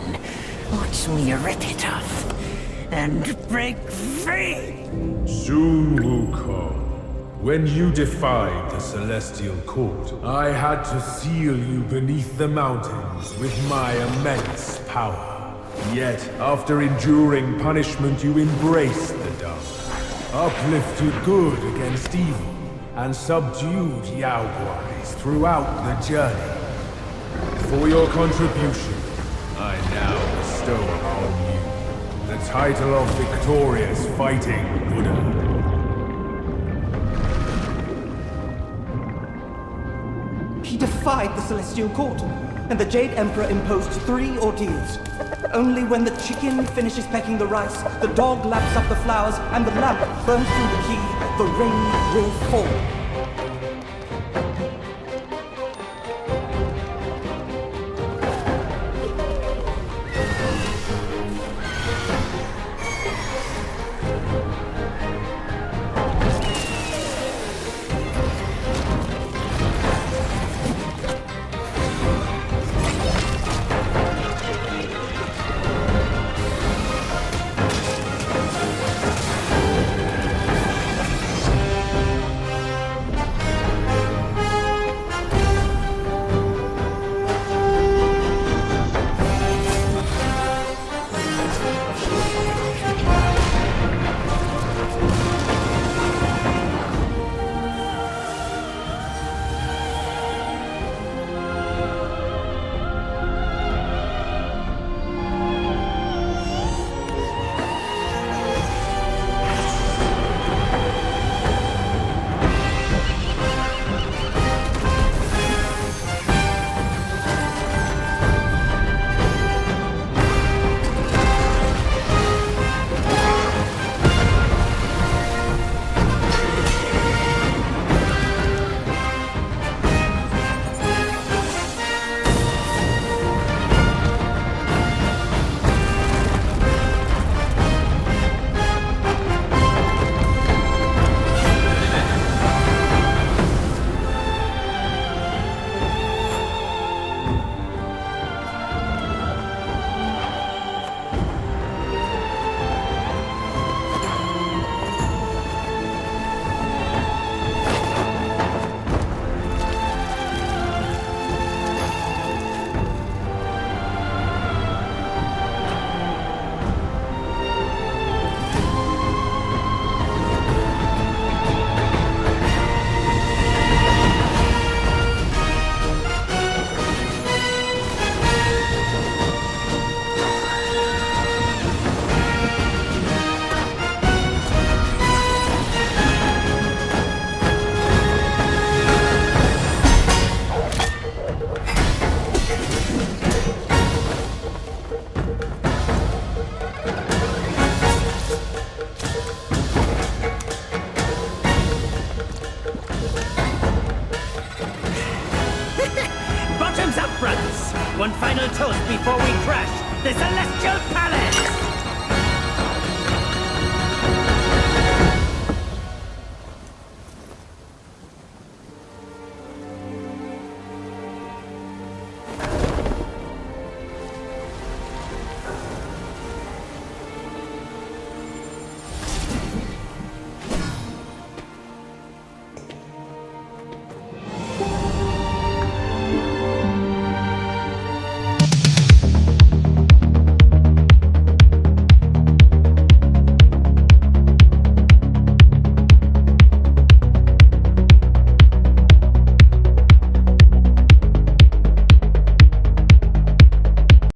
Watch me rip it off and break free. Sun Wukong, when you defied the Celestial Court, I had to seal you beneath the mountains with my immense power. Yet, after enduring punishment, you embraced the dark, uplifted good against evil, and subdued Yaoguais throughout the journey. For your contribution, I now bestow upon you the title of Victorious Fighting Buddha. He defied the Celestial Court, and the Jade Emperor imposed 3 ordeals. Only when the chicken finishes pecking the rice, the dog laps up the flowers, and the lamp burns through the key, the rain will fall. final toast before we crash the Celestial Palace!